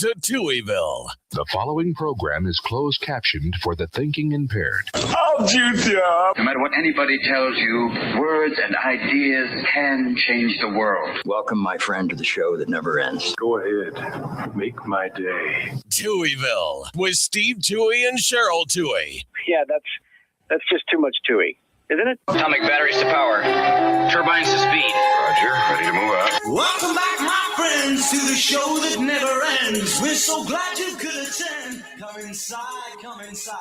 to Touhyville. The following program is closed captioned for the thinking impaired. How'd you do? No matter what anybody tells you, words and ideas can change the world. Welcome, my friend, to the show that never ends. Go ahead. Make my day. Touhyville with Steve Touhy and Cheryl Touhy. Yeah, that's just too much Touhy, isn't it? Atomic batteries to power, turbines to speed. Roger, ready to move out. Welcome back, my friends, to the show that never ends. We're so glad you could attend. Come inside, come inside.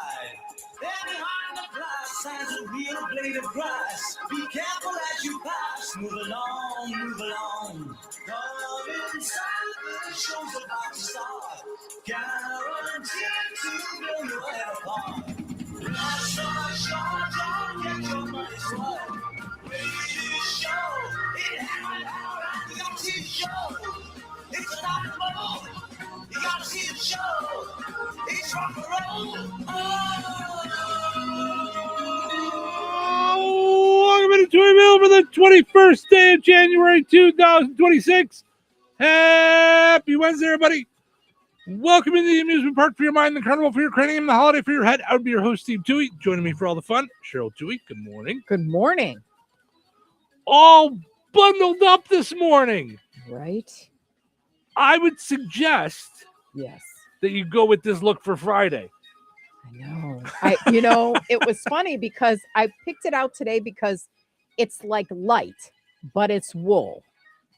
There behind the glass stands a real blade of grass. Be careful as you pass. Move along, move along. Come inside, the show's about to start. Guaranteed to blow your head apart. Rush, rush, rush, rush, get your money's worth. Radio show, it happened out at the OT show. It's about to blow. You gotta see the show. It's rock and roll. Welcome to Touhyville for the 21st day of January 2026. Happy Wednesday, everybody. Welcome into the amusement park for your mind, the carnival for your cranium, the holiday for your head. I would be your host, Steve Touhy. Joining me for all the fun, Cheryl Touhy. Good morning. Good morning. All bundled up this morning. Right? I would suggest Yes. that you go with this look for Friday. I know. It was funny because I picked it out today because it's like light, but it's wool.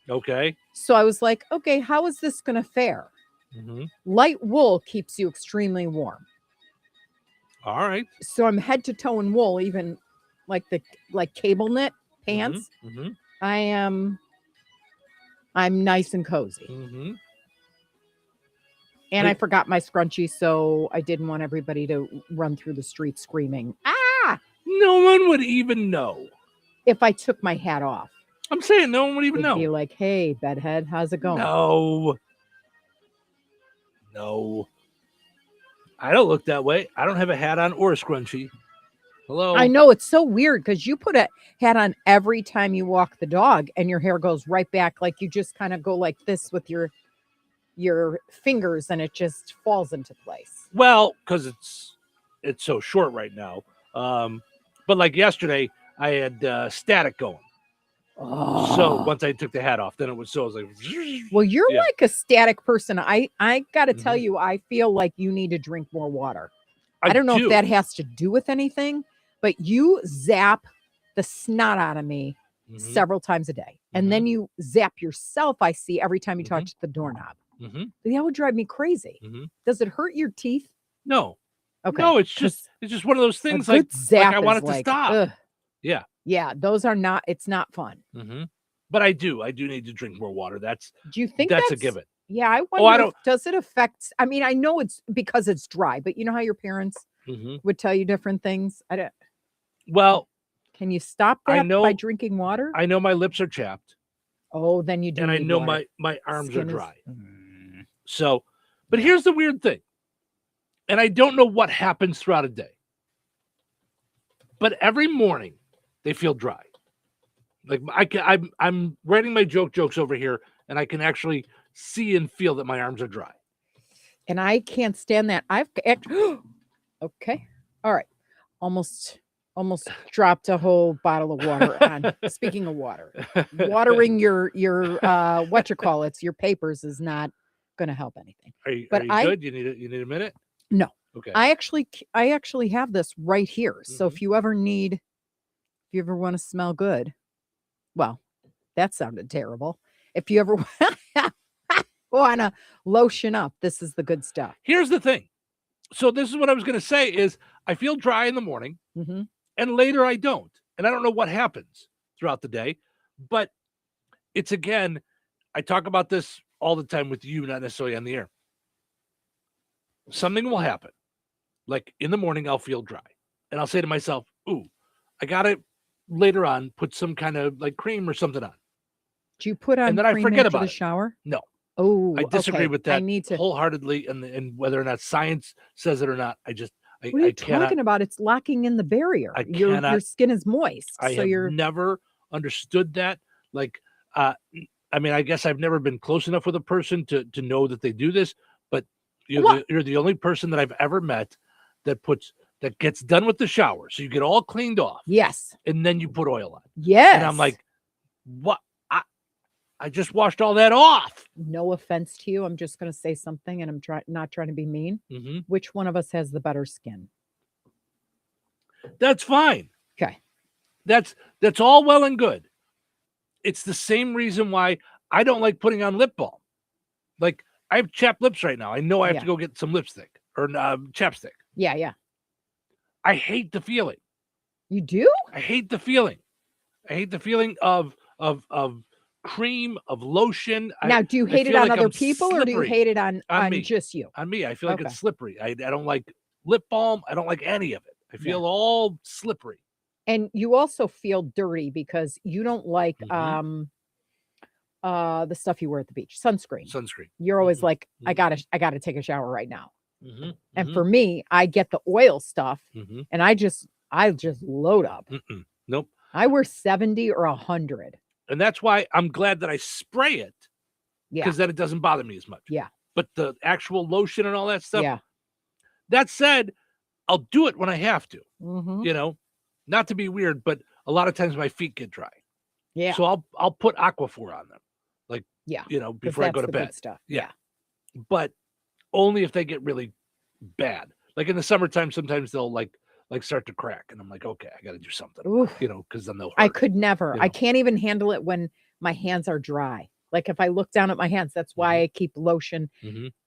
Okay. So I was like, okay, how is this going to fare? Mm-hmm. Light wool keeps you extremely warm. All right. So I'm head to toe in wool, even like cable knit pants. Mm-hmm. I'm nice and cozy. Mm-hmm. And I forgot my scrunchie, so I didn't want everybody to run through the street screaming, ah! No one would even know. If I took my hat off. I'm saying no one would even know. Be like, hey, bedhead, how's it going? No. I don't look that way. I don't have a hat on or a scrunchie. Hello. I know, it's so weird because you put a hat on every time you walk the dog and your hair goes right back. Like you just kind of go like this with your fingers and it just falls into place. Well, because it's so short right now. But like yesterday, I had static going. Oh. So once I took the hat off, then it was so I was like, well, you're yeah. like a static person. I got to tell you, I feel like you need to drink more water. I don't know if that has to do with anything, but you zap the snot out of me several times a day. And then you zap yourself, I see, every time you touch the doorknob. That would drive me crazy. Does it hurt your teeth? No. Okay. No, it's just one of those things like I want it to stop. Ugh. Yeah. Yeah, those are not, it's not fun. But I do need to drink more water. Do you think that's a given? Yeah, I wonder does it affect, I mean, I know it's because it's dry, but you know how your parents would tell you different things? Well, can you stop that by drinking water? I know my lips are chapped. Oh, then you do. And I know my arms are dry. So, but here's the weird thing. And I don't know what happens throughout a day. But every morning they feel dry. Like I'm writing my jokes over here and I can actually see and feel that my arms are dry. And I can't stand that. Okay. All right. Almost dropped a whole bottle of water on. Speaking of water, watering your what you call it, your papers is not going to help anything. Are you good? You need a minute? No. Okay. I actually have this right here. So if you ever want to smell good, well, that sounded terrible. If you ever want to lotion up, this is the good stuff. Here's the thing. So this is what I was going to say is I feel dry in the morning and later I don't. And I don't know what happens throughout the day, but it's again, I talk about this all the time with you, not necessarily on the air. Something will happen. Like in the morning, I'll feel dry and I'll say to myself, ooh, I got to later on put some kind of like cream or something on. Do you put on and then cream I forget after about the shower? No. Oh, I disagree with that I need to wholeheartedly, and whether or not science says it or not, I what are you talking about? It's locking in the barrier. Your skin is moist. I have never understood that. Like, I mean, I guess I've never been close enough with a person to know that they do this, but You're the only person that I've ever met that gets done with the shower. So you get all cleaned off. Yes. And then you put oil on. Yes. And I'm like, what? I just washed all that off. No offense to you. I'm just going to say something, and I'm not trying to be mean. Mm-hmm. Which one of us has the better skin? That's fine. Okay. That's all well and good. It's the same reason why I don't like putting on lip balm. Like, I have chapped lips right now. I know I have to go get some lipstick or chapstick. Yeah. I hate the feeling. You do? I hate the feeling. I hate the feeling of cream, of lotion. Now, do you hate it on other people or do you hate it on me. just you? On me. I feel like it's slippery. I don't like lip balm. I don't like any of it. I feel all slippery. And you also feel dirty because you don't like the stuff you wear at the beach. Sunscreen. You're always like, I gotta take a shower right now. And for me, I get the oil stuff and I just load up. Nope. I wear 70 or 100. And that's why I'm glad that I spray it. Because then it doesn't bother me as much. Yeah. But the actual lotion and all that stuff. Yeah. That said, I'll do it when I have to. Mm-hmm. You know, not to be weird, but a lot of times my feet get dry. Yeah. So I'll put Aquaphor on them. Like, you know, before I go to bed. Stuff. Yeah. But only if they get really bad. Like in the summertime, sometimes they'll like start to crack. And I'm like, okay, I got to do something. Oof. You know, because then they'll hurt. I could never. You know? I can't even handle it when my hands are dry. Like if I look down at my hands, that's why I keep lotion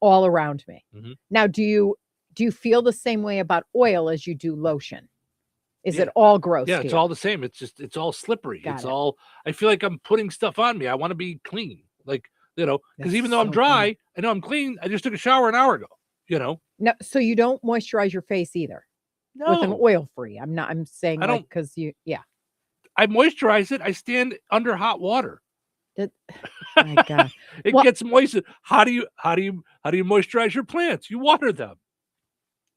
all around me. Now, do you feel the same way about oil as you do lotion? Is it all gross? Yeah, it's all the same. It's all slippery. I feel like I'm putting stuff on me. I want to be clean. Like, you know, because even though I'm dry, I know I'm clean. I just took a shower an hour ago, you know? No, so you don't moisturize your face either? No. With an oil-free. I'm saying I don't, because I moisturize it. I stand under hot water. My God. It gets moist. How do you moisturize your plants? You water them.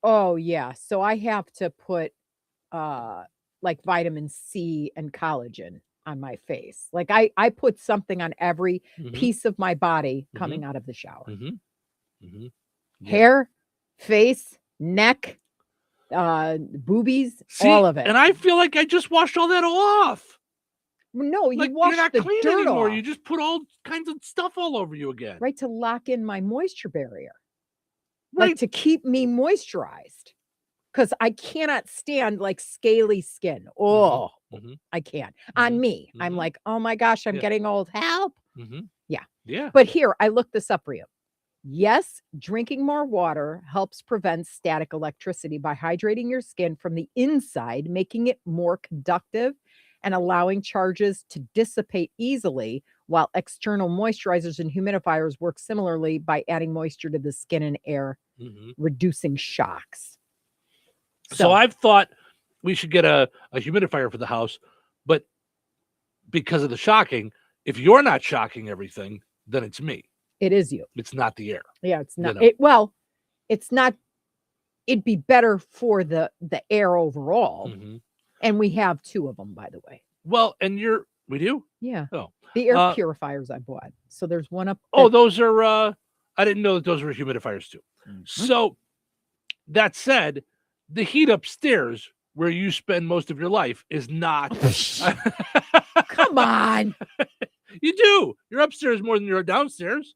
Oh yeah. So I have to put like vitamin C and collagen on my face. Like I put something on every piece of my body coming out of the shower. Hair, face, neck, boobies, all of it. And I feel like I just washed all that off. No, you like, wash you're not the clean dirt anymore. off. You just put all kinds of stuff all over you again. Right, to lock in my moisture barrier. Right. Like to keep me moisturized. Because I cannot stand like scaly skin. Oh, I can't. On me. I'm like, oh my gosh, I'm getting old. Help. Yeah. But here, I looked this up for you. Yes, drinking more water helps prevent static electricity by hydrating your skin from the inside, making it more conductive and allowing charges to dissipate easily, while external moisturizers and humidifiers work similarly by adding moisture to the skin and air, reducing shocks. So I've thought we should get a humidifier for the house, but because of the shocking, if you're not shocking everything, then it's me. It is you. It's not the air. Yeah, it's not. You know? It's not. It'd be better for the air overall. And we have 2 of them, by the way. Well, and we do? Yeah. Oh. The air purifiers I bought. So there's one up. Oh, those are, I didn't know that those were humidifiers too. So that said, the heat upstairs where you spend most of your life is not. Come on. You do. You're upstairs more than you're downstairs.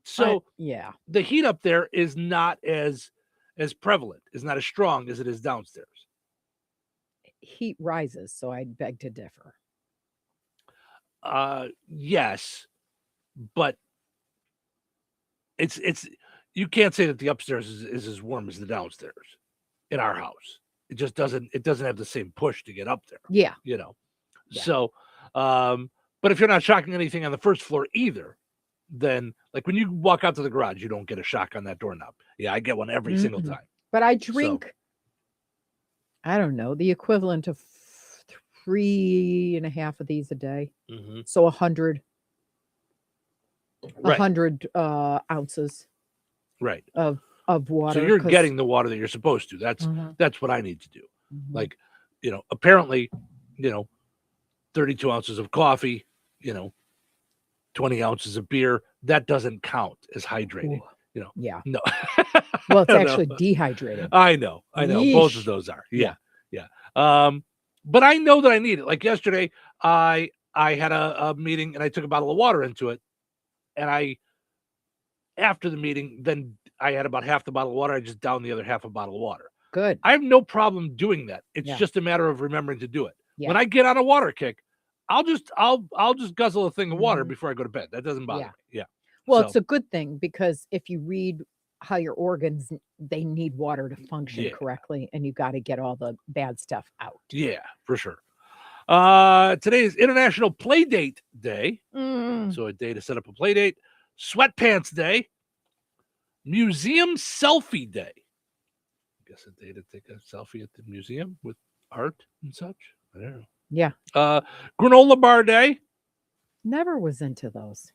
So the heat up there is not as prevalent, is not as strong as it is downstairs. Heat rises, so I beg to differ. Yes, but it's you can't say that the upstairs is as warm as the downstairs in our house. It just doesn't have the same push to get up there. Yeah. You know. Yeah. So but if you're not shocking anything on the first floor either, then like when you walk out to the garage, you don't get a shock on that doorknob. Yeah, I get one every single time. But I drink I don't know, the equivalent of 3.5 of these a day. So 100 ounces of water. So you're getting the water that you're supposed to. That's what I need to do. Like, you know, apparently, you know, 32 ounces of coffee, you know, 20 ounces of beer, that doesn't count as hydrating. Yeah. No. Well, it's No. actually dehydrated. I know. Both Yeesh. of those are. Yeah. But I know that I need it. Like yesterday, I had a meeting and I took a bottle of water into it. And after the meeting, then I had about half the bottle of water. I just downed the other half a bottle of water. Good. I have no problem doing that. It's Yeah. just a matter of remembering to do it. Yeah. When I get on a water kick, I'll just guzzle a thing of water Mhm. before I go to bed. That doesn't bother Yeah. me. Yeah. Well, So- it's a good thing because if you read how your organs, they need water to function Yeah. correctly, and you got to get all the bad stuff out. Yeah, for sure. Today is International Play Date Day. So a day to set up a play date. Sweatpants Day. Museum Selfie Day. I guess a day to take a selfie at the museum with art and such. I don't know. Yeah. Granola Bar Day. Never was into those.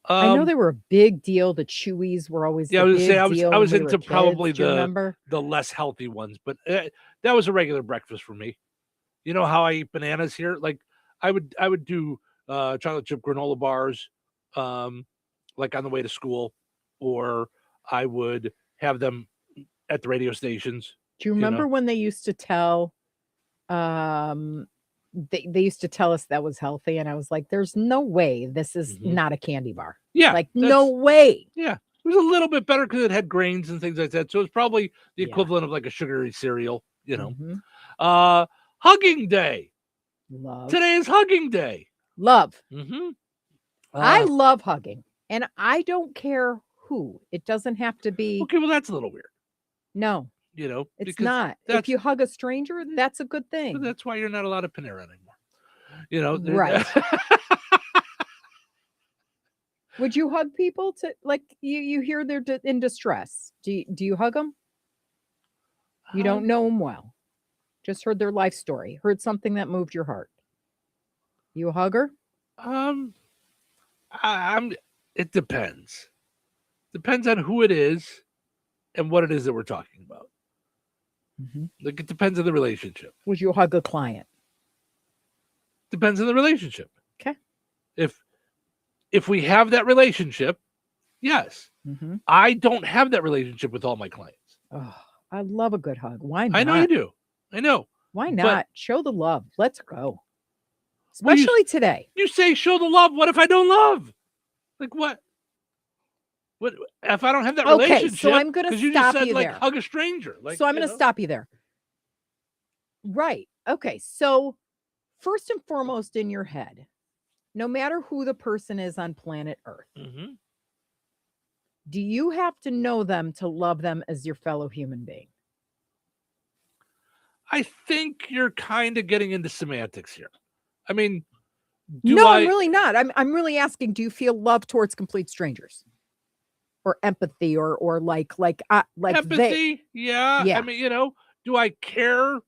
I know they were a big deal. The Chewies were always Yeah, the I was big gonna say deal I was when we were into probably kids. Do you remember? the less healthy ones, but that was a regular breakfast for me. You know how I eat bananas here? Like I would do chocolate chip granola bars, like on the way to school, or I would have them at the radio stations. Do you remember when they used to tell they used to tell us that was healthy, and I was like, there's no way this is not a candy bar. Yeah, like no way. Yeah, it was a little bit better because it had grains and things like that. So it's probably the equivalent of like a sugary cereal, Hugging Day. Love. Today is Hugging Day. Love. I Uh, love hugging, and I don't care who. It doesn't have to be. Okay, well that's a little weird. No, It's it's not. If you hug a stranger, that's a good thing. That's why you're not allowed at Panera anymore. Right. Would you hug people to like you hear they're in distress? Do you hug them? You don't know them well. Just heard their life story. Heard something that moved your heart. You a hugger? It depends. Depends on who it is and what it is that we're talking about. Like it depends on the relationship. Would you hug a client? Depends on the relationship. Okay. If we have that relationship, yes. I don't have that relationship with all my clients. Oh, I love a good hug. Why not? I know you do. I know. Why But- not? Show the love. Let's go. Well, Especially today. You say show the love. What if I don't love? Like what? What if I don't have that Okay, relationship? so I'm gonna 'Cause you stop just said you like there. hug a stranger. Like, So I'm going to stop you there. Right. Okay. So first and foremost in your head, no matter who the person is on planet Earth, do you have to know them to love them as your fellow human being? I think you're kind of getting into semantics here. I mean, I'm really not. I'm really asking, do you feel love towards complete strangers? Or empathy or like empathy? Yeah. Yeah. I mean, do I care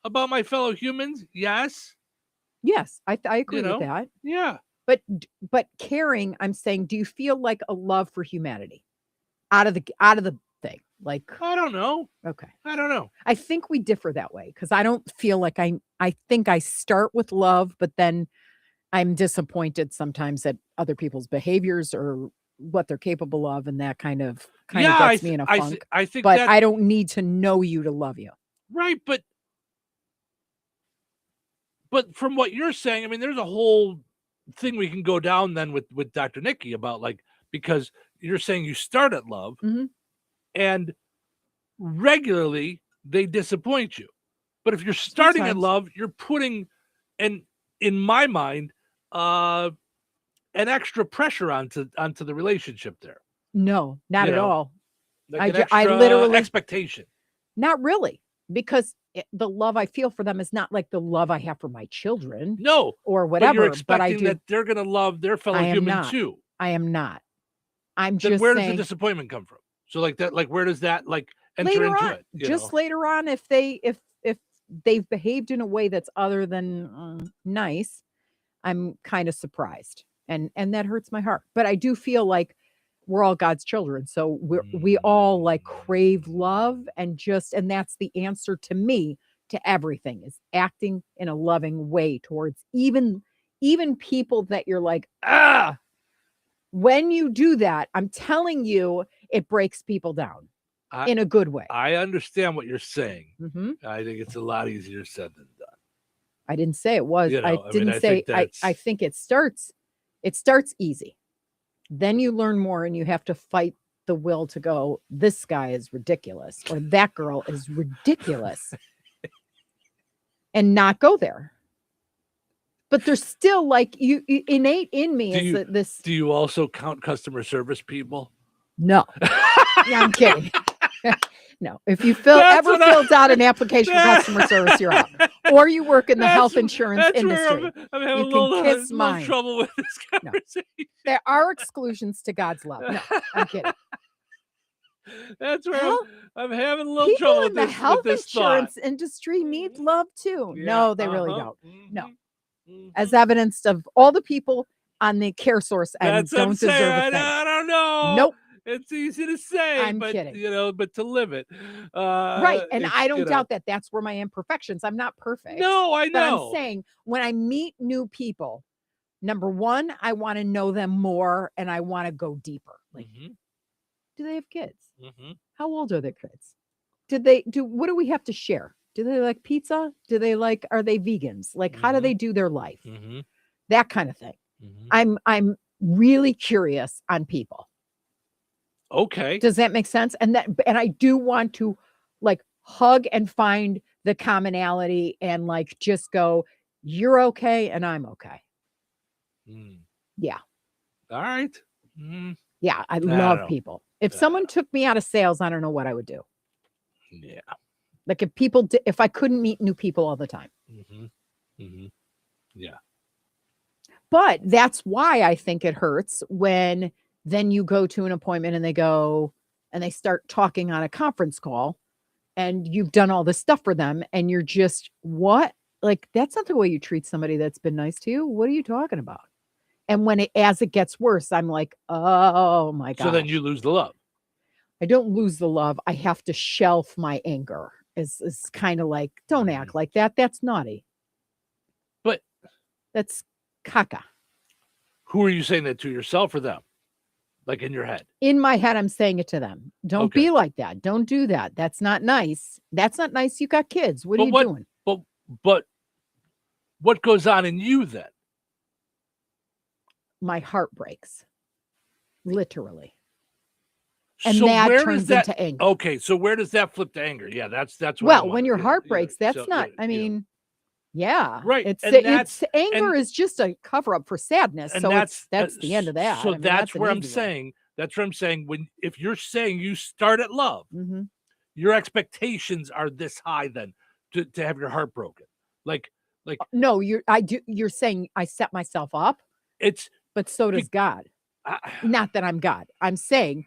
about my fellow humans? Yes. Yes, I agree with that. Yeah. But caring, I'm saying, do you feel like a love for humanity out of the thing? Like, I don't know. Okay. I don't know. I think we differ that way because I don't feel like I think I start with love, but then I'm disappointed sometimes at other people's behaviors or what they're capable of, and that kind of gets me in a funk. I think but that, I don't need to know you to love you. right, but from what you're saying, I mean, there's a whole thing we can go down then with Dr. Nikki about like, because you're saying you start at love and regularly they disappoint you. But if you're starting at Sometimes. love, you're putting, and in my mind, an extra pressure onto the relationship there. No, not You at know, all. Like I an extra literally expectation. not really, because the love I feel for them is not like the love I have for my children. No, or but you're whatever. But, expecting I do. that they're going to love their fellow I am human not. too. I am not. I'm Then just where does saying. the disappointment come from? So like that, like where does that like enter Later into on, it? just later on, if they've behaved in a way that's other than nice, I'm kind of surprised, and that hurts my heart. But I do feel like we're all God's children, so we all like crave love, and that's the answer to me to everything is acting in a loving way towards even people that you're like, when you do that, I'm telling you, it breaks people down in a good way. I understand what you're saying. Mm-hmm. I think it's a lot easier said than done. I didn't say it was. You know, I didn't say. I think it starts easy. Then you learn more, and you have to fight the will to go, this guy is ridiculous, or that girl is ridiculous, and not go there. But there's still like you innate in me this. Do you also count customer service people? No. Yeah, I'm kidding. No. If you ever filled out an application for customer service, you're out. Or you work in the health insurance industry. I'm having you a can kiss little mine. trouble with this conversation. No. There are exclusions to God's love. No, I'm kidding. That's where I'm having a little trouble with this. People in the health insurance thought. Industry need love too. Yeah, no, they really don't. Mm-hmm. No. As evidenced of all the people on the care source and That's don't deserve a thing. I don't know. Nope. It's easy to say, I'm but kidding. but to live it. Right. And I don't doubt that. That's where my imperfections. I'm not perfect. No, I know. But I'm saying when I meet new people, number one, I want to know them more and I want to go deeper. Like, do they have kids? Mm-hmm. How old are their kids? What do we have to share? Do they like pizza? Are they vegans? Like, how do they do their life? Mm-hmm. That kind of thing. Mm-hmm. I'm really curious on people. Okay. Does that make sense? And I do want to like hug and find the commonality and like just go, you're okay and I'm okay. Yeah. All right. Yeah. I love people. If someone took me out of sales, I don't know what I would do. Yeah. Like if I couldn't meet new people all the time. Yeah. But that's why I think it hurts when then you go to an appointment and they start talking on a conference call and you've done all this stuff for them and you're just, what? Like, that's not the way you treat somebody that's been nice to you. What are you talking about? And as it gets worse, I'm like, oh my God. So then you lose the love. I don't lose the love. I have to shelf my anger. It's kind of like, don't act like that. That's naughty. But that's caca. Who are you saying that to, yourself or them? Like in your head? In my head, I'm saying it to them. Don't be like that. Don't do that. That's not nice. That's not nice. You got kids. What are you doing? But what goes on in you then? My heart breaks. Literally. And so that turns into anger. Okay, so where does that flip to anger? Yeah, that's well, when your heart breaks, that's not. I mean, yeah, right. It's anger is just a cover up for sadness. So that's the end of that. So that's where I'm saying. That's what I'm saying. If you're saying you start at love, your expectations are this high then to have your heart broken. Like no, you're saying I set myself up. But so does God. Not that I'm God. I'm saying,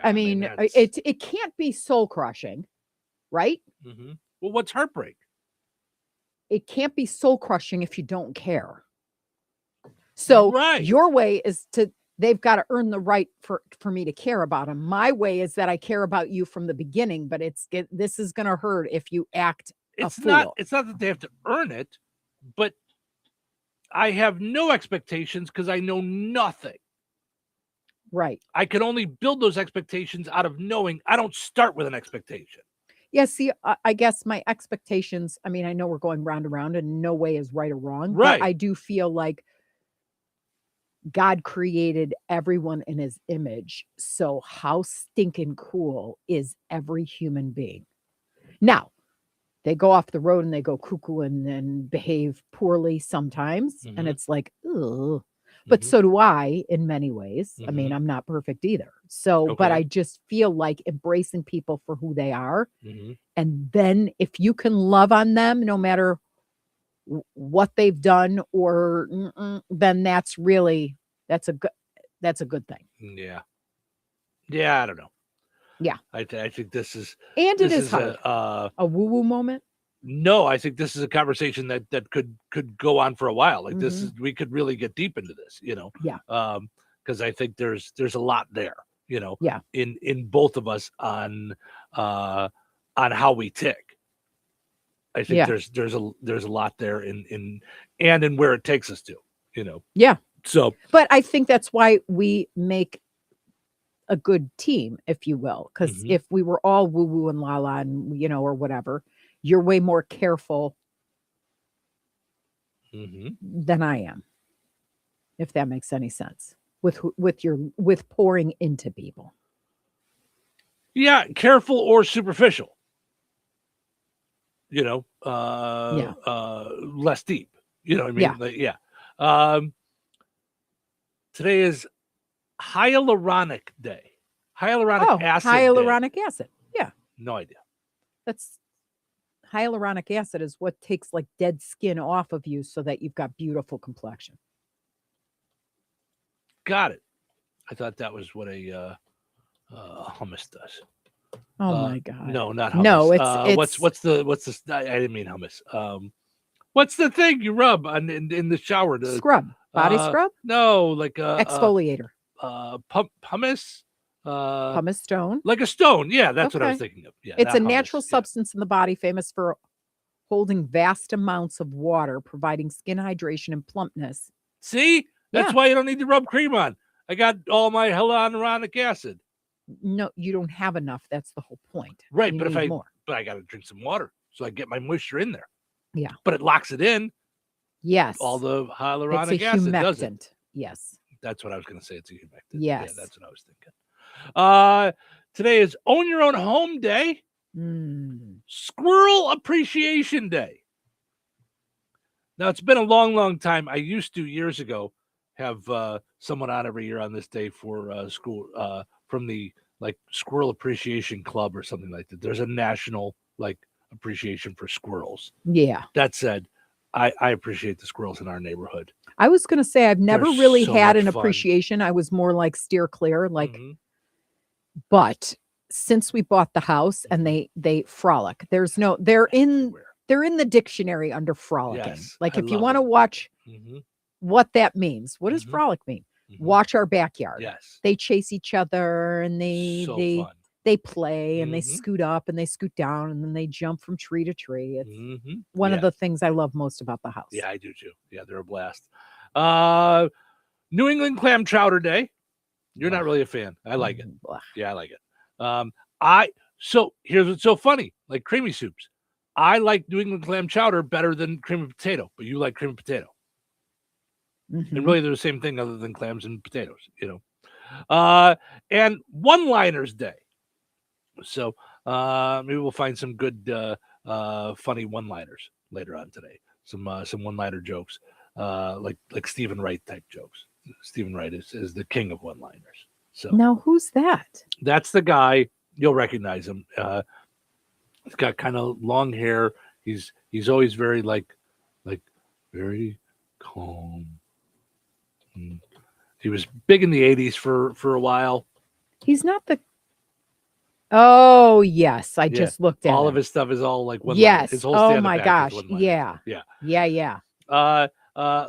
I mean it can't be soul crushing, right? Well, what's heartbreak? It can't be soul crushing if you don't care. So your way is they've got to earn the right for me to care about them. My way is that I care about you from the beginning, but this is going to hurt if you act a fool. It's not that they have to earn it, but I have no expectations because I know nothing. Right. I can only build those expectations out of knowing. I don't start with an expectation. Yeah, see, I guess my expectations, I mean, I know we're going round and round and no way is right or wrong. Right. But I do feel like God created everyone in his image. So how stinking cool is every human being? Now, they go off the road and they go cuckoo and then behave poorly sometimes. And it's like, ugh. But so do I in many ways. I mean, I'm not perfect either. So, but I just feel like embracing people for who they are. And then if you can love on them, no matter what they've done then that's a good thing. Yeah. Yeah. I don't know. Yeah. I think this is, and it is hard. A woo-woo moment. No, I think this is a conversation that could go on for a while. Like we could really get deep into this, Yeah. Because I think there's a lot there, Yeah. in both of us on how we tick. I think there's a lot there in where it takes us to, Yeah. So, but I think that's why we make a good team, if you will. Because if we were all woo woo and la la and, or whatever, you're way more careful than I am, if that makes any sense with pouring into people. Yeah, careful or superficial. Less deep. You know what I mean? Yeah. Today is hyaluronic day. Hyaluronic acid. Hyaluronic acid. Yeah. No idea. That's hyaluronic acid is what takes like dead skin off of you so that you've got beautiful complexion. Got it. I thought that was what a hummus does. Oh my God. No, not hummus. No, it's what's the I didn't mean hummus. What's the thing you rub in the shower? Scrub. Body scrub? No, like exfoliator. Pumice. Pumice stone. Like a stone. Yeah, that's what I was thinking of. Yeah, it's a natural substance in the body famous for holding vast amounts of water, providing skin hydration and plumpness. See? That's why you don't need to rub cream on. I got all my hyaluronic acid. No, you don't have enough. That's the whole point. Right, you but I got to drink some water so I get my moisture in there. Yeah. But it locks it in. Yes. All the hyaluronic acid does it. Yes. That's what I was going to say. It's a humectant. Yes. Yeah, that's what I was thinking. Today is Own Your Own Home Day. Squirrel Appreciation Day. Now, it's been a long, long time. I used to, years ago, have someone on every year on this day for school from the Squirrel Appreciation Club or something like that. There's a national appreciation for squirrels. Yeah. That said, I appreciate the squirrels in our neighborhood. I was going to say I've never really had an appreciation. I was more like steer clear, but since we bought the house and they frolic. They're in the dictionary under frolicking. Yes, if you want to watch what that means, what does frolic mean? Watch our backyard. Yes. They chase each other and they play and they scoot up and they scoot down and then they jump from tree to tree. It's one of the things I love most about the house. Yeah, I do too. Yeah, they're a blast. New England Clam Chowder Day. You're not really a fan. I like it. Yeah, I like it. So here's what's so funny. Like creamy soups. I like New England Clam Chowder better than cream of potato, but you like cream of potato. And really they're the same thing other than clams and potatoes, and One-Liners Day. So maybe we'll find some good funny one-liners later on today. Some one-liner jokes, like Stephen Wright type jokes. Stephen Wright is the king of one-liners. So now who's that? That's the guy. You'll recognize him. He's got kind of long hair. He's always very very calm. He was big in the 80s for a while. He's not the. Oh yes, I just looked at all him. of his stuff is all like one. Yes. His whole oh my gosh. Yeah.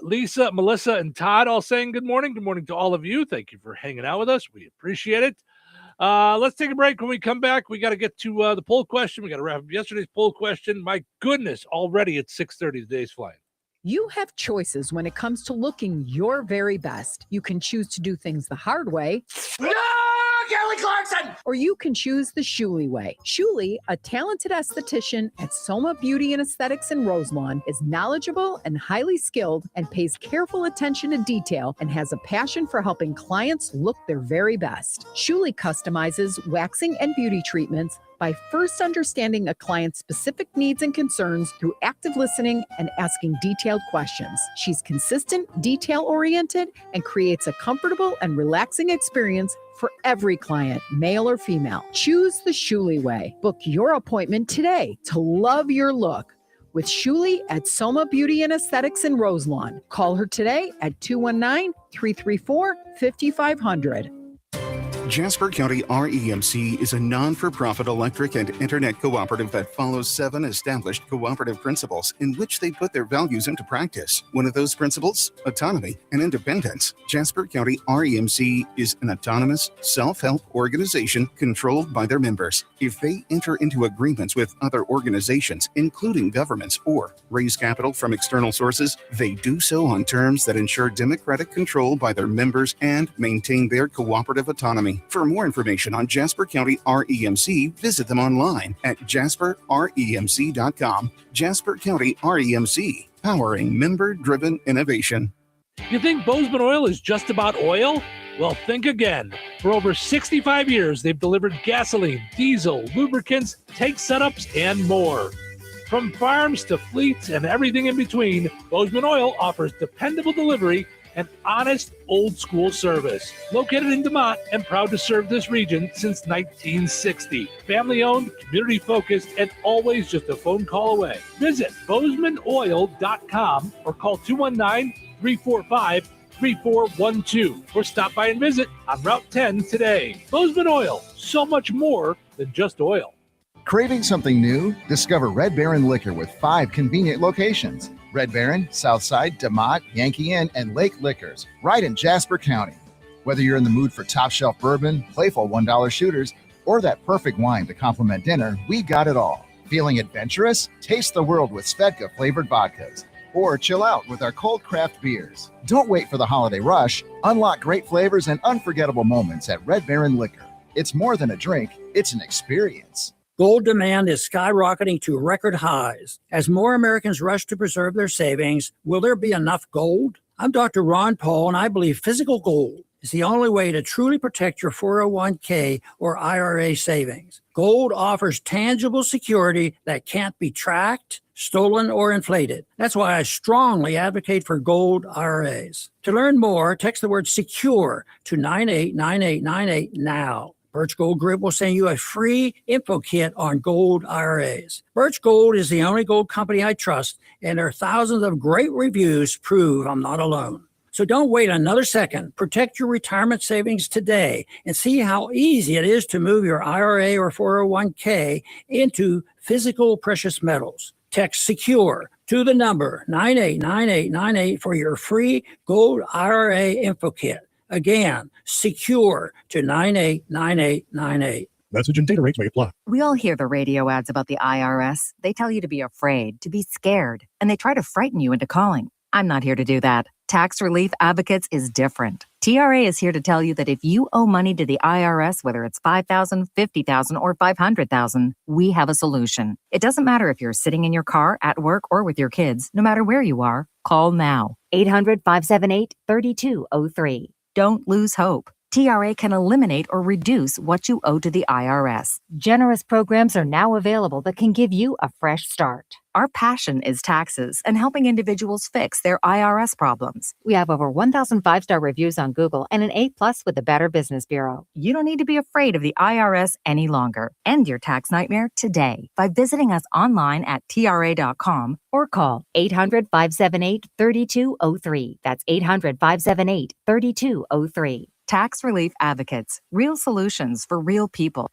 Lisa, Melissa, and Todd all saying good morning. Good morning to all of you. Thank you for hanging out with us. We appreciate it. Let's take a break. When we come back, we got to get to the poll question. We got to wrap up yesterday's poll question. My goodness, already at 6:30, the day's flying. You have choices when it comes to looking your very best. You can choose to do things the hard way. No, Kelly Clarkson! Or you can choose the Shuli way. Shuli, a talented esthetician at Soma Beauty and Aesthetics in Roselawn, is knowledgeable and highly skilled and pays careful attention to detail and has a passion for helping clients look their very best. Shuli customizes waxing and beauty treatments by first understanding a client's specific needs and concerns through active listening and asking detailed questions. She's consistent, detail-oriented, and creates a comfortable and relaxing experience for every client, male or female. Choose the Shuli way. Book your appointment today to love your look with Shuli at Soma Beauty and Aesthetics in Roselawn. Call her today at 219-334-5500. Jasper County REMC is a non-for-profit electric and internet cooperative that follows 7 established cooperative principles in which they put their values into practice. One of those principles, autonomy and independence. Jasper County REMC is an autonomous, self-help organization controlled by their members. If they enter into agreements with other organizations, including governments, or raise capital from external sources, they do so on terms that ensure democratic control by their members and maintain their cooperative autonomy. REMC. For more information on Jasper County REMC, visit them online at jasperremc.com. Jasper County REMC, powering member-driven innovation. You think Bozeman Oil is just about oil? Well, think again. For over 65 years, they've delivered gasoline, diesel, lubricants, tank setups, and more. From farms to fleets and everything in between, Bozeman Oil offers dependable delivery and honest, old-school service. Located in DeMont and proud to serve this region since 1960. Family-owned, community-focused, and always just a phone call away. Visit BozemanOil.com or call 219-345-3412 or stop by and visit on Route 10 today. Bozeman Oil, so much more than just oil. Craving something new? Discover Red Baron Liquor with 5 convenient locations. Red Baron, Southside, DeMont, Yankee Inn, and Lake Liquors, right in Jasper County. Whether you're in the mood for top shelf bourbon, playful $1 shooters, or that perfect wine to complement dinner, we got it all. Feeling adventurous? Taste the world with Svedka flavored vodkas. Or chill out with our cold craft beers. Don't wait for the holiday rush. Unlock great flavors and unforgettable moments at Red Baron Liquor. It's more than a drink, it's an experience. Gold demand is skyrocketing to record highs. As more Americans rush to preserve their savings, will there be enough gold? I'm Dr. Ron Paul, and I believe physical gold is the only way to truly protect your 401k or IRA savings. Gold offers tangible security that can't be tracked, stolen, or inflated. That's why I strongly advocate for gold IRAs. To learn more, text the word SECURE to 989898 now. Birch Gold Group will send you a free info kit on gold IRAs. Birch Gold is the only gold company I trust, and their thousands of great reviews prove I'm not alone. So don't wait another second. Protect your retirement savings today and see how easy it is to move your IRA or 401k into physical precious metals. Text SECURE to the number 989898 for your free gold IRA info kit. Again, SECURE to 989898. Message and data rates may apply. We all hear the radio ads about the IRS. They tell you to be afraid, to be scared, and they try to frighten you into calling. I'm not here to do that. Tax Relief Advocates is different. TRA is here to tell you that if you owe money to the IRS, whether it's $5,000, $50,000, or $500,000, we have a solution. It doesn't matter if you're sitting in your car, at work, or with your kids. No matter where you are, call now. 800-578-3203. Don't lose hope. TRA can eliminate or reduce what you owe to the IRS. Generous programs are now available that can give you a fresh start. Our passion is taxes and helping individuals fix their IRS problems. We have over 1,000 5-star reviews on Google and an A+ with the Better Business Bureau. You don't need to be afraid of the IRS any longer. End your tax nightmare today by visiting us online at TRA.com or call 800-578-3203. That's 800-578-3203. Tax Relief Advocates. Real solutions for real people.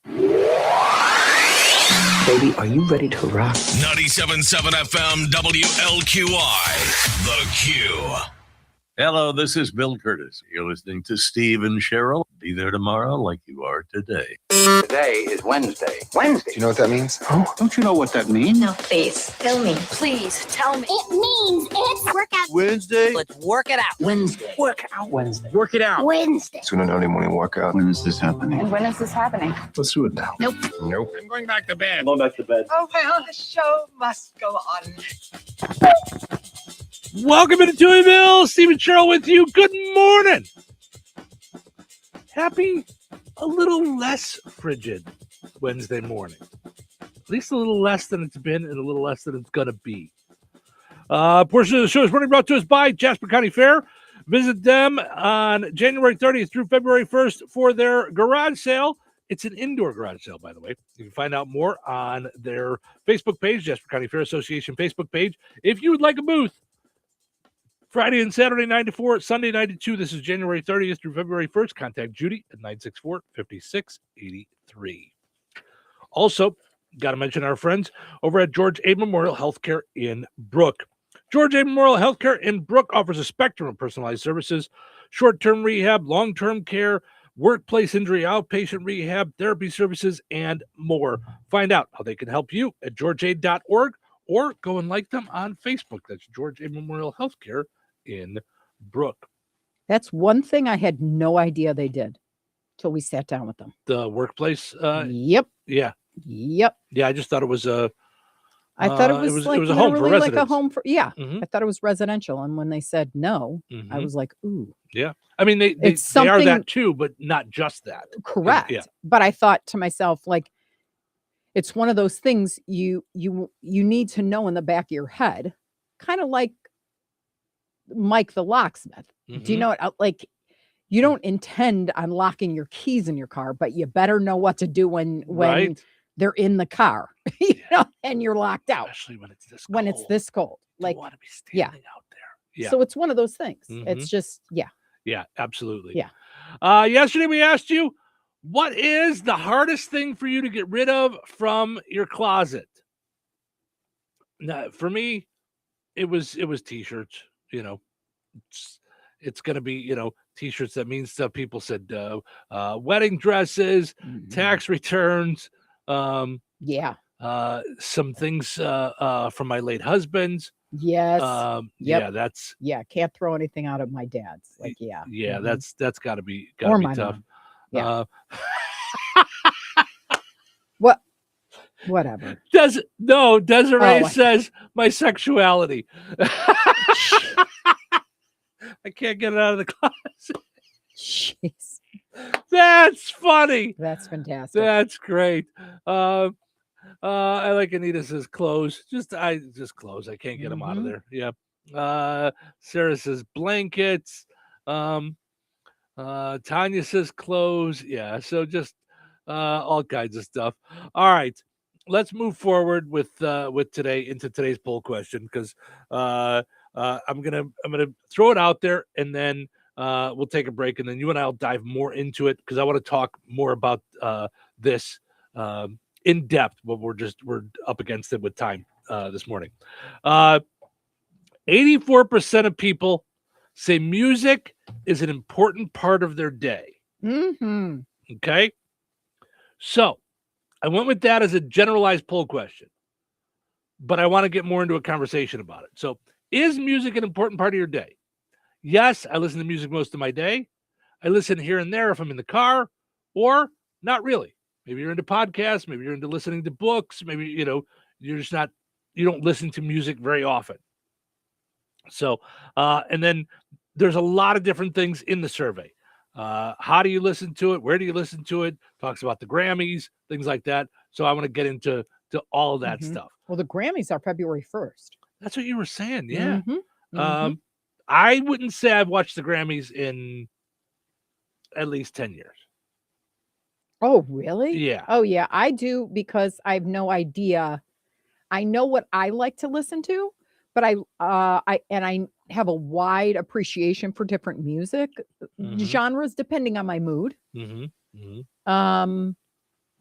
Baby, are you ready to rock? 97.7 FM WLQI, The Q. Hello, this is Bill Curtis. You're listening to Steve and Cheryl. Be there tomorrow like you are today. Today is Wednesday. Wednesday. Do you know what that means? Oh, don't you know what that means? No, please. Tell me. Please, tell me. It means it's workout Wednesday. Let's work it out. Wednesday. Work out. Wednesday. Work it out. Wednesday. Sooner an early morning workout. When is this happening? And when is this happening? Let's do it now. Nope. Nope. I'm going back to bed. Going back to bed. Oh, well, the show must go on. Welcome to Touhyville. Steve and Cheryl with you. Good morning. Happy, a little less frigid Wednesday morning. At least a little less than it's been and a little less than it's going to be. Portion of the show is brought to us by Jasper County Fair. Visit them on January 30th through February 1st for their garage sale. It's an indoor garage sale, by the way. You can find out more on their Facebook page, Jasper County Fair Association Facebook page. If you would like a booth, Friday and Saturday, 9 to 4, Sunday, 9 to 2. This is January 30th through February 1st. Contact Judy at 964-5683. Also, got to mention our friends over at George A. Memorial Healthcare in Brook. George A. Memorial Healthcare in Brook offers a spectrum of personalized services, short-term rehab, long-term care, workplace injury, outpatient rehab, therapy services, and more. Find out how they can help you at georgea.org or go and like them on Facebook. That's George A. Memorial Healthcare in Brook. That's one thing I had no idea they did. till we sat down with them. The workplace. Yep. Yeah. Yep. Yeah. I just thought it was a. I thought it was like it was a home for literally like residents. a home for Mhm. I thought it was residential, and when they said no, I Mhm. was like, ooh. Yeah. I mean, they are something- that too, but not just that. Correct. Yeah. But I thought to myself, like, it's one of those things you need to know in the back of your head, kind of like Mike the locksmith. Do you Mhm. know what? Like, you don't intend on locking your keys in your car, but you better know what to do when Right. they're in the car, and you're locked out. Especially when it's this cold. When it's this cold, like, want to be yeah. standing out there. Yeah. So it's one of those things. Mhm. It's just, yeah. Yeah, absolutely. Yeah. Yesterday we asked you, what is the hardest thing for you to get rid of from your closet? Now, for me, it was t-shirts. You know, it's gonna be, you know, t-shirts that mean stuff. People said wedding dresses, tax returns, Yeah. some things from my late husband's. Yes. Yeah, that's Yeah. Can't throw anything out of my dad's. Like, yeah. yeah, Mhm. that's gotta be Or my tough. mom. Yeah. Uh, Whatever. Desiree Oh, says my sexuality. I can't get it out of the closet. Jeez. That's funny. That's fantastic. That's great. I like Anita says clothes. Just clothes. I can't get them out of there. Yeah. Sarah says blankets. Tanya says clothes. Yeah. So just all kinds of stuff. All right. Let's move forward with today into today's poll question, because I'm gonna throw it out there, and then we'll take a break, and then you and I'll dive more into it, because I want to talk more about this in depth. But we're up against it with time this morning. 84% of people say music is an important part of their day. Mm-hmm. Okay, so I went with that as a generalized poll question, but I want to get more into a conversation about it. So, is music an important part of your day? Yes, I listen to music most of my day. I listen here and there if I'm in the car, or not really. Maybe you're into podcasts, maybe you're into listening to books, maybe, you know, you don't listen to music very often. So, and then there's a lot of different things in the survey. How do you listen to it? Where do you listen to it? Talks about the Grammys, things like that. So I want to get into all of that stuff. Well, the Grammys are February 1st. That's what you were saying. Yeah. Mhm. Mhm. I wouldn't say I've watched the Grammys in at least 10 years. Oh, really? Yeah. Oh, yeah. I do, because I have no idea. I know what I like to listen to, but I have a wide appreciation for different music genres depending on my mood.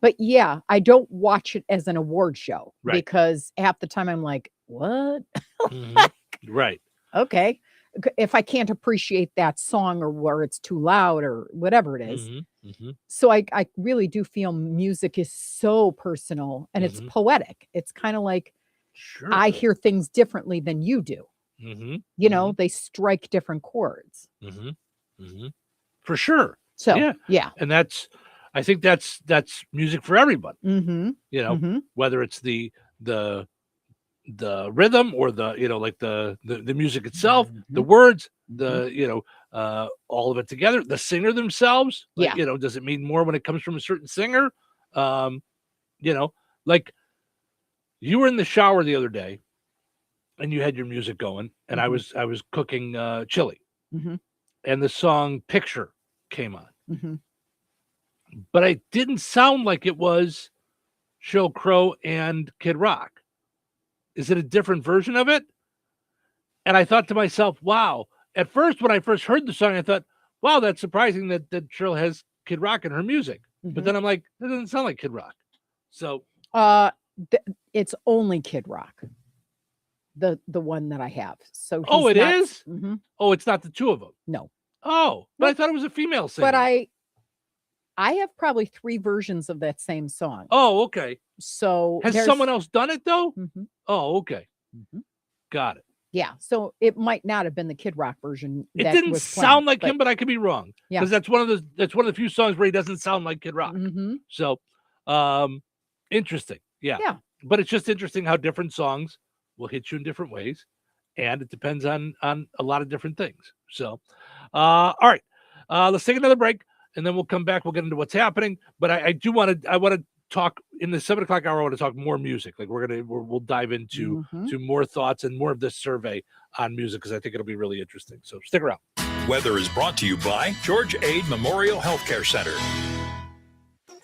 But yeah, I don't watch it as an award show, Right. because half the time I'm like, what? Right. Okay. If I can't appreciate that song, or where it's too loud, or whatever it is. So I really do feel music is so personal, and it's poetic. It's kind of like, I hear things differently than you do. You know, they strike different chords. For sure. So, yeah. And I think that's music for everybody. Mm-hmm. You know, whether it's the rhythm, or the, you know, like the music itself, the words, all of it together, the singer themselves. Like, Yeah. You know, does it mean more when it comes from a certain singer? You know, like you were in the shower the other day and you had your music going, and I was cooking chili, and the song Picture came on. But it didn't sound like it was Sheryl Crow and Kid Rock. Is it a different version of it? And I thought to myself, wow. At first, when I first heard the song, I thought, wow, that's surprising that Sheryl has Kid Rock in her music. But then I'm like, that doesn't sound like Kid Rock. So it's only Kid Rock, the one that I have. So oh, it is? Mhm. Oh, it's not the two of them. No. Oh, but I thought it was a female singer. But I have probably 3 versions of that same song. Oh, okay. So Has someone else done it though? Oh, okay. Got it. Yeah, so it might not have been the Kid Rock version. It that didn't was sound playing, like him, but I could be wrong. Yeah. Because that's one of the few songs where he doesn't sound like Kid Rock. So interesting. Yeah. Yeah. But it's just interesting how different songs will hit you in different ways. And it depends on a lot of different things. So all right. Let's take another break and then we'll come back. We'll get into what's happening. But I want to talk in the 7:00 hour. I want to talk more music. Like we'll dive into to more thoughts and more of this survey on music because I think it'll be really interesting. So stick around. Weather is brought to you by George Ade Memorial Healthcare Center.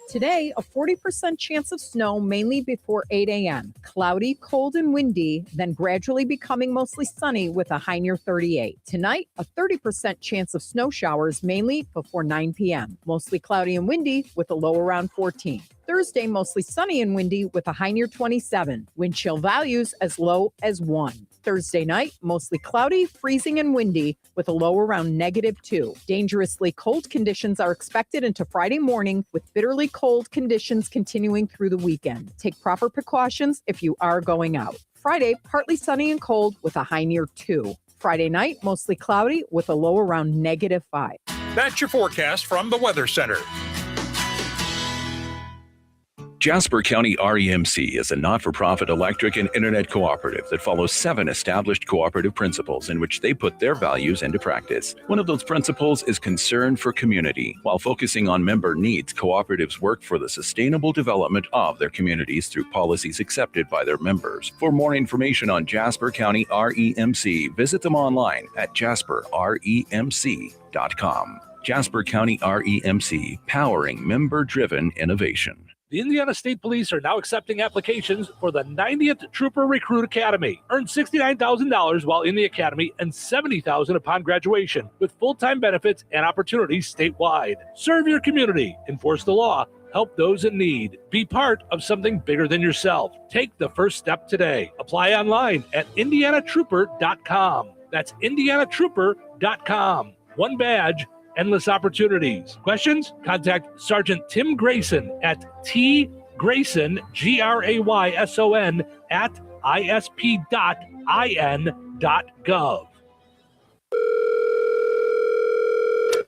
Today, a 40% chance of snow, mainly before 8 a.m. Cloudy, cold, and windy, then gradually becoming mostly sunny with a high near 38. Tonight, a 30% chance of snow showers, mainly before 9 p.m. Mostly cloudy and windy with a low around 14. Thursday, mostly sunny and windy with a high near 27. Wind chill values as low as 1. Thursday night, mostly cloudy, freezing, and windy with a low around -2. Dangerously cold conditions are expected into Friday morning with bitterly cold conditions continuing through the weekend. Take proper precautions if you are going out. Friday, partly sunny and cold with a high near 2. Friday night, mostly cloudy with a low around -5. That's your forecast from the Weather Center. Jasper County REMC is a not-for-profit electric and internet cooperative that follows 7 established cooperative principles in which they put their values into practice. One of those principles is concern for community. While focusing on member needs, cooperatives work for the sustainable development of their communities through policies accepted by their members. For more information on Jasper County REMC, visit them online at jasperremc.com. Jasper County REMC, powering member-driven innovation. The Indiana State Police are now accepting applications for the 90th Trooper Recruit Academy. Earn $69,000 while in the academy and $70,000 upon graduation, with full-time benefits and opportunities statewide. Serve your community, enforce the law, help those in need. Be part of something bigger than yourself. Take the first step today. Apply online at indianatrooper.com. That's indianatrooper.com. One badge, endless opportunities. Questions? Contact Sergeant Tim Grayson at tgrayson, Grayson, at isp.in.gov.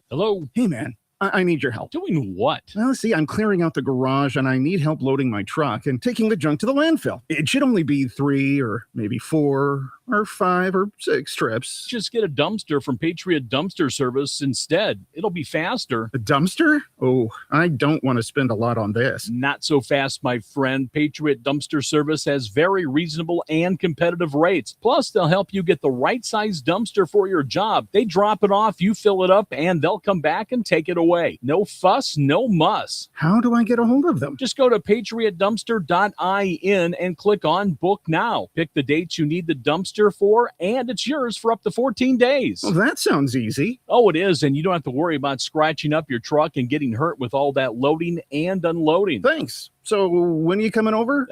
Hello. Hey, man. I need your help. Doing what? Well, see, I'm clearing out the garage and I need help loading my truck and taking the junk to the landfill. It should only be 3 or maybe 4 or 5 or 6 trips. Just get a dumpster from Patriot Dumpster Service instead. It'll be faster. A dumpster? Oh, I don't want to spend a lot on this. Not so fast, my friend. Patriot Dumpster Service has very reasonable and competitive rates. Plus, they'll help you get the right size dumpster for your job. They drop it off, you fill it up, and they'll come back and take it away. No fuss, no muss. How do I get a hold of them? Just go to patriotdumpster.in and click on Book Now. Pick the dates you need the dumpster for, and it's yours for up to 14 days. Well, that sounds easy. Oh, it is, and you don't have to worry about scratching up your truck and getting hurt with all that loading and unloading. Thanks. So when are you coming over?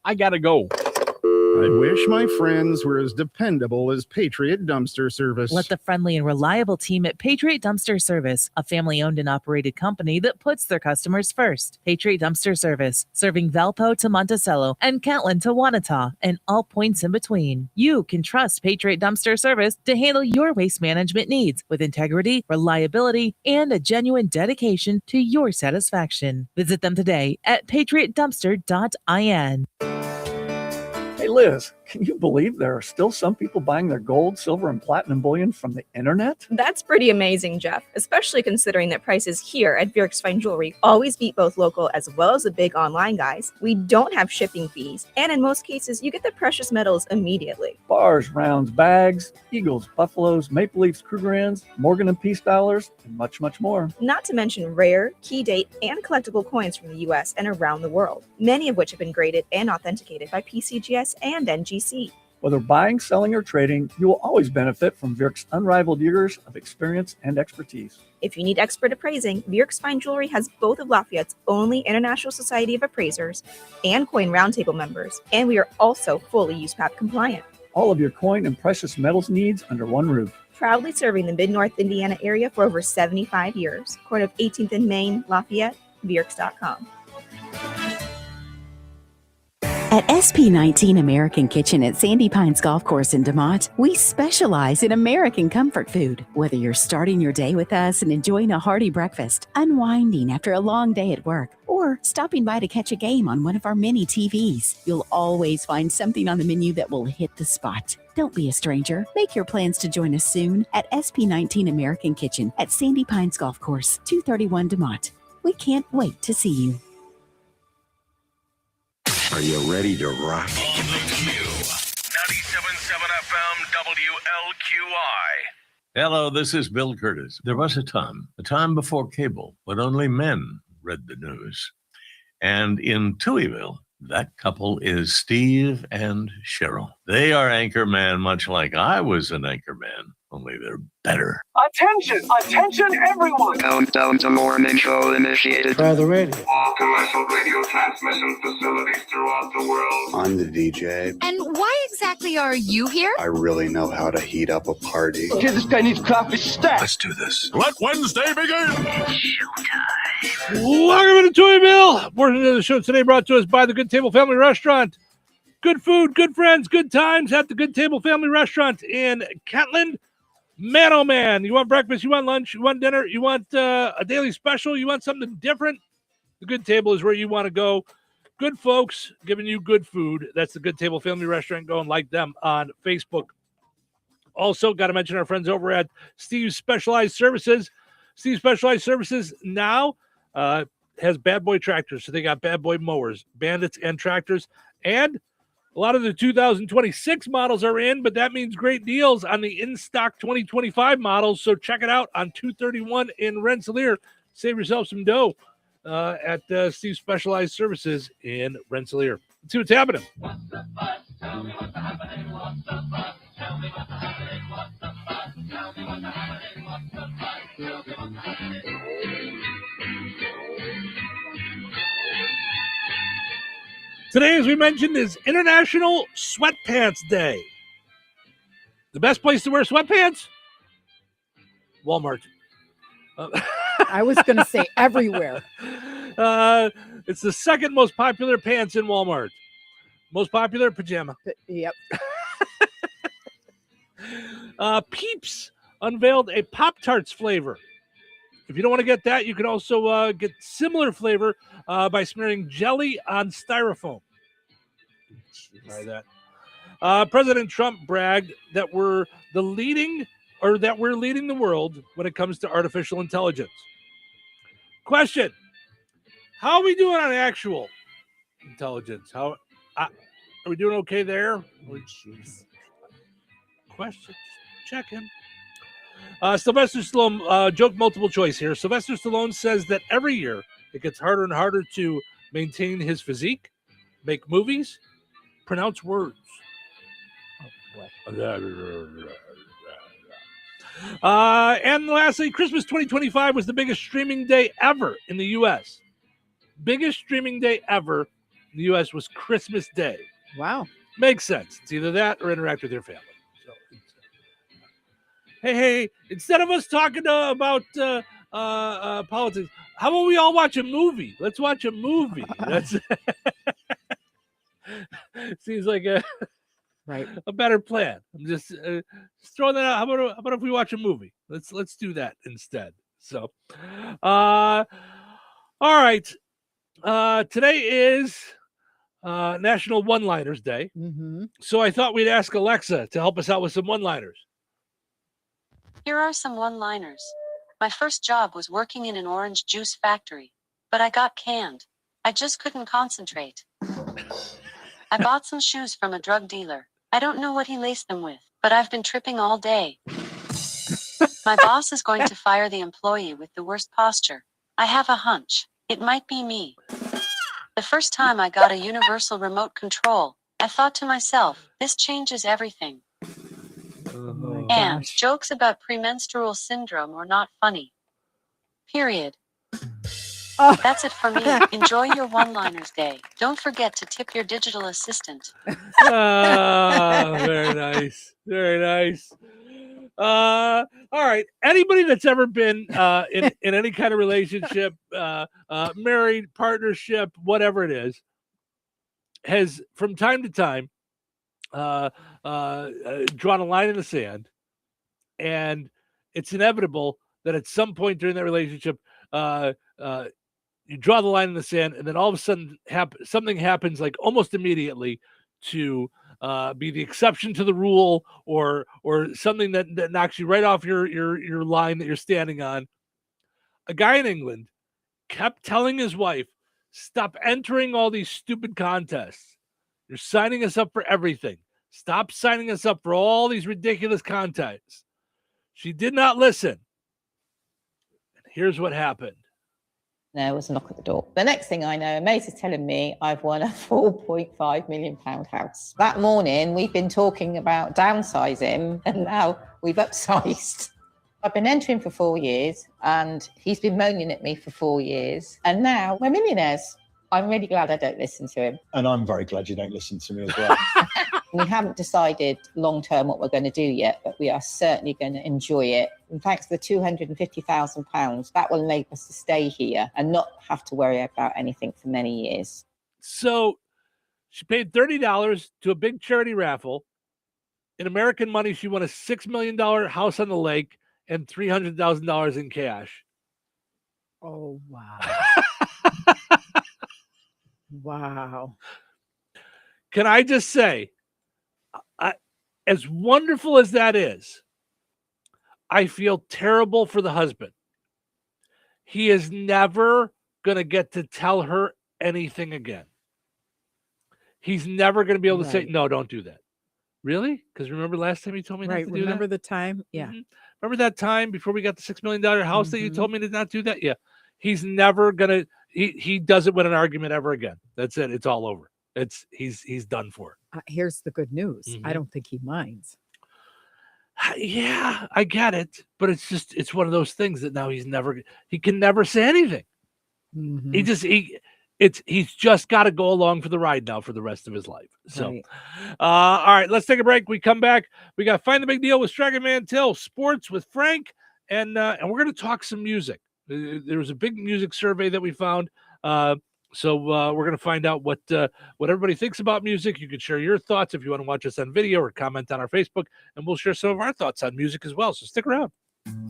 I gotta go. I wish my friends were as dependable as Patriot Dumpster Service. Let the friendly and reliable team at Patriot Dumpster Service, a family-owned and operated company that puts their customers first. Patriot Dumpster Service, serving Valpo to Monticello and Catlin to Wanata and all points in between. You can trust Patriot Dumpster Service to handle your waste management needs with integrity, reliability, and a genuine dedication to your satisfaction. Visit them today at patriotdumpster.in. Hey, Liz, can you believe there are still some people buying their gold, silver, and platinum bullion from the internet? That's pretty amazing, Jeff, especially considering that prices here at Vierk's Fine Jewelry always beat both local as well as the big online guys. We don't have shipping fees, and in most cases, you get the precious metals immediately. Bars, rounds, bags, eagles, buffaloes, maple leafs, Krugerrands, Morgan and Peace dollars, and much, much more. Not to mention rare, key date, and collectible coins from the U.S. and around the world, many of which have been graded and authenticated by PCGS and NGC. Whether buying, selling, or trading, you will always benefit from Vierk's unrivaled years of experience and expertise. If you need expert appraising, Vierk's Fine Jewelry has both of Lafayette's only International Society of Appraisers and Coin Roundtable members, and we are also fully USPAP compliant. All of your coin and precious metals needs under one roof. Proudly serving the Mid-North Indiana area for over 75 years. Corner of 18th and Main, Lafayette, Vierks.com. At SP19 American Kitchen at Sandy Pines Golf Course in DeMont, we specialize in American comfort food. Whether you're starting your day with us and enjoying a hearty breakfast, unwinding after a long day at work, or stopping by to catch a game on one of our many TVs, you'll always find something on the menu that will hit the spot. Don't be a stranger. Make your plans to join us soon at SP19 American Kitchen at Sandy Pines Golf Course, 231 DeMont. We can't wait to see you. Are you ready to rock? On the Q. 97.7 FM WLQI. Hello, this is Bill Curtis. There was a time before cable, when only men read the news. And in Touhyville, that couple is Steve and Cheryl. They are anchorman, much like I was an anchorman, only they're better. Attention, everyone! Countdown to morning show initiated. Try the radio. All commercial radio transmission facilities throughout the world. I'm the DJ. And why exactly are you here? I really know how to heat up a party. Okay, this guy needs coffee stat. Let's do this. Let Wednesday begin. Welcome to Touhyville. Portion of the show today brought to us by the Good Table Family Restaurant. Good food, good friends, good times at the Good Table Family Restaurant in Kentland. Man, oh man, you want breakfast, you want lunch, you want dinner, you want a daily special, you want something different? The Good Table is where you want to go. Good folks giving you good food. That's the Good Table Family Restaurant. Go and like them on Facebook. Also, got to mention our friends over at Steve's Specialized Services. Steve's Specialized Services now has Bad Boy tractors. So they got Bad Boy mowers, Bandits, and tractors. And a lot of the 2026 models are in, but that means great deals on the in-stock 2025 models. So check it out on 231 in Rensselaer. Save yourself some dough at Steve's Specialized Services in Rensselaer. Let's see what's happening. What's the fuss? Tell me what's happening. What's the fuss? Tell me what's happening. What's the fuss? Tell me what's happening. What's the fuss? Tell me what's happening. Today, as we mentioned, is International Sweatpants Day. The best place to wear sweatpants? Walmart. I was going to say everywhere. It's the second most popular pants in Walmart. Most popular pajama. Yep. Peeps unveiled a Pop-Tarts flavor. If you don't want to get that, you can also get similar flavor by smearing jelly on styrofoam. Try that. President Trump bragged that we're leading the world when it comes to artificial intelligence. Question: how are we doing on actual intelligence? Are we doing okay there? Oh, jeez. Question: checking. Sylvester Stallone, joke multiple choice here. Sylvester Stallone says that every year it gets harder and harder to maintain his physique, make movies, pronounce words. Oh, boy. And lastly, Christmas 2025 was the biggest streaming day ever in the U.S. Biggest streaming day ever in the U.S. was Christmas Day. Wow. Makes sense. It's either that or interact with your family. So, hey, instead of us talking about politics, how about we all watch a movie? Let's watch a movie. That's seems like a better plan. I'm just throwing that out. How about if we watch a movie? Let's do that instead. So, all right. Today is National One-Liners Day. Mm-hmm. So I thought we'd ask Alexa to help us out with some one-liners. Here are some one-liners. My first job was working in an orange juice factory, but I got canned. I just couldn't concentrate. I bought some shoes from a drug dealer. I don't know what he laced them with, but I've been tripping all day. My boss is going to fire the employee with the worst posture. I have a hunch. It might be me. The first time I got a universal remote control, I thought to myself, this changes everything. And jokes about premenstrual syndrome are not funny. Period. That's it for me. Enjoy your one-liners day. Don't forget to tip your digital assistant. Very nice. Very nice. All right. Anybody that's ever been in any kind of relationship, married, partnership, whatever it is, has, from time to time, drawn a line in the sand, and it's inevitable that at some point during that relationship, you draw the line in the sand, and then all of a sudden something happens like almost immediately to be the exception to the rule, or something that knocks you right off your line that you're standing on. A guy in England kept telling his wife, stop entering all these stupid contests. You're signing us up for everything. Stop signing us up for all these ridiculous contests. She did not listen. And here's what happened. There was a knock at the door. The next thing I know, Mace is telling me I've won a £4.5 million house. That morning, we've been talking about downsizing, and now we've upsized. I've been entering for 4 years, and he's been moaning at me for 4 years, and now we're millionaires. I'm really glad I don't listen to him. And I'm very glad you don't listen to me as well. We haven't decided long-term what we're going to do yet, but we are certainly going to enjoy it. And thanks to the £250,000, that will enable us to stay here and not have to worry about anything for many years. So she paid $30 to a big charity raffle. In American money, she won a $6 million house on the lake and $300,000 in cash. Oh, wow. Wow. Can I just say, as wonderful as that is, I feel terrible for the husband. He is never going to get to tell her anything again. He's never going to be able to say, no, don't do that. Really? Because remember last time you told me not to do that? Remember the time? Yeah. Mm-hmm. Remember that time before we got the $6 million house that you told me to not do that? Yeah. He's never going to, he doesn't win an argument ever again. That's it. It's all over. He's done for. Here's the good news. I don't think he minds. Yeah, I get it. But it's one of those things that now he can never say anything. He's just got to go along for the ride now for the rest of his life. So, Right. All right, let's take a break. We come back. We got Find the Big Deal with Striker Mantell, sports with Frank, and we're going to talk some music. There was a big music survey that we found. So we're going to find out what everybody thinks about music. You can share your thoughts if you want to watch us on video or comment on our Facebook, and we'll share some of our thoughts on music as well. So stick around.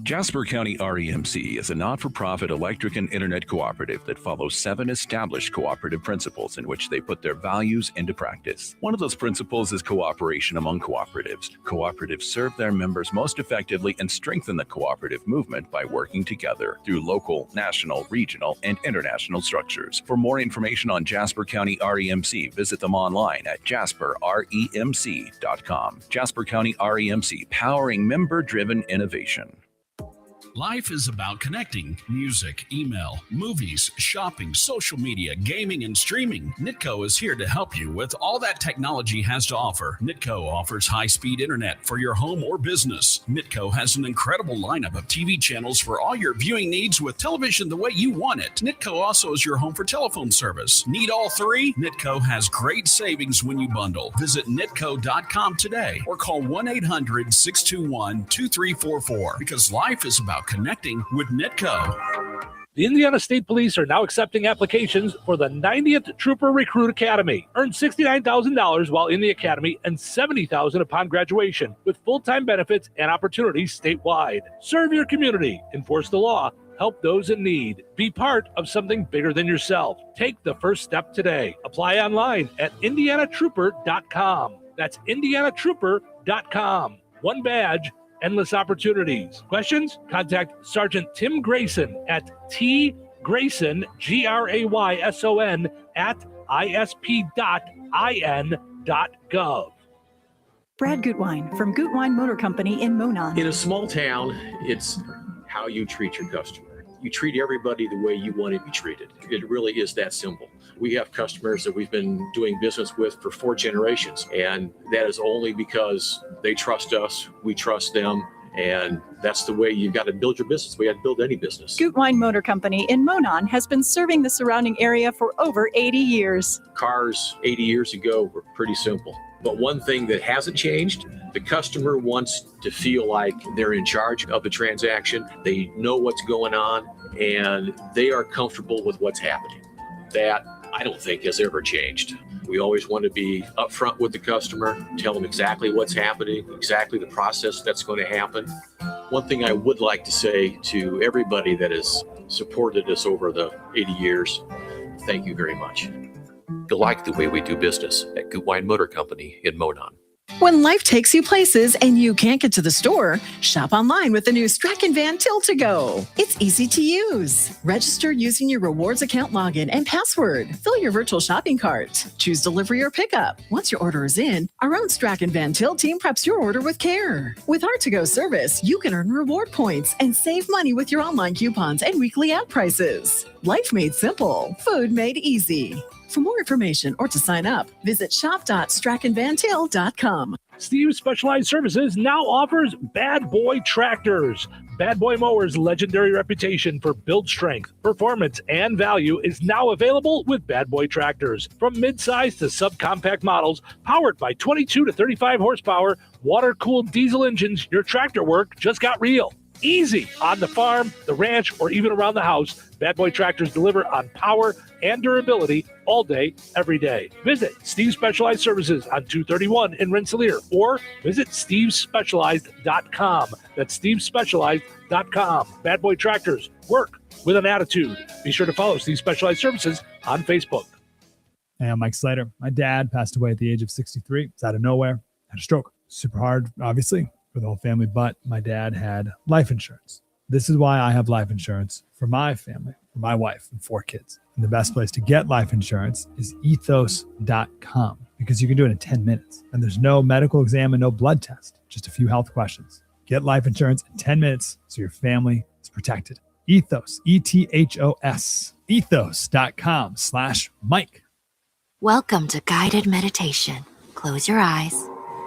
Jasper County REMC is a not-for-profit electric and internet cooperative that follows 7 established cooperative principles in which they put their values into practice. One of those principles is cooperation among cooperatives. Cooperatives serve their members most effectively and strengthen the cooperative movement by working together through local, national, regional, and international structures. For more information on Jasper County REMC, visit them online at jasperremc.com. Jasper County REMC, powering member-driven innovation. Life is about connecting. Music, email, movies, shopping, social media, gaming, and streaming. Nitco is here to help you with all that technology has to offer. Nitco offers high-speed internet for your home or business. Nitco has an incredible lineup of TV channels for all your viewing needs with television the way you want it. Nitco also is your home for telephone service. Need all 3? Nitco has great savings when you bundle. Visit nitco.com today or call 1-800-621-2344 because life is about connecting with Nitco. The Indiana State Police are now accepting applications for the 90th Trooper Recruit Academy. Earn $69,000 while in the academy and $70,000 upon graduation, with full-time benefits and opportunities statewide. Serve your community, enforce the law, help those in need. Be part of something bigger than yourself. Take the first step today. Apply online at indianatrooper.com. That's indianatrooper.com. One badge, endless opportunities. Questions? Contact Sergeant Tim Grayson at tgrayson, Grayson, at isp.in.gov. Brad Gutwein from Gutwein Motor Company in Monon. In a small town, it's how you treat your customer. You treat everybody the way you want to be treated. It really is that simple. We have customers that we've been doing business with for 4 generations, and that is only because they trust us, we trust them, and that's the way you've got to build your business. We have to build any business. Gutwein Motor Company in Monon has been serving the surrounding area for over 80 years. Cars 80 years ago were pretty simple. But one thing that hasn't changed, the customer wants to feel like they're in charge of the transaction. They know what's going on, and they are comfortable with what's happening. That, I don't think, has ever changed. We always want to be upfront with the customer, tell them exactly what's happening, exactly the process that's going to happen. One thing I would like to say to everybody that has supported us over the 80 years, thank you very much. You'll like the way we do business at Gutwein Motor Company in Monon. When life takes you places and you can't get to the store, shop online with the new Strachan Van Til to Go. It's easy to use. Register using your rewards account login and password. Fill your virtual shopping cart. Choose delivery or pickup. Once your order is in, our own Strachan Van Til team preps your order with care. With our to-go service, you can earn reward points and save money with your online coupons and weekly ad prices. Life made simple. Food made easy. For more information or to sign up, visit shop.strachanvantil.com. Steve Specialized Services now offers Bad Boy Tractors. Bad Boy Mowers' legendary reputation for build strength, performance, and value is now available with Bad Boy Tractors. From mid-size to subcompact models, powered by 22 to 35 horsepower, water-cooled diesel engines, your tractor work just got real. Easy on the farm, the ranch, or even around the house. Bad Boy Tractors deliver on power and durability all day, every day. Visit Steve Specialized Services on 231 in Rensselaer or visit stevespecialized.com. That's stevespecialized.com. Bad Boy Tractors, work with an attitude. Be sure to follow Steve Specialized Services on Facebook. Hey, I'm Mike Slater. My dad passed away at the age of 63. It's out of nowhere. Had a stroke. Super hard, obviously, for the whole family, but my dad had life insurance. This is why I have life insurance for my family, for my wife and 4 kids. And the best place to get life insurance is ethos.com because you can do it in 10 minutes. And there's no medical exam and no blood test, just a few health questions. Get life insurance in 10 minutes so your family is protected. Ethos, ETHOS, ethos.com/Mike. Welcome to guided meditation. Close your eyes.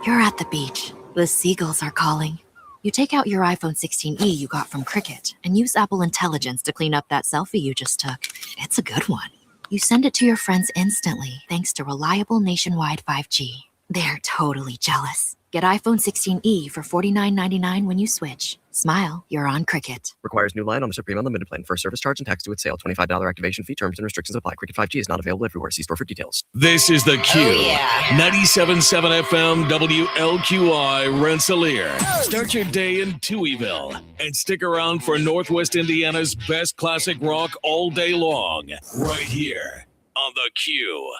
You're at the beach. The seagulls are calling. You take out your iPhone 16e you got from Cricket and use Apple Intelligence to clean up that selfie you just took. It's a good one. You send it to your friends instantly thanks to reliable nationwide 5G. They're totally jealous. Get iPhone 16e for $49.99 when you switch. Smile, you're on Cricket. Requires new line on the Supreme Unlimited plan. First service charge and tax due at sale. $25 activation fee. Terms and restrictions apply. Cricket 5G is not available everywhere. See store for details. This is The Q. 97.7 FM WLQI Rensselaer. Start your day in Touhyville and stick around for Northwest Indiana's best classic rock all day long. Right here on The Q.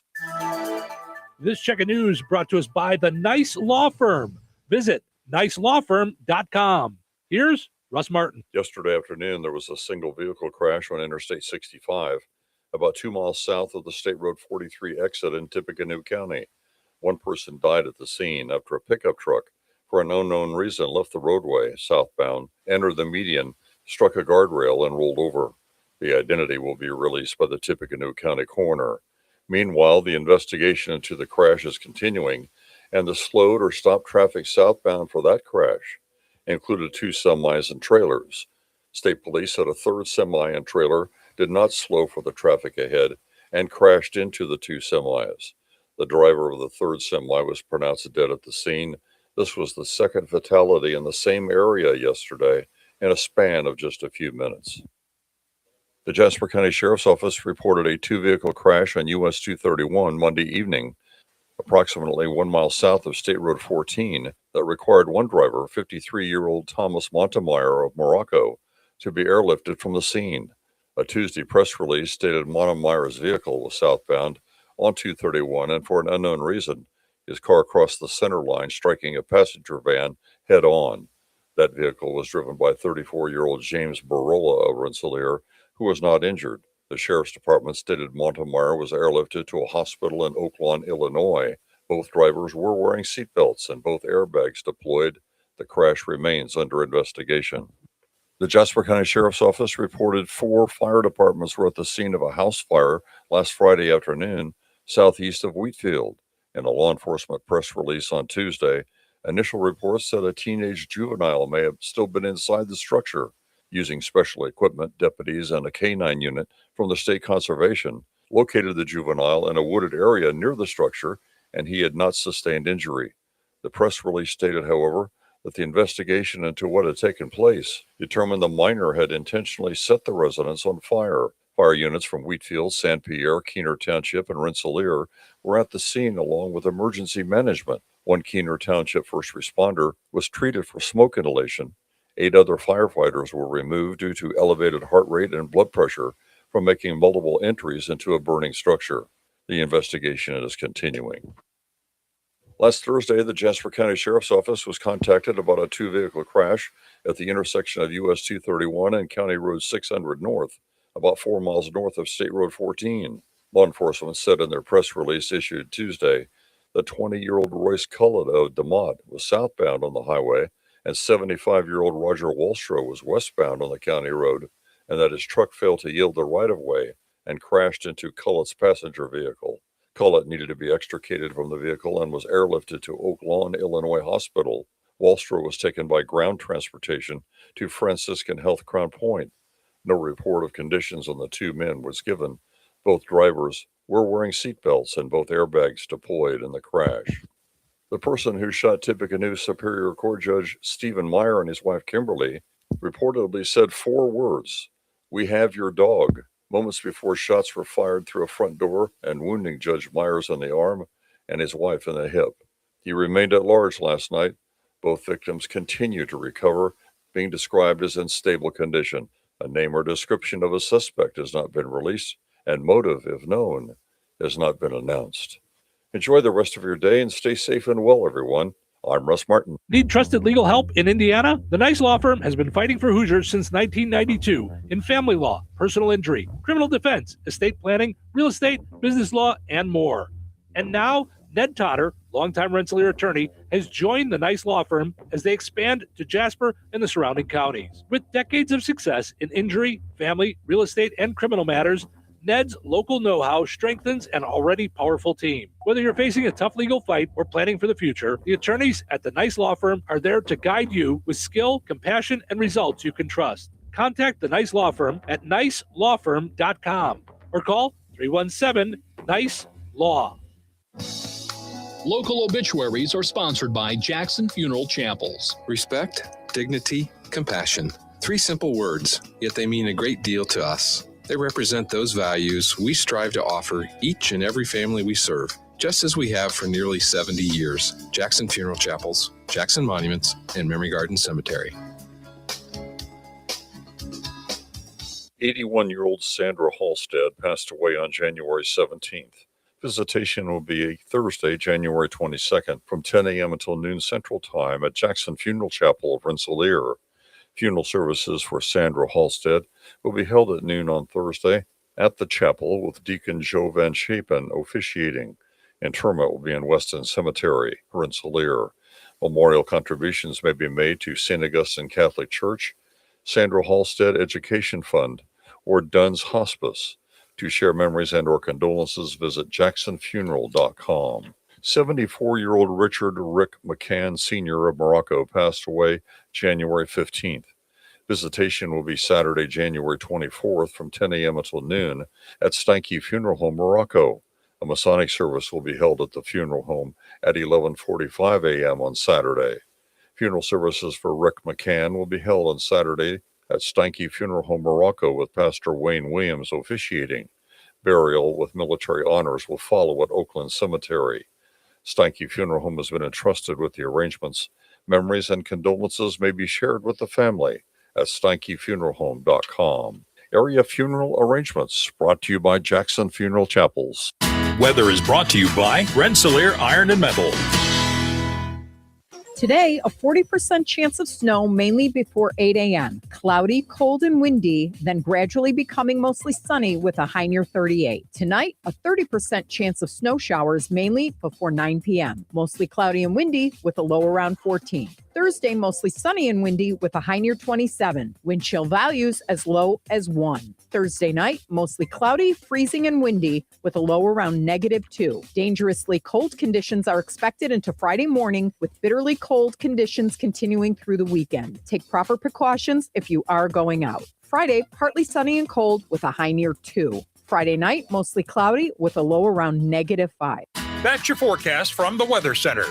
This check of news brought to us by the Nice Law Firm. Visit nicelawfirm.com. Here's Russ Martin. Yesterday afternoon, there was a single vehicle crash on Interstate 65, about 2 miles south of the State Road 43 exit in Tippecanoe County. One person died at the scene after a pickup truck, for an unknown reason, left the roadway southbound, entered the median, struck a guardrail, and rolled over. The identity will be released by the Tippecanoe County coroner. Meanwhile, the investigation into the crash is continuing, and the slowed or stopped traffic southbound for that crash included 2 semis and trailers. State police said a third semi and trailer did not slow for the traffic ahead and crashed into the 2 semis. The driver of the third semi was pronounced dead at the scene. This was the second fatality in the same area yesterday in a span of just a few minutes. The Jasper County Sheriff's Office reported a 2-vehicle crash on US 231 Monday evening, approximately 1 mile south of State Road 14, that required one driver, 53-year-old Thomas Montemeyer of Morocco, to be airlifted from the scene. A Tuesday press release stated Montemeyer's vehicle was southbound on 231, and for an unknown reason, his car crossed the center line, striking a passenger van head-on. That vehicle was driven by 34-year-old James Barola of Rensselaer, who was not injured. The Sheriff's Department stated Montemeyer was airlifted to a hospital in Oaklawn, Illinois. Both drivers were wearing seatbelts and both airbags deployed. The crash remains under investigation. The Jasper County Sheriff's Office reported 4 fire departments were at the scene of a house fire last Friday afternoon, southeast of Wheatfield. In a law enforcement press release on Tuesday, initial reports said a teenage juvenile may have still been inside the structure. Using special equipment, deputies and a canine unit from the state conservation located the juvenile in a wooded area near the structure, and he had not sustained injury. The press release stated, however, that the investigation into what had taken place determined the minor had intentionally set the residence on fire. Fire units from Wheatfield, San Pierre, Keener Township, and Rensselaer were at the scene along with emergency management. One Keener Township first responder was treated for smoke inhalation. 8 other firefighters were removed due to elevated heart rate and blood pressure from making multiple entries into a burning structure. The investigation is continuing. Last Thursday, the Jasper County Sheriff's Office was contacted about a 2-vehicle crash at the intersection of US 231 and County Road 600 North, about 4 miles north of State Road 14. Law enforcement said in their press release issued Tuesday that 20-year-old Royce Cullett of DeMott was southbound on the highway and 75-year-old Roger Walstrow was westbound on the county road, and that his truck failed to yield the right-of-way and crashed into Cullett's passenger vehicle. Cullett needed to be extricated from the vehicle and was airlifted to Oak Lawn, Illinois Hospital. Walstrow was taken by ground transportation to Franciscan Health Crown Point. No report of conditions on the 2 men was given. Both drivers were wearing seatbelts and both airbags deployed in the crash. The person who shot Tippecanoe Superior Court Judge Stephen Meyer and his wife Kimberly reportedly said 4 words, "We have your dog," moments before shots were fired through a front door and wounding Judge Myers in the arm and his wife in the hip. He remained at large last night. Both victims continue to recover, being described as in stable condition. A name or description of a suspect has not been released, and motive, if known, has not been announced. Enjoy the rest of your day and stay safe and well, everyone. I'm Russ Martin. Need trusted legal help in Indiana? The Nice Law Firm has been fighting for Hoosiers since 1992 in family law, personal injury, criminal defense, estate planning, real estate, business law, and more. And now, Ned Totter, longtime Rensselaer attorney, has joined the Nice Law Firm as they expand to Jasper and the surrounding counties. With decades of success in injury, family, real estate, and criminal matters, Ned's local know-how strengthens an already powerful team. Whether you're facing a tough legal fight or planning for the future, the attorneys at the Nice Law Firm are there to guide you with skill, compassion, and results you can trust. Contact the Nice Law Firm at nicelawfirm.com or call 317-NICE-LAW. Local obituaries are sponsored by Jackson Funeral Chapels. Respect, dignity, compassion. 3 simple words, yet they mean a great deal to us. They represent those values we strive to offer each and every family we serve, just as we have for nearly 70 years. Jackson Funeral Chapels, Jackson Monuments, and Memory Garden Cemetery. 81-year-old Sandra Halstead passed away on January 17th. Visitation will be Thursday, January 22nd, from 10 a.m. until noon Central Time at Jackson Funeral Chapel of Rensselaer. Funeral services for Sandra Halstead will be held at noon on Thursday at the chapel with Deacon Joe Van Schapen officiating. Interment will be in Weston Cemetery, Rensselaer. Memorial contributions may be made to St. Augustine Catholic Church, Sandra Halstead Education Fund, or Dunn's Hospice. To share memories and or condolences, visit jacksonfuneral.com. 74-year-old Richard Rick McCann Sr. of Morocco passed away January 15th. Visitation will be Saturday, January 24th from 10 a.m. until noon at Steinke Funeral Home, Morocco. A Masonic service will be held at the funeral home at 11:45 a.m. on Saturday. Funeral services for Rick McCann will be held on Saturday at Steinke Funeral Home, Morocco, with Pastor Wayne Williams officiating. Burial with military honors will follow at Oakland Cemetery. Steinke Funeral Home has been entrusted with the arrangements. Memories and condolences may be shared with the family at steinkefuneralhome.com. Area funeral arrangements brought to you by Jackson Funeral Chapels. Weather is brought to you by Rensselaer Iron and Metal. Today, a 40% chance of snow, mainly before 8 a.m. Cloudy, cold, and windy, then gradually becoming mostly sunny with a high near 38. Tonight, a 30% chance of snow showers, mainly before 9 p.m. Mostly cloudy and windy with a low around 14. Thursday, mostly sunny and windy with a high near 27. Wind chill values as low as 1. Thursday night, mostly cloudy, freezing, and windy with a low around -2. Dangerously cold conditions are expected into Friday morning with bitterly cold conditions continuing through the weekend. Take proper precautions if you are going out. Friday, partly sunny and cold with a high near 2. Friday night, mostly cloudy with a low around -5. That's your forecast from the Weather Center.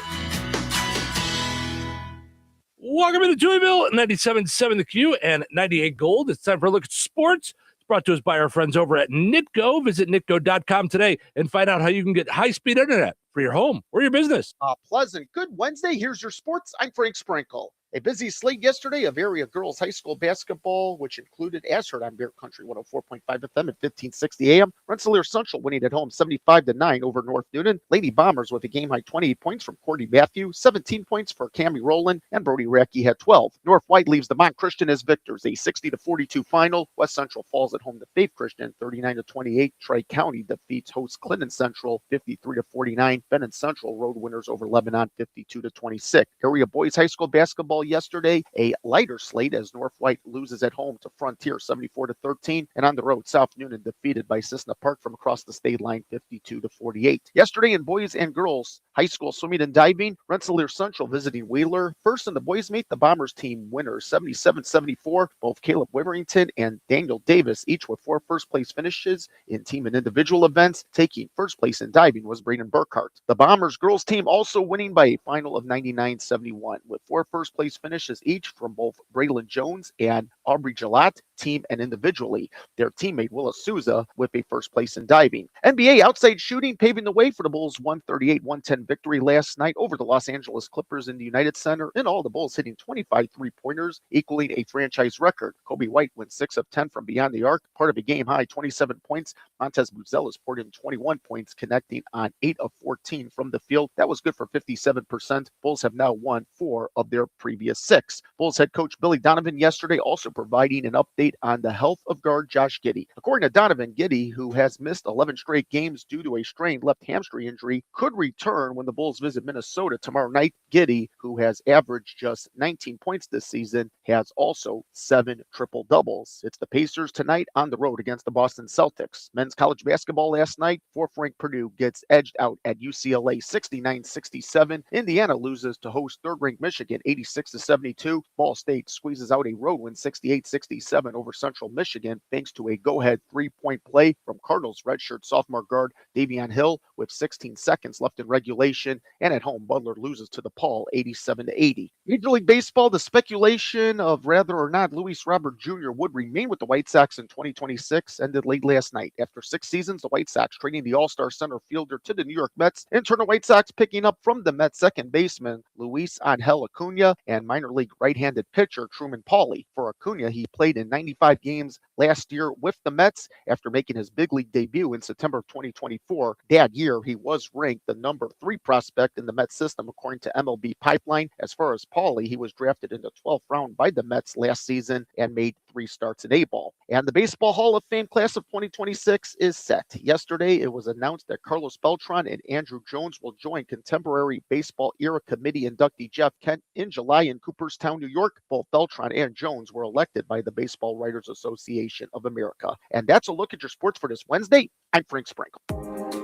Welcome to Touhyville, 97.7 The Q and 98 Gold. It's time for a look at sports. brought to us by our friends over at Nitco. Visit nitco.com today and find out how you can get high-speed internet for your home or your business. Pleasant. Good Wednesday. Here's your sports. I'm Frank Sprinkle. A busy slate yesterday of area girls high school basketball, which included, as heard on Bear Country 104.5 FM at 1560 AM. Rensselaer Central winning at home 75-9 over North Newton. Lady Bombers with a game-high 28 points from Courtney Matthew, 17 points for Cammie Rowland, and Brody Racky had 12. North White leaves the Mont Christian as victors, a 60-42 final. West Central falls at home to Faith Christian, 39-28. Tri-County defeats host Clinton Central, 53-49. Benton Central road winners over Lebanon, 52-26. Area boys high school basketball yesterday, a lighter slate as North White loses at home to Frontier 74-13, and on the road South Newnan defeated by Cissna Park from across the state line 52-48. Yesterday in boys and girls high school swimming and diving, Rensselaer Central visiting Wheeler. First in the boys meet, the Bombers team winners 77-74. Both Caleb Witherington and Daniel Davis, each with 4 first-place finishes in team and individual events. Taking first place in diving was Braden Burkhart. The Bombers girls team also winning by a final of 99-71, with 4 first-place finishes each from both Braylon Jones and Aubrey Gillette, team and individually. Their teammate Willa Souza with a first place in diving. NBA outside shooting paving the way for the Bulls' 138-110 victory last night over the Los Angeles Clippers in the United Center. In all, the Bulls hitting 25 three-pointers, equaling a franchise record. Kobe White went 6 of 10 from beyond the arc, part of a game-high 27 points. Montez Buzelis poured in 21 points, connecting on 8 of 14 from the field. That was good for 57%. Bulls have now won 4 of their previous 6. Bulls head coach Billy Donovan yesterday also providing an update on the health of guard Josh Giddey. According to Donovan, Giddey, who has missed 11 straight games due to a strained left hamstring injury, could return when the Bulls visit Minnesota tomorrow night. Giddey, who has averaged just 19 points this season, has also 7 triple-doubles. It's the Pacers tonight on the road against the Boston Celtics. Men's college basketball last night, 4th-ranked Purdue gets edged out at UCLA 69-67. Indiana loses to host 3rd-ranked Michigan 86-72. Ball State squeezes out a road win 68-67 over Central Michigan thanks to a go-ahead 3-point play from Cardinals redshirt sophomore guard Davion Hill with 16 seconds left in regulation. And at home, Butler loses to DePaul 87-80. Major League Baseball, the speculation of whether or not Luis Robert Jr. would remain with the White Sox in 2026 ended late last night. After 6 seasons, the White Sox trading the All-Star center fielder to the New York Mets. In turn, the White Sox picking up from the Mets second baseman Luis Angel Acuna and minor league right-handed pitcher Truman Pauly. For Acuna, he played in 95 games last year with the Mets after making his big league debut in September of 2024. That year, he was ranked the number 3 prospect in the Mets system, according to MLB Pipeline. As far as Pauly, he was drafted in the 12th round by the Mets last season and made 3 starts in A-ball. And the Baseball Hall of Fame class of 2026 is set. Yesterday, it was announced that Carlos Beltran and Andrew Jones will join contemporary baseball era committee inductee Jeff Kent in July in Cooperstown, New York. Both Beltran and Jones were elected by the Baseball Writers Association of America. And that's a look at your sports for this Wednesday. I'm Frank Sprinkle.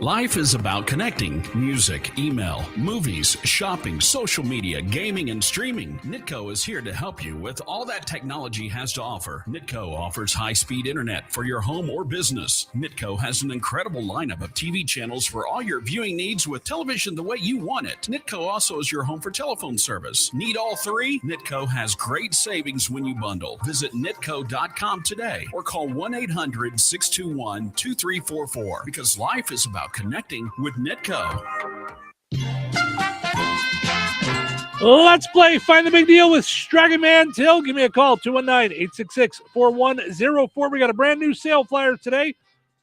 Life is about connecting. Music, email, movies, shopping, social media, gaming, and streaming. Nitco is here to help you with all that technology has to offer. Nitco offers high-speed internet for your home or business. Nitco has an incredible lineup of TV channels for all your viewing needs with television the way you want it. Nitco also is your home for telephone service. Need all 3? Nitco has great savings when you bundle. Visit nitco.com today or call 1-800-621-2344 because life is about connecting with Nitco. Let's play Find the Big Deal with Stragan Man Till. Give me a call, 219-866-4104. We got a brand new sale flyer today.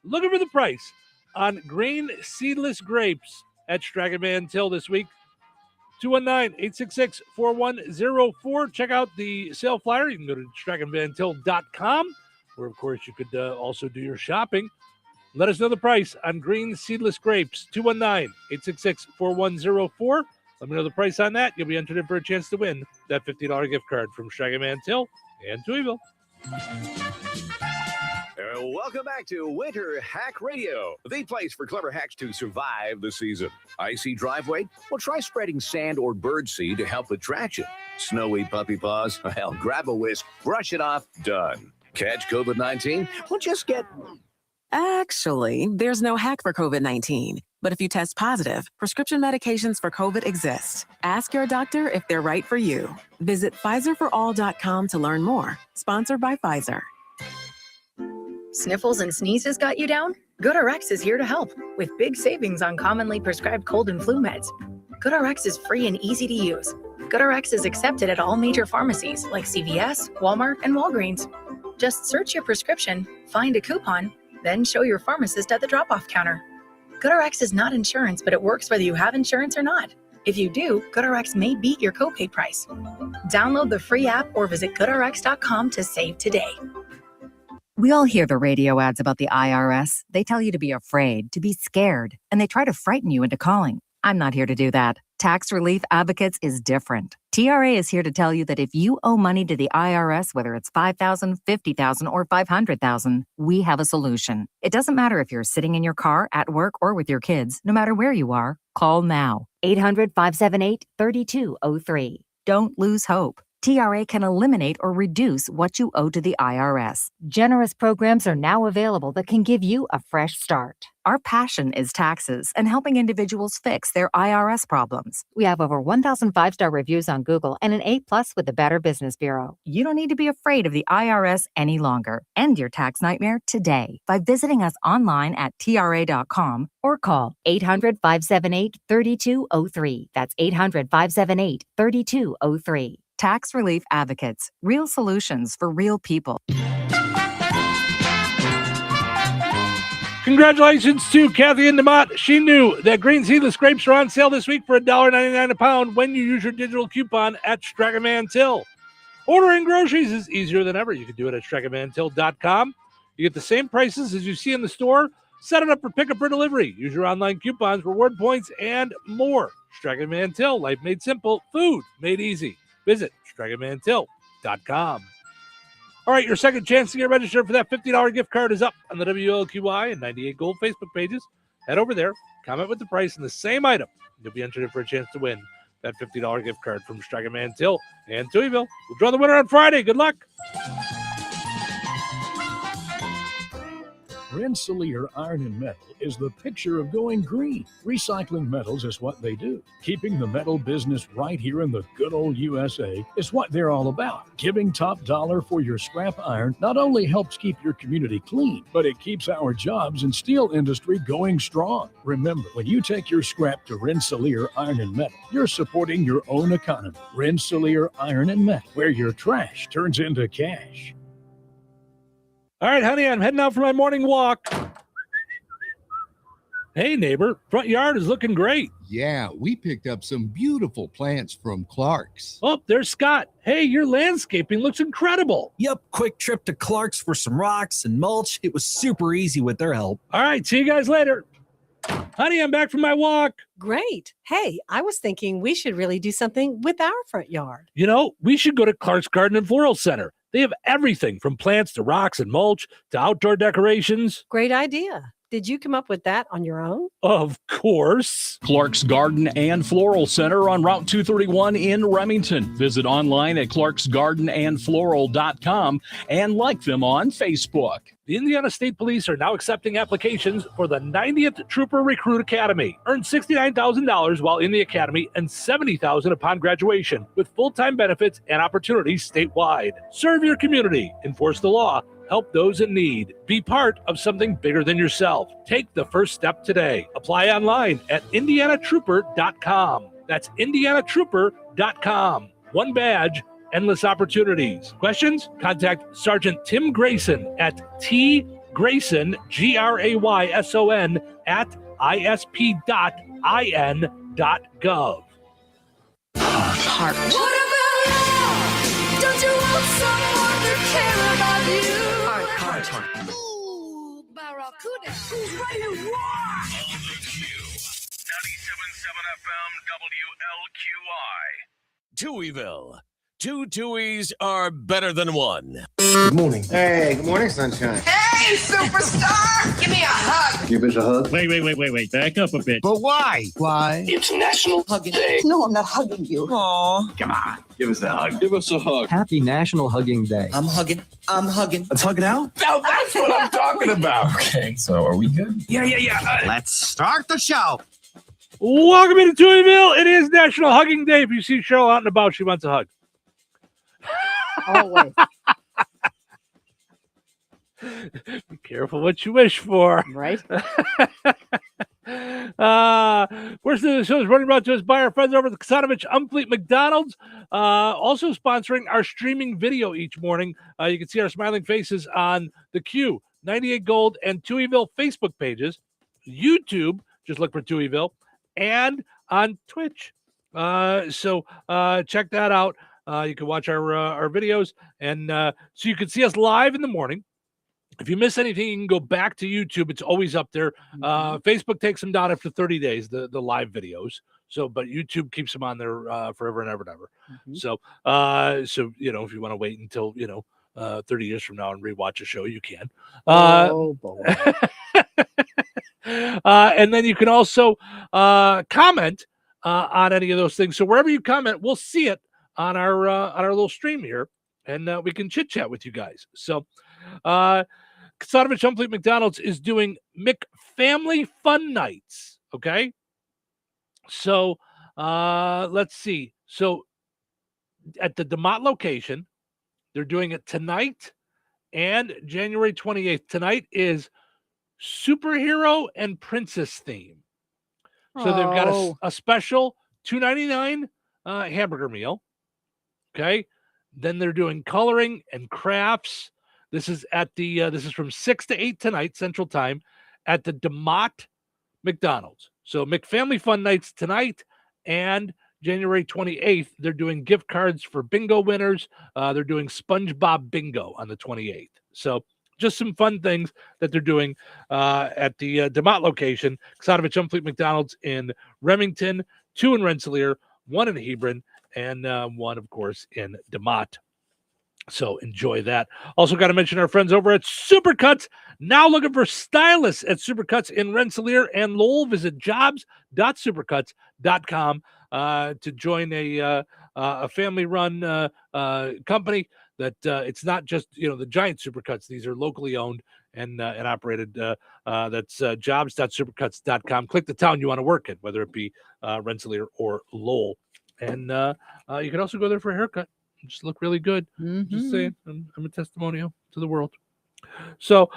Looking for the price on grain seedless grapes at Stragan Man Till this week. 219-866-4104. Check out the sale flyer. You can go to straganvantil.com, where, of course, you could also do your shopping. Let us know the price on green seedless grapes. 219-866-4104. Let me know the price on that. You'll be entered in for a chance to win that $50 gift card from Stragan Man Till and Touhyville. Welcome back to Winter Hack Radio, the place for clever hacks to survive the season. Icy driveway? Well, try spreading sand or birdseed to help with traction. Snowy puppy paws? Well, grab a whisk, brush it off, done. Catch COVID-19? Well, just get... Actually, there's no hack for COVID-19. But if you test positive, prescription medications for COVID exist. Ask your doctor if they're right for you. Visit PfizerForAll.com to learn more. Sponsored by Pfizer. Sniffles and sneezes got you down? GoodRx is here to help with big savings on commonly prescribed cold and flu meds. GoodRx is free and easy to use. GoodRx is accepted at all major pharmacies like CVS, Walmart, and Walgreens. Just search your prescription, find a coupon, then show your pharmacist at the drop-off counter. GoodRx is not insurance, but it works whether you have insurance or not. If you do, GoodRx may beat your copay price. Download the free app or visit goodrx.com to save today. We all hear the radio ads about the IRS. They tell you to be afraid, to be scared, and they try to frighten you into calling. I'm not here to do that. Tax Relief Advocates is different. TRA is here to tell you that if you owe money to the IRS, whether it's $5,000, $50,000, or $500,000, we have a solution. It doesn't matter if you're sitting in your car, at work, or with your kids. No matter where you are, call now. 800-578-3203. Don't lose hope. TRA can eliminate or reduce what you owe to the IRS. Generous programs are now available that can give you a fresh start. Our passion is taxes and helping individuals fix their IRS problems. We have over 1,000 5-star reviews on Google and an A+ with the Better Business Bureau. You don't need to be afraid of the IRS any longer. End your tax nightmare today by visiting us online at TRA.com or call 800-578-3203. That's 800-578-3203. Tax Relief Advocates. Real solutions for real people. Congratulations to Kathy in DeMott. She knew that green seedless grapes are on sale this week for $1.99 a pound when you use your digital coupon at Stragaman Till. Ordering groceries is easier than ever. You can do it at StragamanTill.com. You get the same prices as you see in the store. Set it up for pickup or delivery. Use your online coupons, reward points, and more. Stragaman Till. Life made simple. Food made easy. Visit StragamanTill.com. All right, your second chance to get registered for that $50 gift card is up on the WLQI and 98 Gold Facebook pages. Head over there, comment with the price in the same item. You'll be entered for a chance to win that $50 gift card from Stragaman Till and Touhyville. We'll draw the winner on Friday. Good luck. Rensselaer Iron and Metal is the picture of going green. Recycling metals is what they do. Keeping the metal business right here in the good old USA is what they're all about. Giving top dollar for your scrap iron not only helps keep your community clean, but it keeps our jobs and steel industry going strong. Remember, when you take your scrap to Rensselaer Iron and Metal, you're supporting your own economy. Rensselaer Iron and Metal, where your trash turns into cash. All right, honey, I'm heading out for my morning walk. Hey, neighbor, front yard is looking great. Yeah, we picked up some beautiful plants from Clark's. Oh, there's Scott. Hey, your landscaping looks incredible. Yep, quick trip to Clark's for some rocks and mulch. It was super easy with their help. All right, see you guys later. Honey, I'm back from my walk. Great. Hey, I was thinking we should really do something with our front yard. You know, we should go to Clark's Garden and Floral Center. They have everything from plants to rocks and mulch to outdoor decorations. Great idea. Did you come up with that on your own? Of course. Clark's Garden and Floral Center on Route 231 in Remington. Visit online at clarksgardenandfloral.com and like them on Facebook. The Indiana State Police are now accepting applications for the 90th Trooper Recruit Academy. Earn $69,000 while in the academy and $70,000 upon graduation, with full-time benefits and opportunities statewide. Serve your community, enforce the law, help those in need. Be part of something bigger than yourself. Take the first step today. Apply online at indianatrooper.com. That's indianatrooper.com. One badge, endless opportunities. Questions? Contact Sergeant Tim Grayson at tgrayson, Grayson, at isp.in.gov. Heart. What about love? Don't you want someone to care about you? Heart. Ooh, Barracuda. Who's ready to rock? 97.7 FM WLQI. Touhyville. Two Tuohys are better than one. Good morning. Hey, good morning, sunshine. Hey, superstar! Give me a hug. Give us a hug. Wait. Back up a bit. But why? Why? It's National Hugging Day. No, I'm not hugging you. Aw. Come on. Give us a hug. Give us a hug. Happy National Hugging Day. I'm hugging. Let's hug it out. Now that's what I'm talking about. Okay, so are we good? Yeah. Let's start the show. Welcome into Touhyville. It is National Hugging Day. If you see Cheryl out and about, she wants a hug. Always. Be careful what you wish for. Right. Portion of the show is running brought to us by our friends over at the Kasanovich Umfleet McDonald's. Also sponsoring our streaming video each morning. You can see our smiling faces on the Q, 98 Gold, and Touhyville Facebook pages. YouTube, just look for Touhyville, and on Twitch. So check that out. You can watch our videos, and so you can see us live in the morning. If you miss anything, you can go back to YouTube. It's always up there. Facebook takes them down after 30 days, the live videos. So, but YouTube keeps them on there forever and ever and ever. So, so if you want to wait until 30 years from now and rewatch a show, you can. Oh boy. And then you can also comment on any of those things. So wherever you comment, we'll see it on our little stream here, and we can chit chat with you guys. So, Kasanovich Umfleet McDonald's is doing McFamily Fun Nights. Okay, so let's see. So at the DeMott location, they're doing it tonight and January 28th. Tonight is superhero and princess theme. So they've got a special $2.99 hamburger meal. Okay. Then they're doing coloring and crafts. This is at the this is from 6 to 8 tonight, Central Time, at the DeMott McDonald's. So McFamily Fun Nights tonight, and January 28th, they're doing gift cards for bingo winners. They're doing SpongeBob Bingo on the 28th. So just some fun things that they're doing at the DeMott location. Kasanovich Umfleet McDonald's in Remington, 2 in Rensselaer, 1 in Hebron, and 1, of course, in DeMott. So enjoy that. Also got to mention our friends over at Supercuts. Now looking for stylists at Supercuts in Rensselaer and Lowell. Visit jobs.supercuts.com to join a family-run company that it's not just the giant Supercuts. These are locally owned and operated. That's jobs.supercuts.com. Click the town you want to work in, whether it be Rensselaer or Lowell. And you can also go there for a haircut. Just look really good. Just saying, I'm a testimonial to the world. So,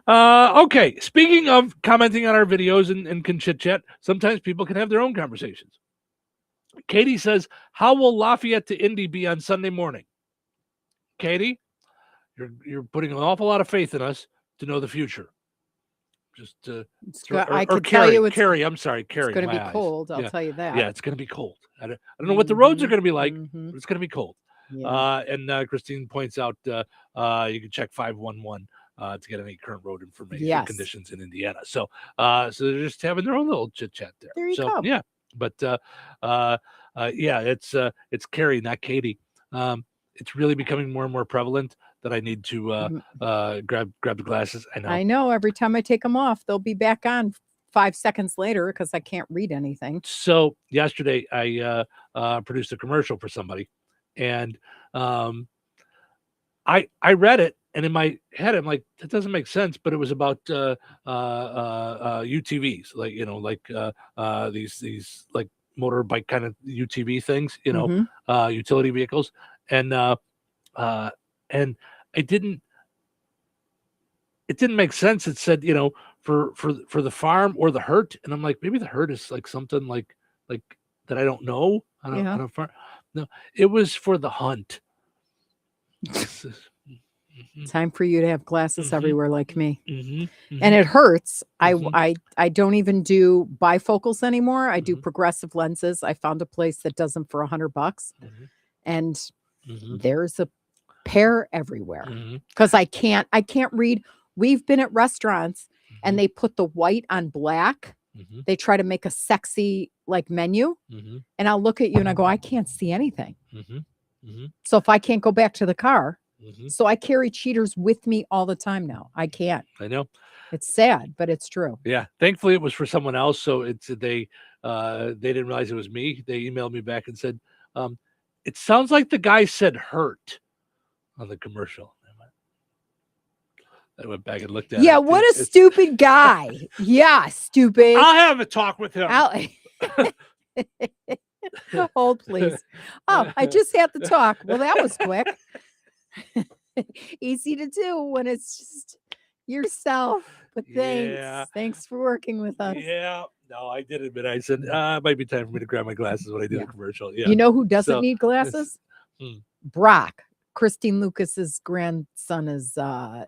okay. Speaking of commenting on our videos and can chit chat, sometimes people can have their own conversations. Katie says, "How will Lafayette to Indy be on Sunday morning?" Katie, you're putting an awful lot of faith in us to know the future. Just I could tell you it's Carrie. I'm sorry, Carrie. It's going to be cold. I'll tell you that. Yeah, it's going to be cold. I don't know what the roads are going to be like, but it's going to be cold. Yeah. And Christine points out you can check 511 to get any current road information conditions in Indiana. So so they're just having their own little chit chat there. There you go. Yeah, but it's Carrie, not Katie. It's really becoming more and more prevalent that I need to grab the glasses. I know. Every time I take them off, they'll be back on 5 seconds later because I can't read anything. So yesterday I produced a commercial for somebody, and I read it, and in my head I'm like, that doesn't make sense. But it was about UTVs, these like motorbike kind of UTV things, utility vehicles, and it didn't make sense. It said, for the farm or the hurt. And I'm like, maybe the hurt is like something like that I don't know. I don't farm. No, it was for the hunt. Time for you to have glasses everywhere like me. And it hurts. I don't even do bifocals anymore. I do progressive lenses. I found a place that does them for $100, and there's a pair everywhere because I can't read. We've been at restaurants and they put the white on black. They try to make a sexy menu, and I'll look at you and I go, I can't see anything. So if I can't go back to the car, so I carry cheaters with me all the time now. I can't. I know. It's sad, but it's true. Yeah. Thankfully it was for someone else. So they didn't realize it was me. They emailed me back and said, it sounds like the guy said hurt on the commercial. I went back and looked at it. Yeah, what a stupid guy. Yeah, stupid. I'll have a talk with him. Hold, please. Oh, I just had to talk. Well, that was quick. Easy to do when it's just yourself. But thanks. Yeah. Thanks for working with us. Yeah. No, I did admit. I said, it might be time for me to grab my glasses when I do the commercial. Yeah. You know who doesn't So, need glasses? Hmm. Brock. Christine Lucas's grandson is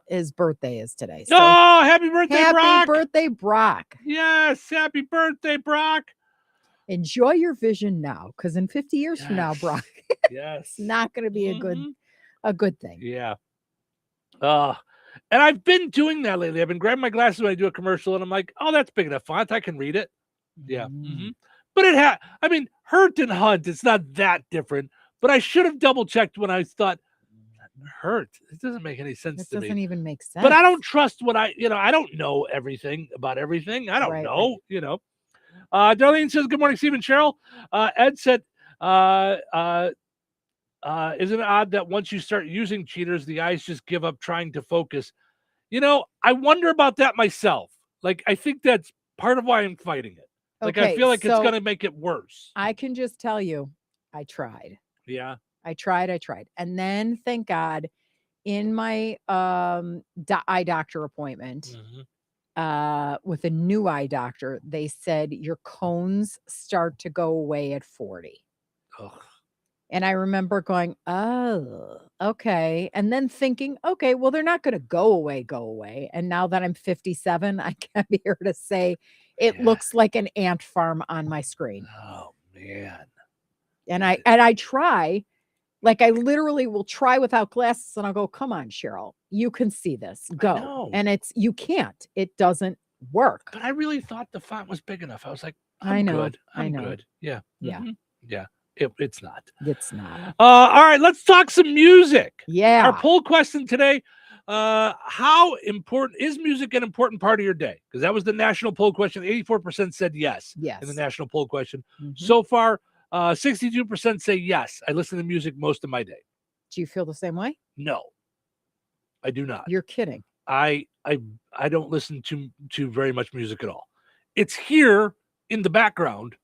his birthday is today. So Oh, happy birthday, Brock! happy birthday, Brock. Yes, happy birthday, Brock. Enjoy your vision now, because in 50 years from now, Brock, Yes. it's not going to be a good thing. Yeah. And I've been doing that lately. I've been grabbing my glasses when I do a commercial, and I'm like, oh, that's big enough font. I can read it. Yeah. But Hurt and Hunt, it's not that different. But I should have double checked when I thought, Hurt. It doesn't make any sense to me. It doesn't even make sense. But I don't trust I don't know everything about everything. I don't know, Darlene says, good morning, Steve and Cheryl. Ed said, isn't it odd that once you start using cheaters, the eyes just give up trying to focus? I wonder about that myself. Like, I think that's part of why I'm fighting it. Like, I feel like it's going to make it worse. I can just tell you, I tried. Yeah. I tried. And then, thank God, in my eye doctor appointment with a new eye doctor, they said your cones start to go away at 40. Ugh. And I remember going, oh, okay. And then thinking, okay, well, they're not going to go away. And now that I'm 57, I can be here to say it looks like an ant farm on my screen. Oh, man. And I try, like I literally will try without glasses and I'll go, come on, Cheryl, you can see this. Go. And you can't. It doesn't work. But I really thought the font was big enough. I was like, I know. good. I know. Good. Yeah. Yeah. Yeah. It's not. It's not. All right, let's talk some music. Yeah. Our poll question today, how important is music an important part of your day? Because that was the national poll question. 84% said yes. In the national poll question. So far, 62% say yes. I listen to music most of my day. Do you feel the same way? No, I do not. You're kidding. I don't listen to very much music at all. It's here in the background.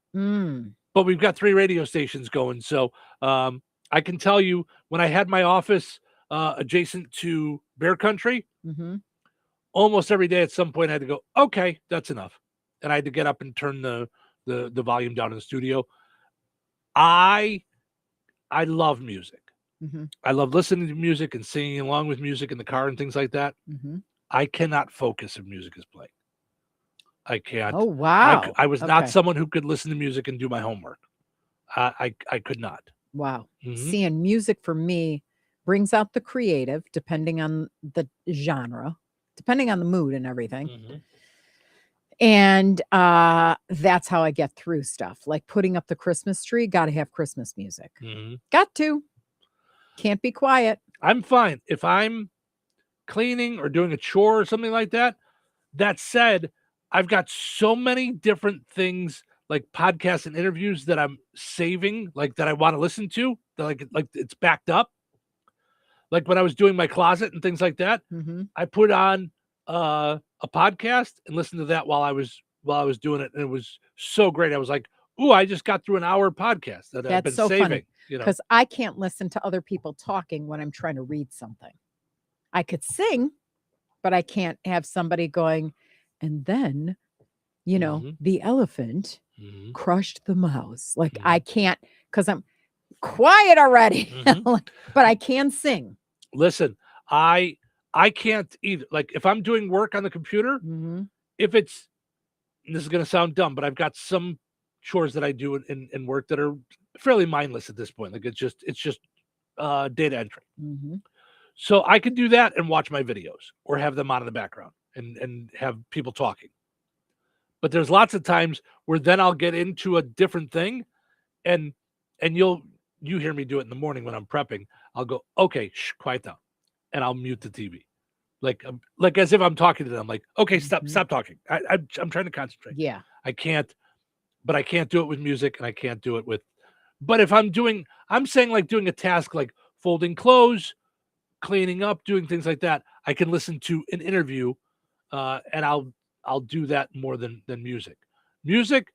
But we've got 3 radio stations going. So I can tell you, when I had my office adjacent to Bear Country, almost every day at some point I had to go, okay, that's enough. And I had to get up and turn the volume down in the studio. I love music. I love listening to music and singing along with music in the car and things like that. I cannot focus if music is playing. I can't. Oh, wow. I was not someone who could listen to music and do my homework. I could not. Wow. Seeing music for me brings out the creative, depending on the genre, depending on the mood and everything. And that's how I get through stuff. Like putting up the Christmas tree, got to have Christmas music. Got to. Can't be quiet. I'm fine. If I'm cleaning or doing a chore or something like that, that said, I've got so many different things like podcasts and interviews that I'm saving, like that I want to listen to, that like it's backed up. Like when I was doing my closet and things like that, I put on a podcast and listened to that while I was doing it, and it was so great. I was like, "Ooh, I just got through an hour podcast that I've been so saving." Funny, because I can't listen to other people talking when I'm trying to read something. I could sing, but I can't have somebody going. And then, the elephant crushed the mouse. Like I can't, because I'm quiet already, but I can sing. Listen, I can't either. Like if I'm doing work on the computer, if it's, and this is going to sound dumb, but I've got some chores that I do in work that are fairly mindless at this point. Like it's just data entry. So I can do that and watch my videos or have them on in the background. And have people talking. But there's lots of times where then I'll get into a different thing and you hear me do it in the morning when I'm prepping. I'll go, okay, quiet down. And I'll mute the TV. Like as if I'm talking to them, like, okay, stop talking. I'm trying to concentrate. Yeah. I can't do it with music, and I can't do it with, but if I'm saying like doing a task like folding clothes, cleaning up, doing things like that, I can listen to an interview. And I'll do that more than music. Music,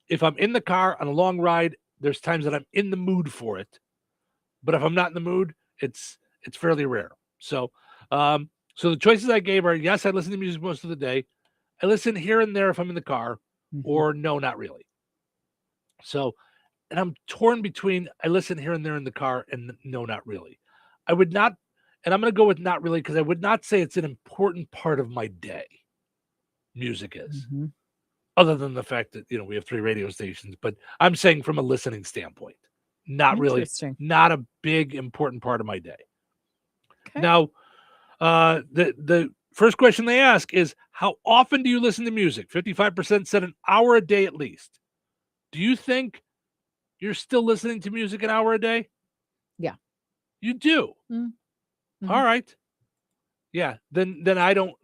if I'm in the car on a long ride, there's times that I'm in the mood for it. But if I'm not in the mood, it's It's fairly rare. So, so the choices I gave are, yes, I listen to music most of the day. I listen here and there if I'm in the car, or no, not really. So, and I'm torn between I listen here and there in the car and no, not really. I would not, and I'm going to go with not really, because I would not say it's an important part of my day. Music is, other than the fact that, we have 3 radio stations, but I'm saying from a listening standpoint, not really, not a big important part of my day. Okay. Now, the first question they ask is, how often do you listen to music? 55% said an hour a day at least. Do you think you're still listening to music an hour a day? Yeah. You do? Mm-hmm. All right. Yeah. Then I don't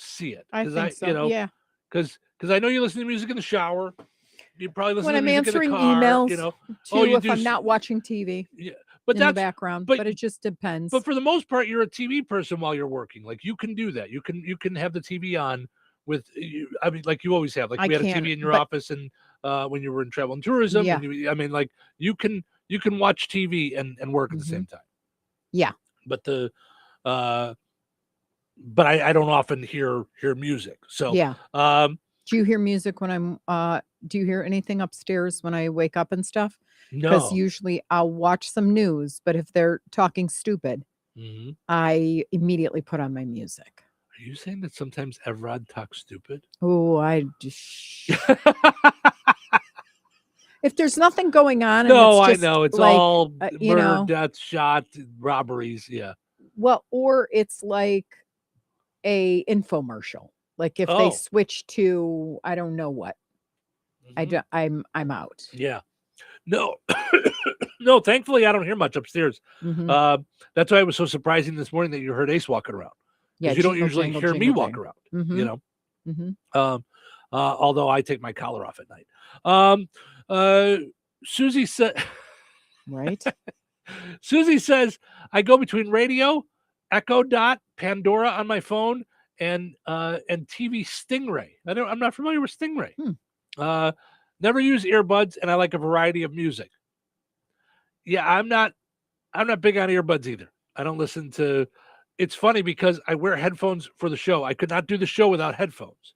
see it. I think so. Yeah. Because I know you listen to music in the shower. You probably listen when to I'm music answering in the car, emails. If I'm not watching TV. Yeah. In the background, but it just depends. But for the most part, you're a TV person while you're working. Like, you can do that. You can have the TV on with you. I mean, like you always have. Like, we had a TV in your office, and when you were in travel and tourism. Yeah. Like you can watch TV and work at the same time. Yeah. But but I don't often hear music. So yeah. Do you hear music when I'm? Do you hear anything upstairs when I wake up and stuff? No. Because usually I'll watch some news, but if they're talking stupid, I immediately put on my music. Are you saying that sometimes Evrod talks stupid? Oh, if there's nothing going on, no, and it's just I know it's like, all murder, death, shot, robberies. Yeah. Well, or it's like a infomercial. Like if they switch to, I don't know what. I'm out. Yeah. No, no, thankfully I don't hear much upstairs. That's why it was so surprising this morning that you heard Ace walking around. Yeah, you don't usually hear me walk around, although I take my collar off at night. Susie said, right. Susie says, I go between radio, Echo Dot, Pandora on my phone, and TV Stingray. I'm not familiar with Stingray. Never use earbuds, and I like a variety of music. Yeah, I'm not big on earbuds either. I don't listen to. It's funny because I wear headphones for the show. I could not do the show without headphones.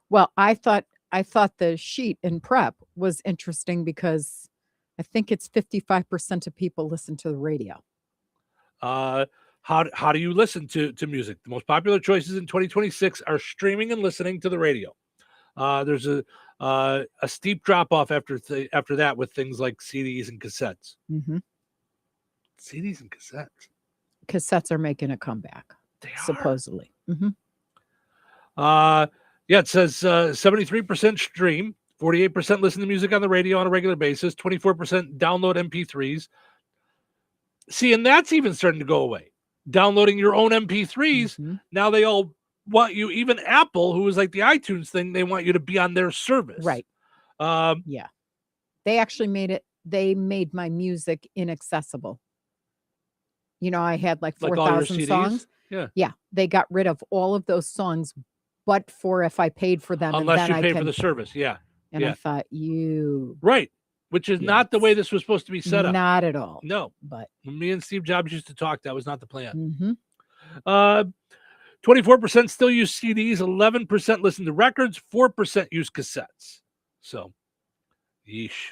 Well, I thought the sheet in prep was interesting because I think it's 55% of people listen to the radio. How do you listen to music? The most popular choices in 2026 are streaming and listening to the radio. There's a steep drop off after that with things like CDs and cassettes. CDs and cassettes. Cassettes are making a comeback. They supposedly. Yeah, it says 73% stream, 48% listen to music on the radio on a regular basis, 24% download MP3s. See, and that's even starting to go away. Downloading your own MP3s. Now they all want you, even Apple, who is like the iTunes thing, they want you to be on their service. Right. Yeah. They actually made my music inaccessible. I had like 4,000 songs. Yeah. Yeah. They got rid of all of those songs, but for if I paid for them. Unless and then you pay for the service. Yeah. And I thought right. Which is not the way this was supposed to be set up. Not at all. No. But when me and Steve Jobs used to talk, that was not the plan. 24% still use CDs, 11% listen to records, 4% use cassettes. So, yeesh.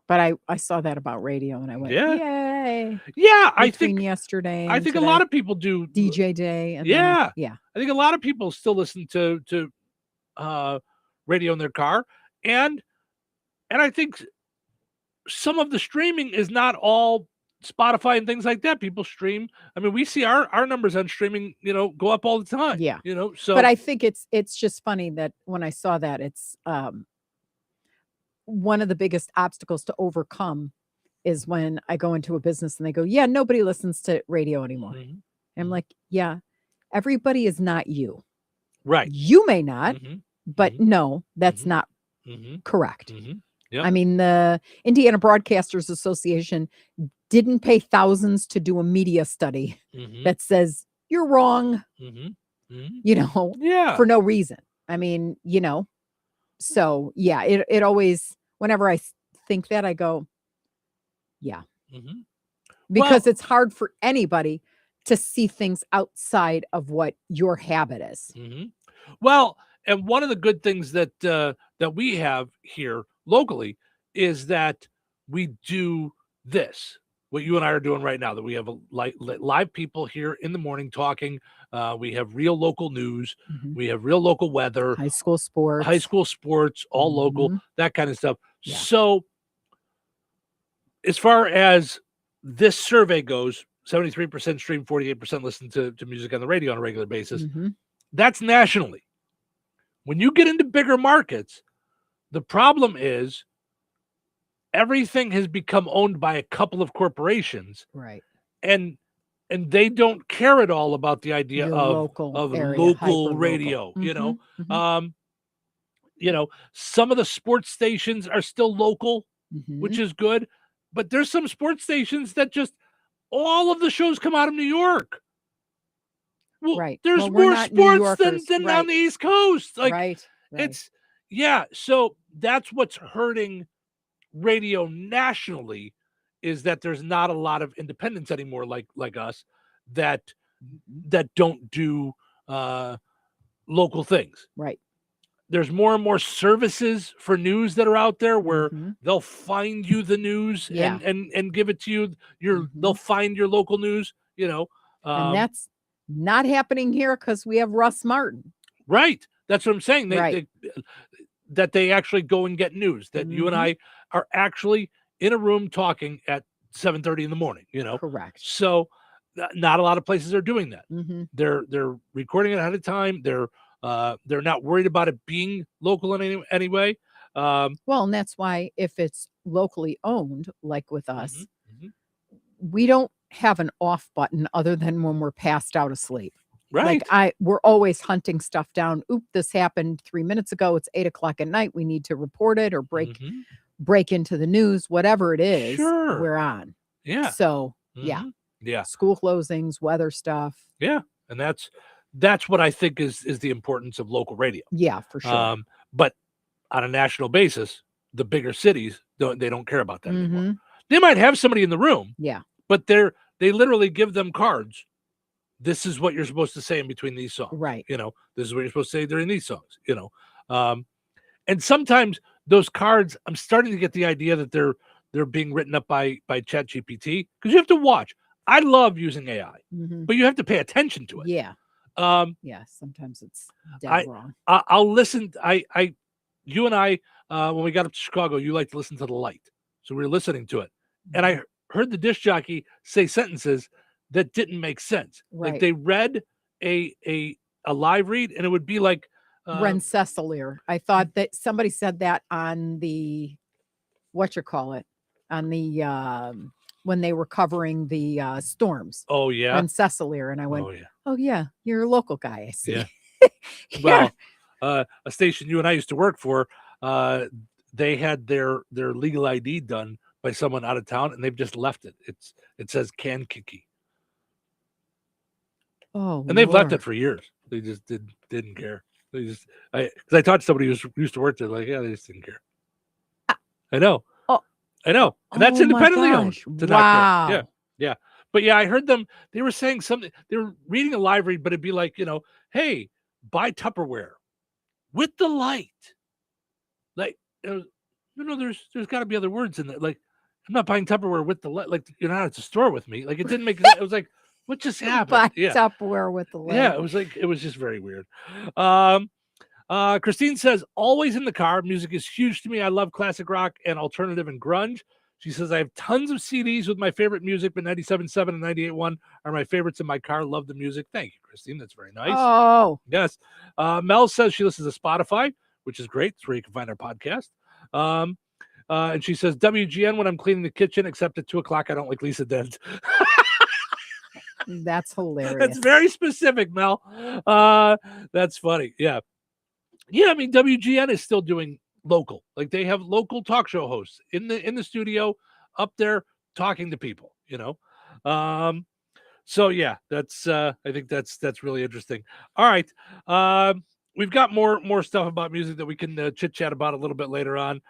But I saw that about radio and I went, yay. Yeah, I think yesterday. I think a lot of people do DJ day. And yeah. Yeah. I think a lot of people still listen to radio in their car. And I think some of the streaming is not all Spotify and things like that. People stream. I mean, we see our numbers on streaming, go up all the time. Yeah. So but I think it's just funny that when I saw that, it's one of the biggest obstacles to overcome is when I go into a business and they go, yeah, nobody listens to radio anymore. And I'm like, yeah, everybody is not you. Right. You may not, but no, that's not correct. Yep. I mean, the Indiana Broadcasters Association didn't pay thousands to do a media study that says you're wrong, yeah, for no reason. I mean, so yeah, it always, whenever I think that, I go, yeah, because it's hard for anybody to see things outside of what your habit is. Mm-hmm. Well, and one of the good things that that we have here locally is that we do this, what you and I are doing right now, that we have live people here in the morning talking. We have real local news. Mm-hmm. We have real local weather. High school sports, all local, Mm-hmm. that kind of stuff. Yeah. So as far as this survey goes, 73% stream, 48% listen to music on the radio on a regular basis. Mm-hmm. That's nationally. When you get into bigger markets, the problem is everything has become owned by a couple of corporations. Right. And they don't care at all about the idea Your of local area, local hyper-local. radio, Mhm, you know. mhm. Some of the sports stations are still local, Mhm. which is good, but there's some sports stations that just all of the shows come out of New York. Well, Right. there's Well, we're more not New sports than Yorkers. on Right. the East Coast. Like Right. it's so that's what's hurting radio nationally, is that there's not a lot of independents anymore like us that don't do local things. Right. There's more and more services for news that are out there where they'll find you the news Yeah. and give it to you. They'll find your local news, you know. And that's not happening here because we have Russ Martin. Right. That's what I'm saying. Right. They actually go and get news, that you and I are actually in a room talking at 7:30 in the morning, you know. Correct. So not a lot of places are doing that. Mhm. They're recording it ahead of time. They're not worried about it being local in any way. Well, and that's why if it's locally owned, like with us, we don't have an off button other than when we're passed out asleep. Right. Like we're always hunting stuff down. Oop, this happened 3 minutes ago. It's 8:00 at night. We need to report it or break into the news, whatever it is. Sure. We're on. Yeah. So yeah. Yeah. School closings, weather stuff. Yeah. And that's what I think is the importance of local radio. Yeah, for sure. But on a national basis, the bigger cities don't care about that anymore. Mhm. They might have somebody in the room. Yeah. But they literally give them cards. This is what you're supposed to say in between these songs. Right. You know, this is what you're supposed to say during these songs, you know. And sometimes those cards, I'm starting to get the idea that they're being written up by ChatGPT, because you have to watch. I love using AI, but you have to pay attention to it. Yeah. Yeah, sometimes it's dead wrong. I'll listen. You and I, when we got up to Chicago, you like to listen to The Light. So we were listening to it. And I heard the disc jockey say sentences that didn't make sense. Right. Like they read a live read, and it would be like Rensselaer. I thought that somebody said that on the on the when they were covering the storms. Oh yeah, Rensselaer, and I went, oh yeah, you're a local guy. I see. Yeah. Yeah. Well, a station you and I used to work for, they had their legal ID done by someone out of town, and they've just left it. It says Kankakee. Oh, and they've left Lord. it for years. They just didn't care. They just because I talked to somebody who used to work there, like, yeah, they just didn't care. I know. I know. And that's Oh, my independently owned. gosh. To Wow. not care. Yeah. But yeah, I heard them. They were saying something. They were reading a live read, but it'd be like, you know, hey, buy Tupperware with the light. Like, there's got to be other words in there. Like, I'm not buying Tupperware with the light. Like, you're not at the store with me. Like, it didn't make it was like, what just happened? Buy Yeah. Tupperware with the light. Yeah, it was just very weird. Christine says, always in the car. Music is huge to me. I love classic rock and alternative and grunge. She says, I have tons of CDs with my favorite music, but 97.7 and 98.1 are my favorites in my car. Love the music. Thank you, Christine. That's very nice. Oh. Yes. Mel says she listens to Spotify, which is great. It's where you can find our podcast. And she says, WGN when I'm cleaning the kitchen, except at 2:00. I don't like Lisa Dent. That's hilarious. That's very specific, Mel. That's funny. Yeah. Yeah, I mean, WGN is still doing local. Like they have local talk show hosts in the studio up there talking to people, you know. So yeah, that's I think that's really interesting. All right. We've got more stuff about music that we can chit chat about a little bit later on.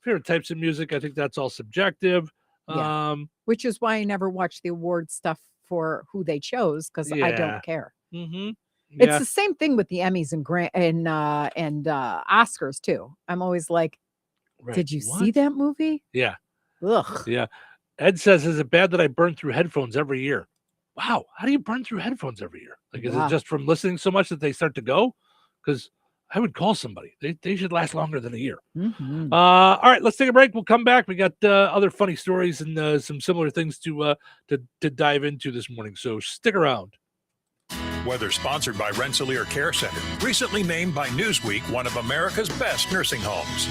Favorite types of music, I think that's all subjective. Yeah. Which is why I never watch the award stuff for who they chose because I Yeah. don't care. Mm-hmm. It's the same thing with the Emmys and Oscars too. I'm always like, did you see that movie? Yeah. Ugh. Yeah. Ed says, is it bad that I burn through headphones every year? Wow. How do you burn through headphones every year? Like, is Wow. it just from listening so much that they start to go? Because I would call somebody. They should last longer than a year. Mhm. All right, let's take a break. We'll come back. We got other funny stories and some similar things to dive into this morning. So stick around. Weather sponsored by Rensselaer Care Center, recently named by Newsweek one of America's best nursing homes.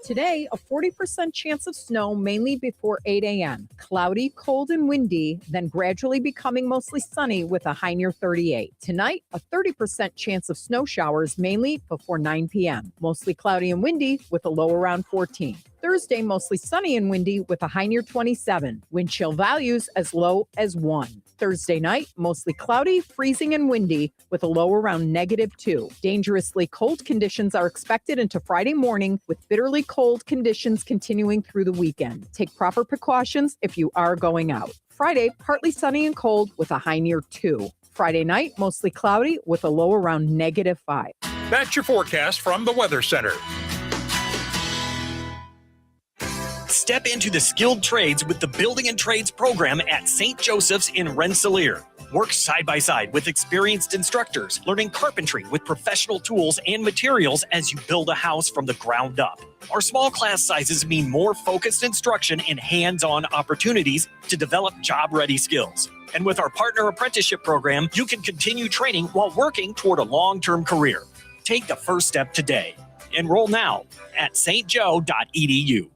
Today, a 40% chance of snow, mainly before 8 a.m. Cloudy, cold, and windy, then gradually becoming mostly sunny with a high near 38. Tonight, a 30% chance of snow showers, mainly before 9 p.m. Mostly cloudy and windy with a low around 14. Thursday, mostly sunny and windy with a high near 27. Wind chill values as low as 1. Thursday night, mostly cloudy, freezing, and windy with a low around -2. Dangerously cold conditions are expected into Friday morning with bitterly cold conditions continuing through the weekend. Take proper precautions if you are going out. Friday, partly sunny and cold with a high near 2. Friday night, mostly cloudy with a low around -5. That's your forecast from the Weather Center. Step into the skilled trades with the Building and Trades program at St. Joseph's in Rensselaer. Work side by side with experienced instructors, learning carpentry with professional tools and materials as you build a house from the ground up. Our small class sizes mean more focused instruction and hands-on opportunities to develop job-ready skills. And with our partner apprenticeship program, you can continue training while working toward a long-term career. Take the first step today. Enroll now at stjoe.edu.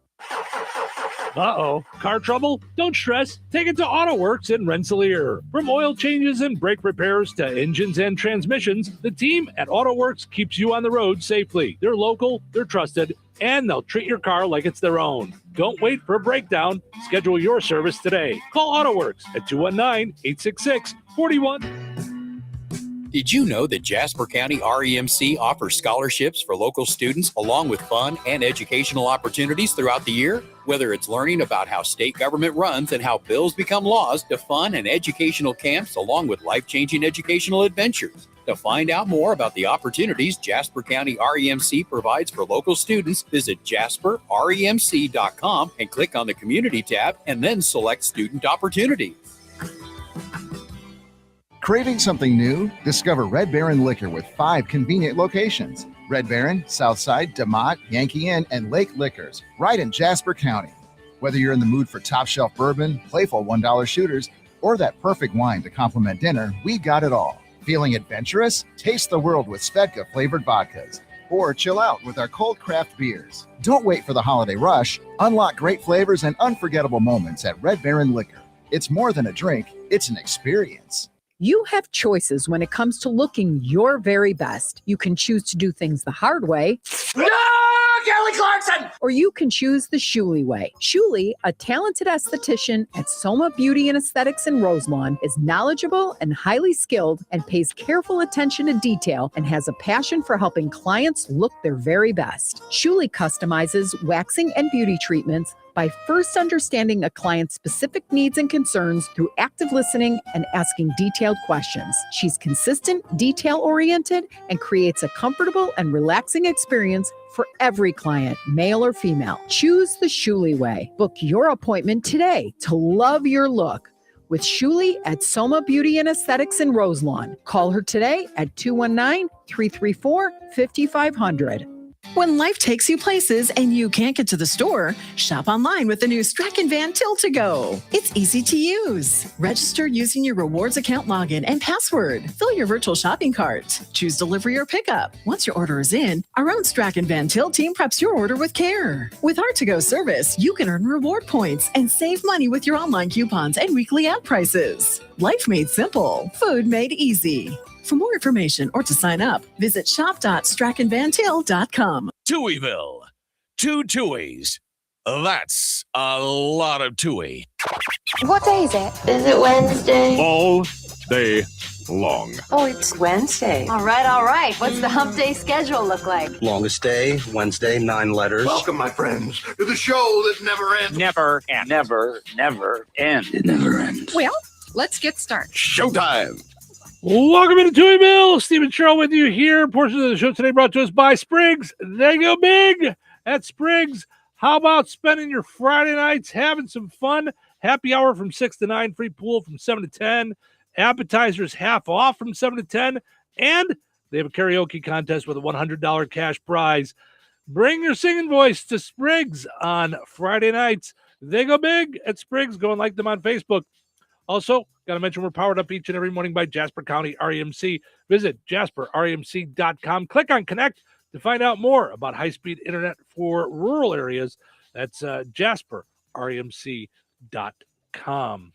Uh-oh. Car trouble? Don't stress. Take it to AutoWorks in Rensselaer. From oil changes and brake repairs to engines and transmissions, the team at AutoWorks keeps you on the road safely. They're local, they're trusted, and they'll treat your car like it's their own. Don't wait for a breakdown. Schedule your service today. Call AutoWorks at 219-866-41. Did you know that Jasper County REMC offers scholarships for local students along with fun and educational opportunities throughout the year? Whether it's learning about how state government runs and how bills become laws, to fun and educational camps along with life-changing educational adventures. To find out more about the opportunities Jasper County REMC provides for local students, visit jasperremc.com and click on the Community tab and then select Student Opportunities. Craving something new? Discover Red Baron Liquor with 5 convenient locations. Red Baron, Southside, DeMott, Yankee Inn, and Lake Liquors, right in Jasper County. Whether you're in the mood for top shelf bourbon, playful $1 shooters, or that perfect wine to complement dinner, we got it all. Feeling adventurous? Taste the world with Svedka flavored vodkas. Or chill out with our cold craft beers. Don't wait for the holiday rush. Unlock great flavors and unforgettable moments at Red Baron Liquor. It's more than a drink, it's an experience. You have choices when it comes to looking your very best. You can choose to do things the hard way. No, Kelly Clarkson! Or you can choose the Shuley way. Shuley, a talented esthetician at Soma Beauty and Aesthetics in Roselawn, is knowledgeable and highly skilled and pays careful attention to detail and has a passion for helping clients look their very best. Shuley customizes waxing and beauty treatments by first understanding a client's specific needs and concerns through active listening and asking detailed questions. She's consistent, detail-oriented, and creates a comfortable and relaxing experience for every client, male or female. Choose the Shuley way. Book your appointment today to love your look with Shuley at Soma Beauty and Aesthetics in Roselawn. Call her today at 219-334-5500. When life takes you places and you can't get to the store, shop online with the new Strachan Van Til to Go. It's easy to use. Register using your rewards account login and password. Fill your virtual shopping cart. Choose delivery or pickup. Once your order is in, our own Strachan Van Til team preps your order with care. With our to-go service, you can earn reward points and save money with your online coupons and weekly ad prices. Life made simple. Food made easy. For more information or to sign up, visit shop.strachanvantil.com. Touhyville. 2 Touhies. That's a lot of Touhy. What day is it? Is it Wednesday? All day long. Oh, it's Wednesday. All right. What's the hump day schedule look like? Longest day, Wednesday, 9 letters. Welcome, my friends, to the show that never ends. Never ends. Never ends. It never ends. Well, Let's get started. Showtime. Welcome into Touhyville. Stephen Sherrill with you here. Portion of the show today brought to us by Spriggs. They go big at Spriggs. How about spending your Friday nights having some fun? Happy hour from 6 to 9, free pool from 7 to 10, appetizers half off from 7 to 10, and they have a karaoke contest with a $100 cash prize. Bring your singing voice to Spriggs on Friday nights. They go big at Spriggs. Go and like them on Facebook. Also, got to mention we're powered up each and every morning by Jasper County REMC. Visit jasperremc.com. Click on Connect to find out more about high-speed internet for rural areas. That's jasperremc.com.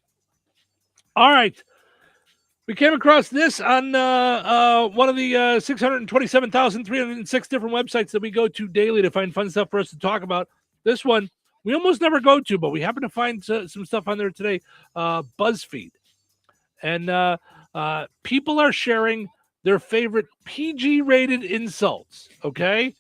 All right. We came across this on one of the 627,306 different websites that we go to daily to find fun stuff for us to talk about. This one we almost never go to, but we happen to find some stuff on there today. BuzzFeed. And people are sharing their favorite PG-rated insults, okay?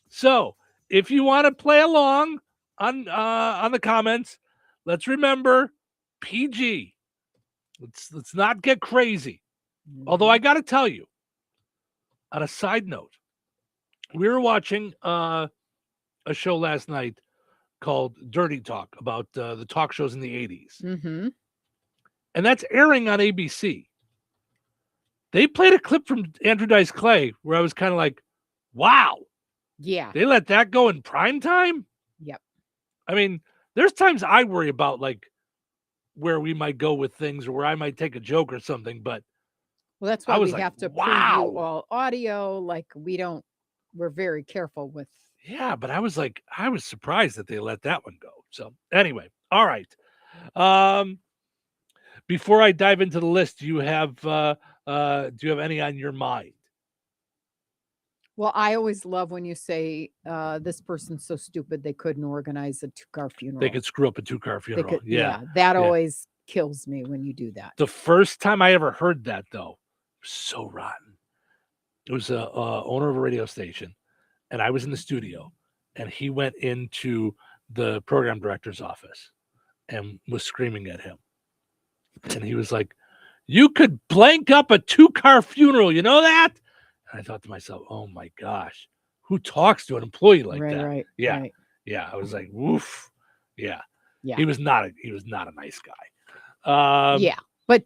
So if you want to play along on the comments, let's remember PG. Let's not get crazy. Although I got to tell you, on a side note, we were watching a show last night called Dirty Talk about the talk shows in the 80s. Mm-hmm. And that's airing on ABC. They played a clip from Andrew Dice Clay where I was kind of like, wow. Yeah. They let that go in prime time? Yep. I mean, there's times I worry about like where we might go with things or where I might take a joke or something, but well, that's why we like, have to wow. preview all audio. Like we're very careful with. Yeah, but I was surprised that they let that one go. So anyway, all right. Before I dive into the list, do you have any on your mind? Well, I always love when you say this person's so stupid they couldn't organize a 2-car funeral. They could screw up a 2-car funeral. That always kills me when you do that. The first time I ever heard that, though, was so rotten. It was a owner of a radio station, and I was in the studio, and he went into the program director's office and was screaming at him. And he was like, "You could blank up a 2-car funeral, you know that?" And I thought to myself, "Oh my gosh, who talks to an employee like that?" Right. Yeah, right. yeah. I was like, "Woof." Yeah, Yeah. He was not a nice guy. Yeah, but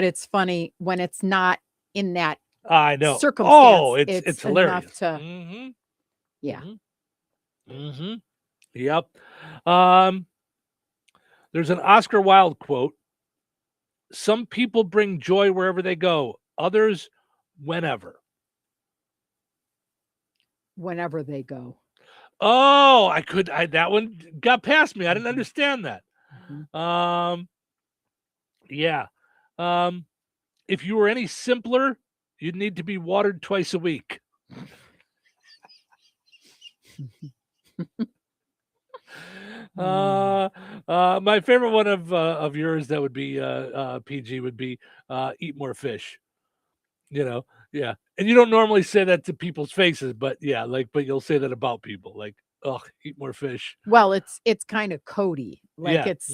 it's funny when it's not in that. I know. Circumstance. Oh, it's hilarious. Enough to, mm-hmm. Yeah. Mm-hmm. Yep. There's an Oscar Wilde quote. Some people bring joy wherever they go. Others, whenever. Whenever they go. Oh, that one got past me. I didn't understand that. Mm-hmm. Yeah. If you were any simpler, you'd need to be watered twice a week. My favorite one of yours that would be PG would be eat more fish. Yeah. And you don't normally say that to people's faces, but yeah, but you'll say that about people, like, oh, eat more fish. Well, it's kind of Cody. Like Yeah. it's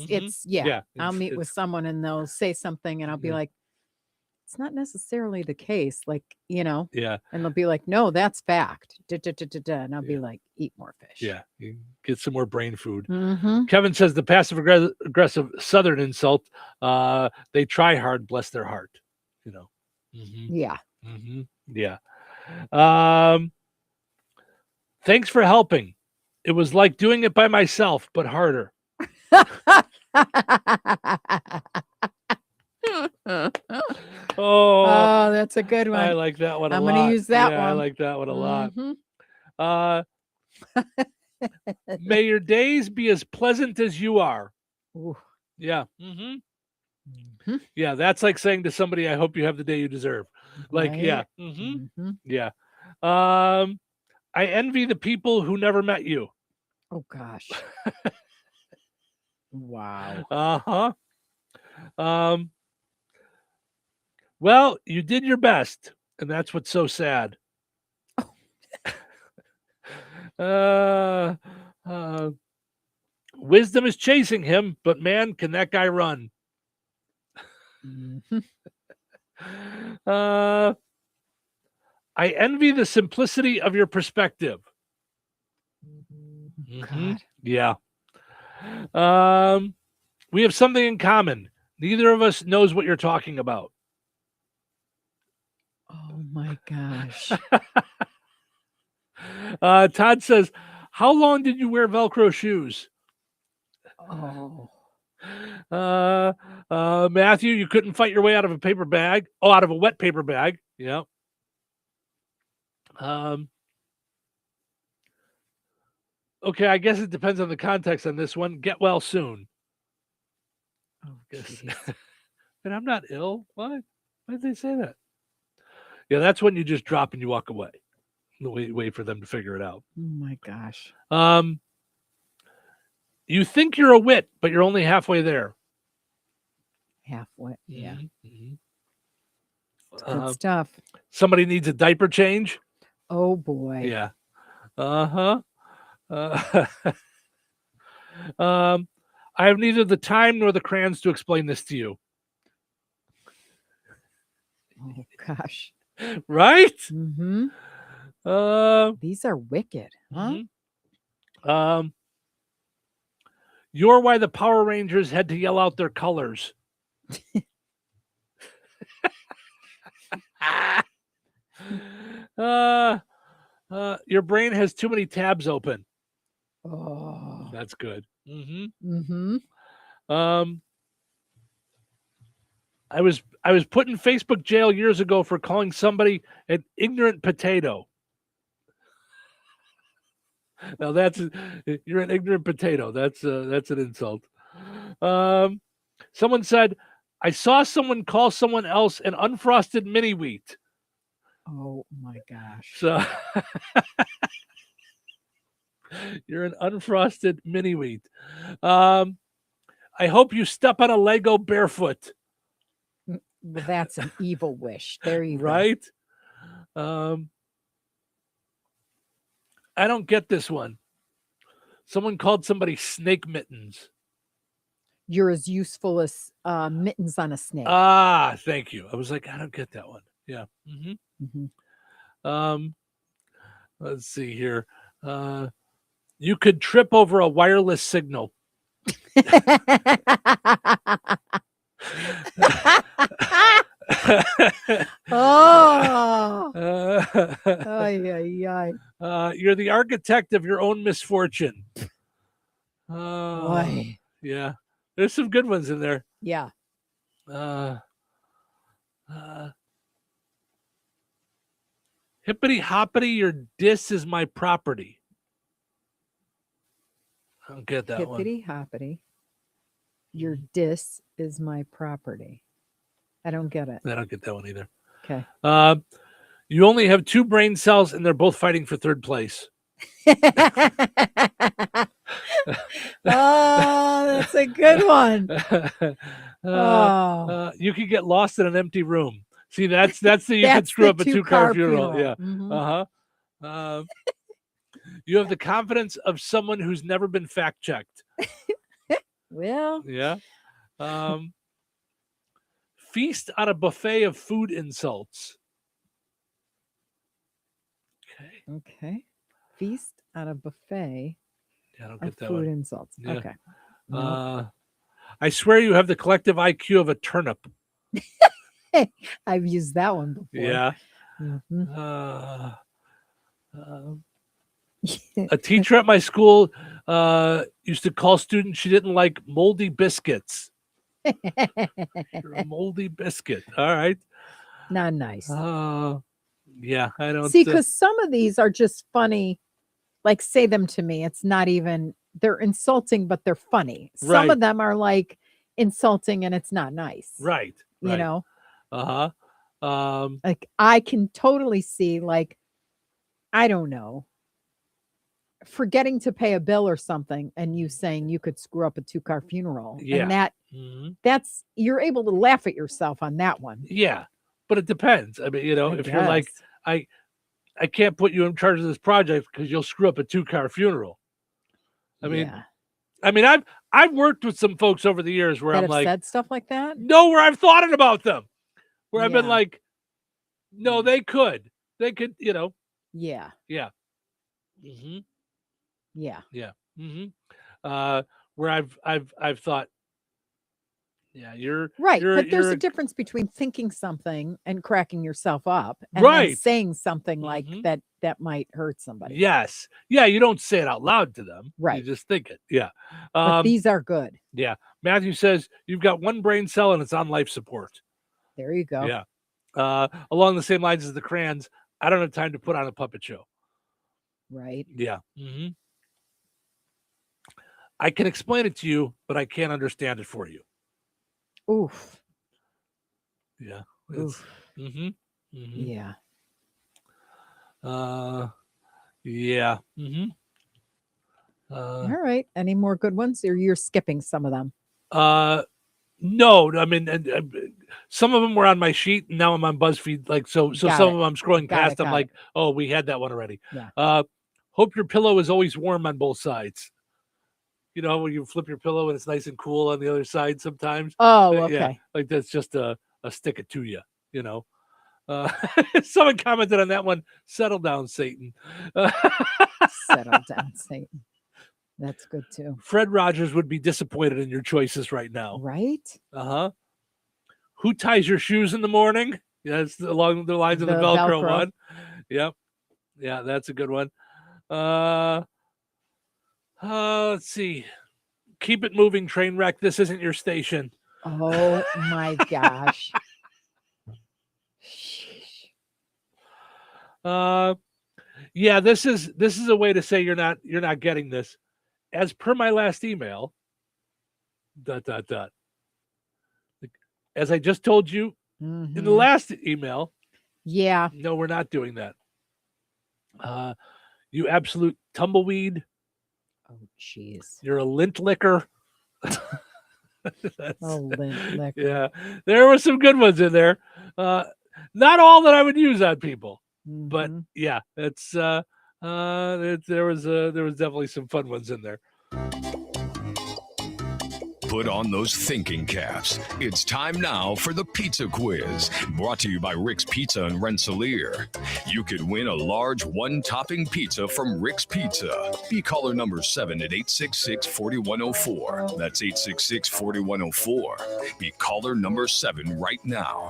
I'll meet with someone and they'll say something and I'll be like, it's not necessarily the case. Like, Yeah. and they'll be like, no, that's fact. And I'll be like, eat more fish. Yeah. You get some more brain food. Mm-hmm. Kevin says the passive aggressive Southern insult, they try hard, bless their heart. Mm-hmm. Yeah. Mm-hmm. Yeah. Thanks for helping. It was like doing it by myself, but harder. Oh, that's a good one. I like that one a lot. I'm going to use that one. I like that one a lot. Mhm. May your days be as pleasant as you are. Ooh. Yeah. Mm-hmm. Yeah, that's like saying to somebody, I hope you have the day you deserve. Like, Right. yeah. Mm-hmm. Yeah. I envy the people who never met you. Oh, gosh. Wow. Uh-huh. Well, you did your best, and that's what's so sad. Wisdom is chasing him, but man, can that guy run? I envy the simplicity of your perspective. God. Yeah. We have something in common. Neither of us knows what you're talking about. Oh my gosh. Todd says, how long did you wear Velcro shoes? Oh. Matthew, you couldn't fight your way out of a paper bag. Oh, out of a wet paper bag. Yeah. Okay, I guess it depends on the context on this one. Get well soon. Oh, And I'm not ill. Why? Why did they say that? Yeah, that's when you just drop and you walk away. Wait for them to figure it out. Oh my gosh. You think you're a wit, but you're only halfway there. Halfway. Yeah. Mm-hmm. Good stuff. Somebody needs a diaper change. Oh boy. Yeah. I have neither the time nor the crayons to explain this to you. Oh gosh. Right? Mm-hmm. These are wicked, huh? Mm-hmm. You're why the Power Rangers had to yell out their colors. Your brain has too many tabs open. Oh, that's good. Mm-hmm. Mm-hmm. I was put in Facebook jail years ago for calling somebody an ignorant potato. Now you're an ignorant potato. That's an insult. Someone said, I saw someone call someone else an unfrosted mini wheat. Oh my gosh. So you're an unfrosted mini wheat. I hope you step on a Lego barefoot. Well, that's an evil wish. There you right? Go. I don't get this one. Someone called somebody snake mittens. You're as useful as mittens on a snake. Ah, thank you. I was like, I don't get that one. Yeah. Mm-hmm. Mm-hmm. Let's see here. You could trip over a wireless signal. Oh. You're the architect of your own misfortune. Boy. Yeah. There's some good ones in there. Yeah. Hippity hoppity, your diss is my property. I don't get that one. Hippity hoppity, your diss is my property. I don't get it. I don't get that one either. Okay. You only have 2 brain cells and they're both fighting for third place. Oh, that's a good one. You could get lost in an empty room. See, that's the you could screw up a 2-car funeral. Yeah. Mm-hmm. You have the confidence of someone who's never been fact checked. Well. Yeah. Feast on a buffet of food insults. Okay. Feast on a buffet. Yeah, I don't get that food one. Insults. Yeah. Okay. I swear you have the collective IQ of a turnip. I've used that one before. Yeah. Mm-hmm. A teacher at my school used to call students she didn't like moldy biscuits. You're a moldy biscuit. All right. Not nice. Yeah, I don't see, because some of these are just funny. Like, say them to me. It's not even, they're insulting, but they're funny. Some of them are like insulting and it's not nice. Right. You know? Uh-huh. Like, I can totally see, like, I don't know, forgetting to pay a bill or something and you saying you could screw up a 2-car funeral. Yeah. And that that's, you're able to laugh at yourself on that one. Yeah. But it depends. I mean, if you're like, I can't put you in charge of this project because you'll screw up a 2-car funeral. I mean, I've worked with some folks over the years where that I'm have like, said stuff like that. no, where I've thought it about them, where I've been Yeah. like, no, they could, you know. Yeah. Yeah. Mm-hmm. Yeah. Yeah. Mm-hmm. Where I've thought, yeah, you're Right. you're, But there's you're a difference between thinking something and cracking yourself up and then Right. saying something like that might hurt somebody. Yes. Yeah. You don't say it out loud to them. Right. You just think it. Yeah. But these are good. Yeah. Matthew says you've got one brain cell and it's on life support. There you go. Yeah. Along the same lines as the crayons, I don't have time to put on a puppet show. Right. Yeah. Mm-hmm. I can explain it to you, but I can't understand it for you. Oof. Yeah. Oof. Mm-hmm. Mm-hmm. Yeah. Yeah. Mm-hmm. All right. Any more good ones, or you're skipping some of them? No. I mean, some of them were on my sheet, and now I'm on BuzzFeed. Like so, some of them I'm scrolling past. I'm like, oh, we had that one already. Yeah. Hope your pillow is always warm on both sides. You know, when you flip your pillow and it's nice and cool on the other side sometimes. Oh, okay. Yeah, like that's just a stick it to you, you know. Someone commented on that one. Settle down, Satan. Settle down, Satan. That's good too. Fred Rogers would be disappointed in your choices right now. Right? Uh-huh. Who ties your shoes in the morning? Yeah, it's along the lines of the Velcro one. Yep. Yeah, that's a good one. Let's see. Keep it moving, train wreck. This isn't your station. Oh my gosh. Yeah, this is a way to say you're not getting this. As per my last email, ... As I just told you in the last email. Yeah. No, we're not doing that. You absolute tumbleweed. Oh, jeez. You're a lint licker. Lint licker. Yeah, there were some good ones in there. Not all that I would use on people, but yeah, it's there was definitely some fun ones in there. Put on those thinking caps. It's time now for the pizza quiz, brought to you by Rick's Pizza in Rensselaer. You could win a large one-topping pizza from Rick's Pizza. Be caller number 7 at 866-4104. That's 866-4104. Be caller number 7 right now.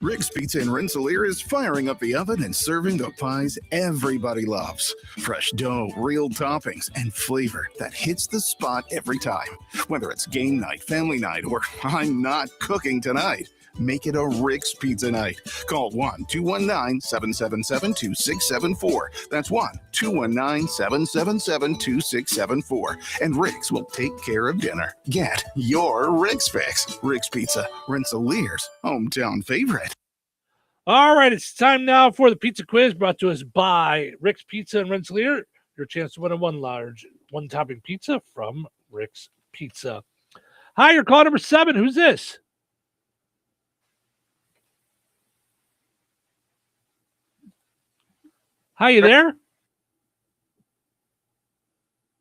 Rick's Pizza in Rensselaer is firing up the oven and serving the pies everybody loves. Fresh dough, real toppings, and flavor that hits the spot every time. Whether it's game night, family night, or I'm not cooking tonight, make it a Rick's Pizza night. Call 1-219-777-2674. That's 1-219-777-2674. And Rick's will take care of dinner. Get your Rick's fix. Rick's Pizza, Rensselaer's hometown favorite. All right, it's time now for the pizza quiz brought to us by Rick's Pizza in Rensselaer. Your chance to win a one-topping pizza from Rick's Pizza. Hi, you're call number 7. Who's this? Hi, you there?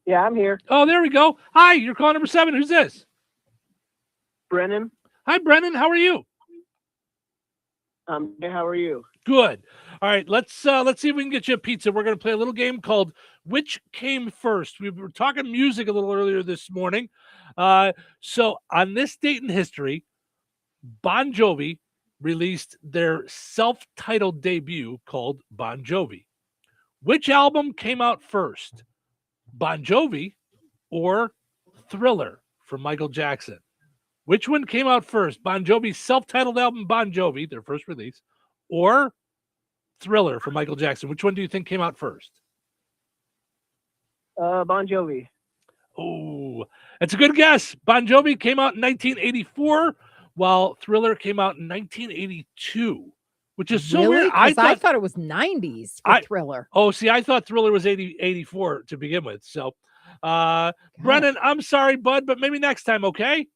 Yeah, I'm here. Oh, there we go. Hi, you're call number 7. Who's this? Brennan. Hi, Brennan. How are you? How are you? Good. All right, let's see if we can get you a pizza. We're going to play a little game called Which Came First. We were talking music a little earlier this morning. So on this date in history, Bon Jovi released their self-titled debut called Bon Jovi. Which album came out first? Bon Jovi or Thriller from Michael Jackson? Which one came out first? Bon Jovi's self-titled album, Bon Jovi, their first release, or Thriller from Michael Jackson? Which one do you think came out first? Bon Jovi. Oh, that's a good guess. Bon Jovi came out in 1984, while Thriller came out in 1982, which is so weird. I thought it was 90s for Thriller. Oh, see, I thought Thriller was 84 to begin with. So, Brennan, I'm sorry, bud, but maybe next time, okay?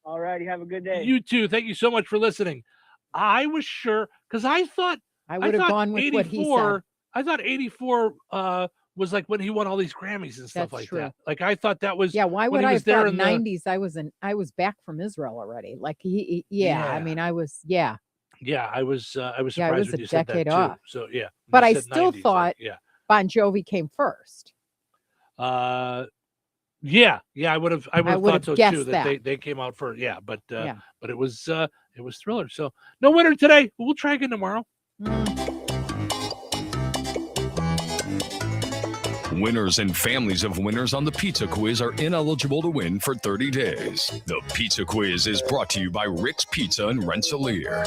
All righty, have a good day. You too. Thank you so much for listening. I was sure because I thought I would have gone with 84, what he said. I thought 84 was like when he won all these Grammys and stuff That's like true. that. Like I thought that was Why when would he I was have there thought in the 90s? I was back from Israel already. Like I mean, I was Yeah, I was surprised it was when a you said that decade too. off. So yeah, But you I said still 90s, thought Bon Jovi came first. Yeah, I would have thought so too. That. They came out first. Yeah, but it was Thriller. So no winner today. We'll try again tomorrow. Winners and families of winners on the Pizza Quiz are ineligible to win for 30 days. The Pizza Quiz is brought to you by Rick's Pizza in Rensselaer.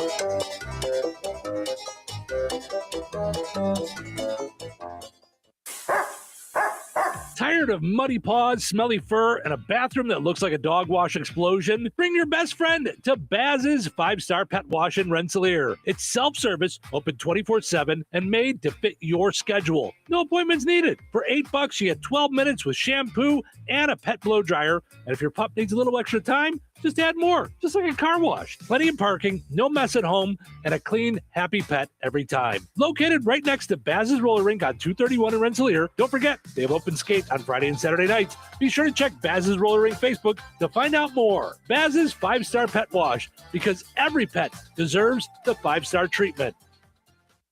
Tired of muddy paws, smelly fur, and a bathroom that looks like a dog wash explosion? Bring your best friend to Baz's 5-Star Pet Wash in Rensselaer. It's self-service, open 24/7, and made to fit your schedule. No appointments needed. For $8, you get 12 minutes with shampoo and a pet blow dryer. And if your pup needs a little extra time, just add more, just like a car wash. Plenty of parking, no mess at home, and a clean, happy pet every time. Located right next to Baz's Roller Rink on 231 in Rensselaer. Don't forget, they have open skate on Friday and Saturday nights. Be sure to check Baz's Roller Rink Facebook to find out more. Baz's 5-Star Pet Wash, because every pet deserves the 5-star treatment.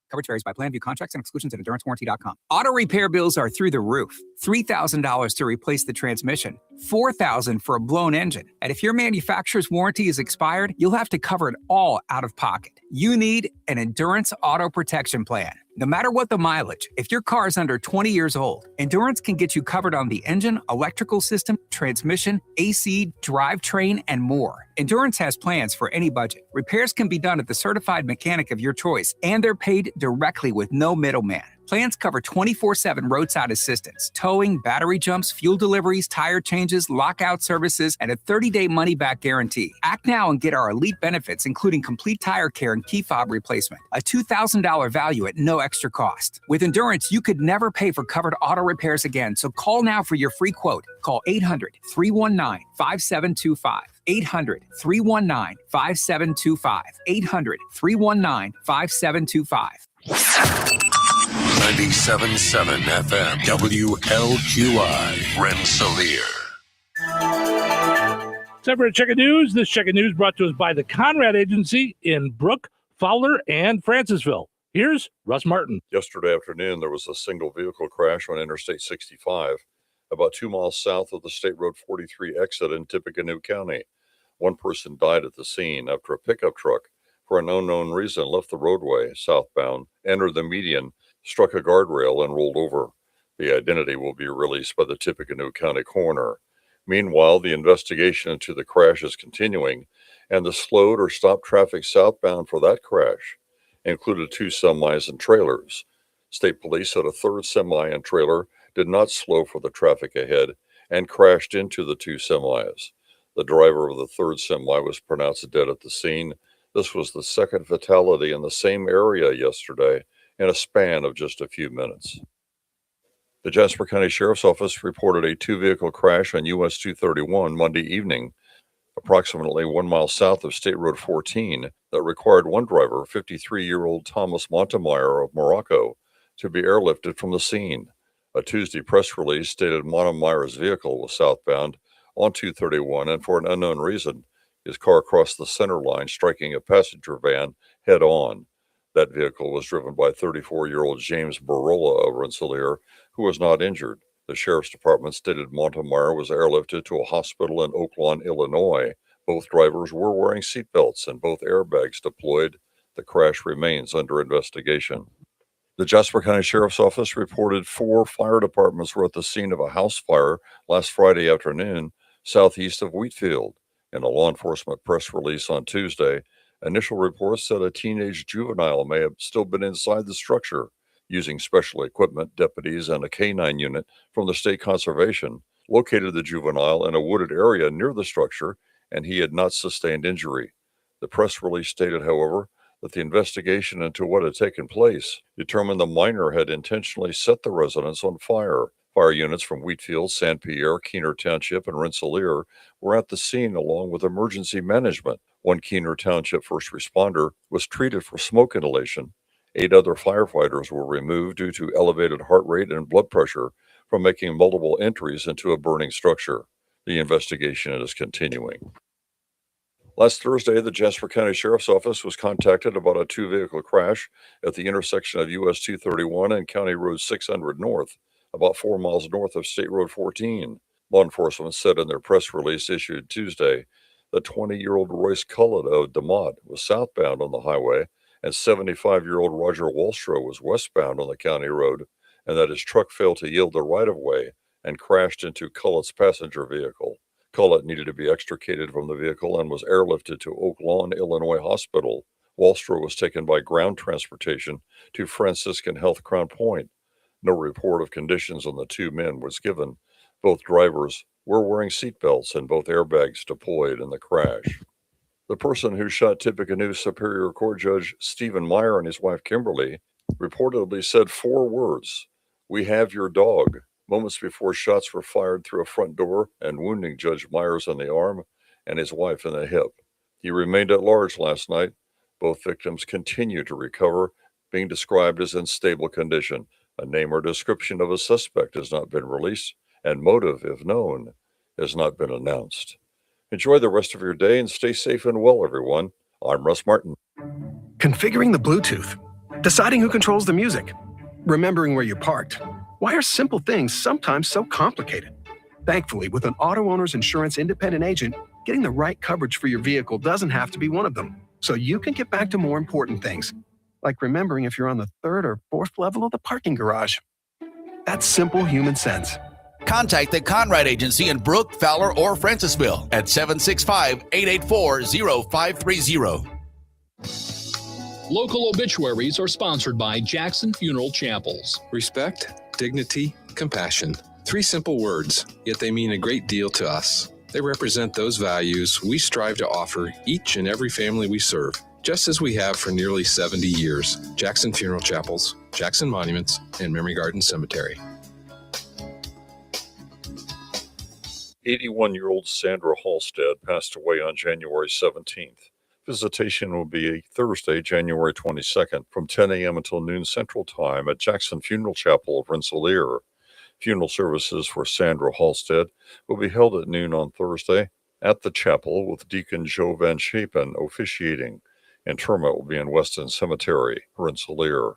Coverage varies by plan. View contracts and exclusions at endurancewarranty.com. Auto repair bills are through the roof. $3,000 to replace the transmission. $4,000 for a blown engine. And if your manufacturer's warranty is expired, you'll have to cover it all out of pocket. You need an Endurance Auto Protection Plan. No matter what the mileage, if your car is under 20 years old, Endurance can get you covered on the engine, electrical system, transmission, AC, drivetrain, and more. Endurance has plans for any budget. Repairs can be done at the certified mechanic of your choice, and they're paid directly with no middleman. Plans cover 24/7 roadside assistance, towing, battery jumps, fuel deliveries, tire changes, lockout services, and a 30-day money-back guarantee. Act now and get our elite benefits, including complete tire care and key fob replacement. A $2,000 value at no extra cost. With Endurance, you could never pay for covered auto repairs again, so call now for your free quote. Call 800-319-5725. 800-319-5725. 800-319-5725. 97.7 FM WLQI Rensselaer. Time for a check of news. This check of news brought to us by the Conrad Agency in Brook, Fowler, and Francisville. Here's Russ Martin. Yesterday afternoon, there was a single vehicle crash on Interstate 65, about 2 miles south of the State Road 43 exit in Tippecanoe County. One person died at the scene after a pickup truck, for an unknown reason, left the roadway southbound, entered the median, struck a guardrail, and rolled over. The identity will be released by the Tippecanoe County coroner. Meanwhile, the investigation into the crash is continuing, and the slowed or stopped traffic southbound for that crash included 2 semis and trailers. State police said a third semi and trailer did not slow for the traffic ahead and crashed into the 2 semis. The driver of the third semi was pronounced dead at the scene. This was the second fatality in the same area yesterday in a span of just a few minutes. The Jasper County Sheriff's Office reported a 2-vehicle crash on US 231 Monday evening, approximately 1 mile south of State Road 14, that required one driver, 53-year-old Thomas Montemeyer of Morocco, to be airlifted from the scene. A Tuesday press release stated Montemeyer's vehicle was southbound on 231, and for an unknown reason, his car crossed the center line, striking a passenger van head-on. That vehicle was driven by 34-year-old James Barola of Rensselaer, who was not injured. The Sheriff's Department stated Montemeyer was airlifted to a hospital in Oaklawn, Illinois. Both drivers were wearing seatbelts and both airbags deployed. The crash remains under investigation. The Jasper County Sheriff's Office reported 4 fire departments were at the scene of a house fire last Friday afternoon southeast of Wheatfield. In a law enforcement press release on Tuesday, initial reports said a teenage juvenile may have still been inside the structure. Using special equipment, deputies and a K-9 unit from the state conservation located the juvenile in a wooded area near the structure, and he had not sustained injury. The press release stated, however, that the investigation into what had taken place determined the minor had intentionally set the residence on fire. Fire units from Wheatfield, San Pierre, Keener Township, and Rensselaer were at the scene along with emergency management. One Keener Township first responder was treated for smoke inhalation, 8 other firefighters were removed due to elevated heart rate and blood pressure from making multiple entries into a burning structure. The investigation is continuing. Last Thursday, the Jasper County Sheriff's Office was contacted about a 2-vehicle crash at the intersection of US 231 and County Road 600 North, about 4 miles north of State Road 14. Law enforcement said in their press release issued Tuesday that 20-year-old Royce Cullen of DeMott was southbound on the highway and 75-year-old Roger Wallstroh was westbound on the county road, and that his truck failed to yield the right-of-way and crashed into Cullett's passenger vehicle. Cullett needed to be extricated from the vehicle and was airlifted to Oak Lawn, Illinois Hospital. Wallstroh was taken by ground transportation to Franciscan Health Crown Point. No report of conditions on the 2 men was given. Both drivers were wearing seatbelts and both airbags deployed in the crash. The person who shot Tippecanoe Superior Court Judge Stephen Meyer and his wife Kimberly reportedly said 4 words, "We have your dog," moments before shots were fired through a front door and wounding Judge Myers in the arm and his wife in the hip. He remained at large last night. Both victims continue to recover, being described as in stable condition. A name or description of a suspect has not been released, and motive, if known, has not been announced. Enjoy the rest of your day and stay safe and well, everyone. I'm Russ Martin. Configuring the Bluetooth, deciding who controls the music, remembering where you parked. Why are simple things sometimes so complicated? Thankfully, with an auto owner's insurance independent agent, getting the right coverage for your vehicle doesn't have to be one of them. So you can get back to more important things, like remembering if you're on the 3rd or 4th level of the parking garage. That's simple human sense. Contact the Conrad Agency in Brook, Fowler, or Francisville at 765-884-0530. Local obituaries are sponsored by Jackson Funeral Chapels. Respect, dignity, compassion. 3 simple words, yet they mean a great deal to us. They represent those values we strive to offer each and every family we serve, just as we have for nearly 70 years. Jackson Funeral Chapels, Jackson Monuments, and Memory Garden Cemetery. 81-year-old Sandra Halstead passed away on January 17th. Visitation will be Thursday, January 22nd, from 10 a.m. until noon Central Time at Jackson Funeral Chapel of Rensselaer. Funeral services for Sandra Halstead will be held at noon on Thursday at the chapel with Deacon Joe Van Schapen officiating. Interment will be in Weston Cemetery, Rensselaer.